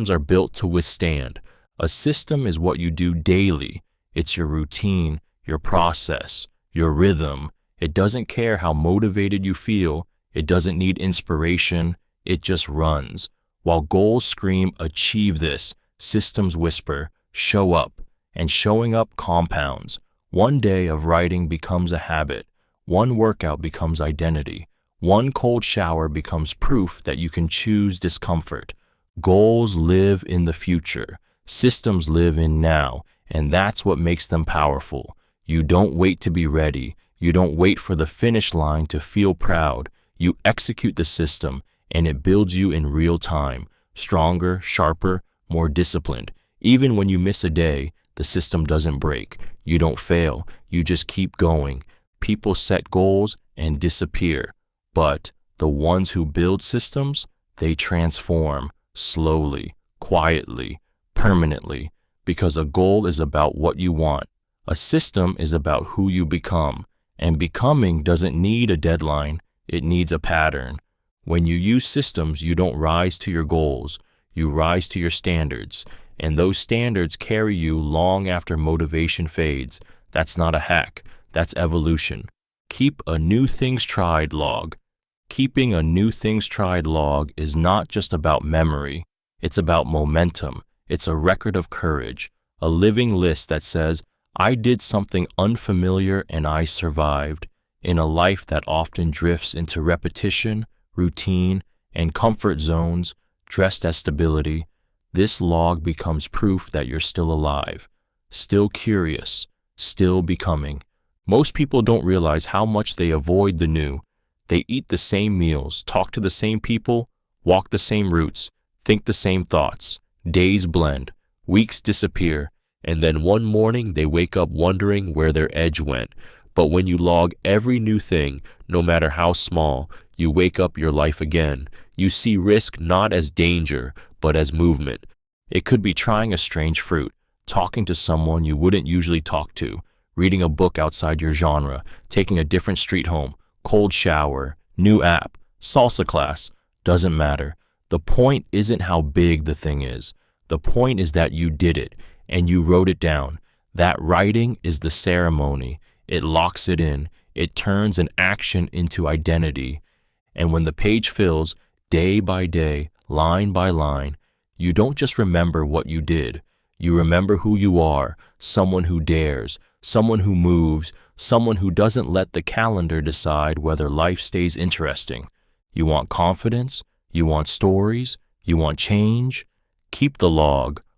are built to withstand. A system is what you do daily. It's your routine, your process, your rhythm. It doesn't care how motivated you feel. It doesn't need inspiration. It just runs. While goals scream, achieve this, systems whisper, show up. And showing up compounds. One day of writing becomes a habit. One workout becomes identity. One cold shower becomes proof that you can choose discomfort. Goals live in the future. Systems live in now. And that's what makes them powerful. You don't wait to be ready. You don't wait for the finish line to feel proud. You execute the system, and it builds you in real time. Stronger, sharper, more disciplined. Even when you miss a day, the system doesn't break. You don't fail. You just keep going. People set goals and disappear. But the ones who build systems, they transform slowly, quietly, permanently. Because a goal is about what you want. A system is about who you become. And becoming doesn't need a deadline. It needs a pattern. When you use systems, you don't rise to your goals. You rise to your standards. And those standards carry you long after motivation fades. That's not a hack. That's evolution. Keep a new things tried log. Keeping a new things tried log is not just about memory. It's about momentum. It's a record of courage, a living list that says, I did something unfamiliar and I survived. In a life that often drifts into repetition, routine, and comfort zones dressed as stability, this log becomes proof that you're still alive, still curious, still becoming. Most people don't realize how much they avoid the new. They eat the same meals, talk to the same people, walk the same routes, think the same thoughts. Days blend, weeks disappear, and then one morning they wake up wondering where their edge went. But when you log every new thing, no matter how small, you wake up your life again. You see risk not as danger, but as movement. It could be trying a strange fruit, talking to someone you wouldn't usually talk to, reading a book outside your genre, taking a different street home, cold shower, new app, salsa class. Doesn't matter. The point isn't how big the thing is. The point is that you did it, and you wrote it down. That writing is the ceremony. It locks it in. It turns an action into identity. And when the page fills, day by day, line by line, you don't just remember what you did. You remember who you are, someone who dares, someone who moves, someone who doesn't let the calendar decide whether life stays interesting. You want confidence? You want stories? You want change? Keep the log.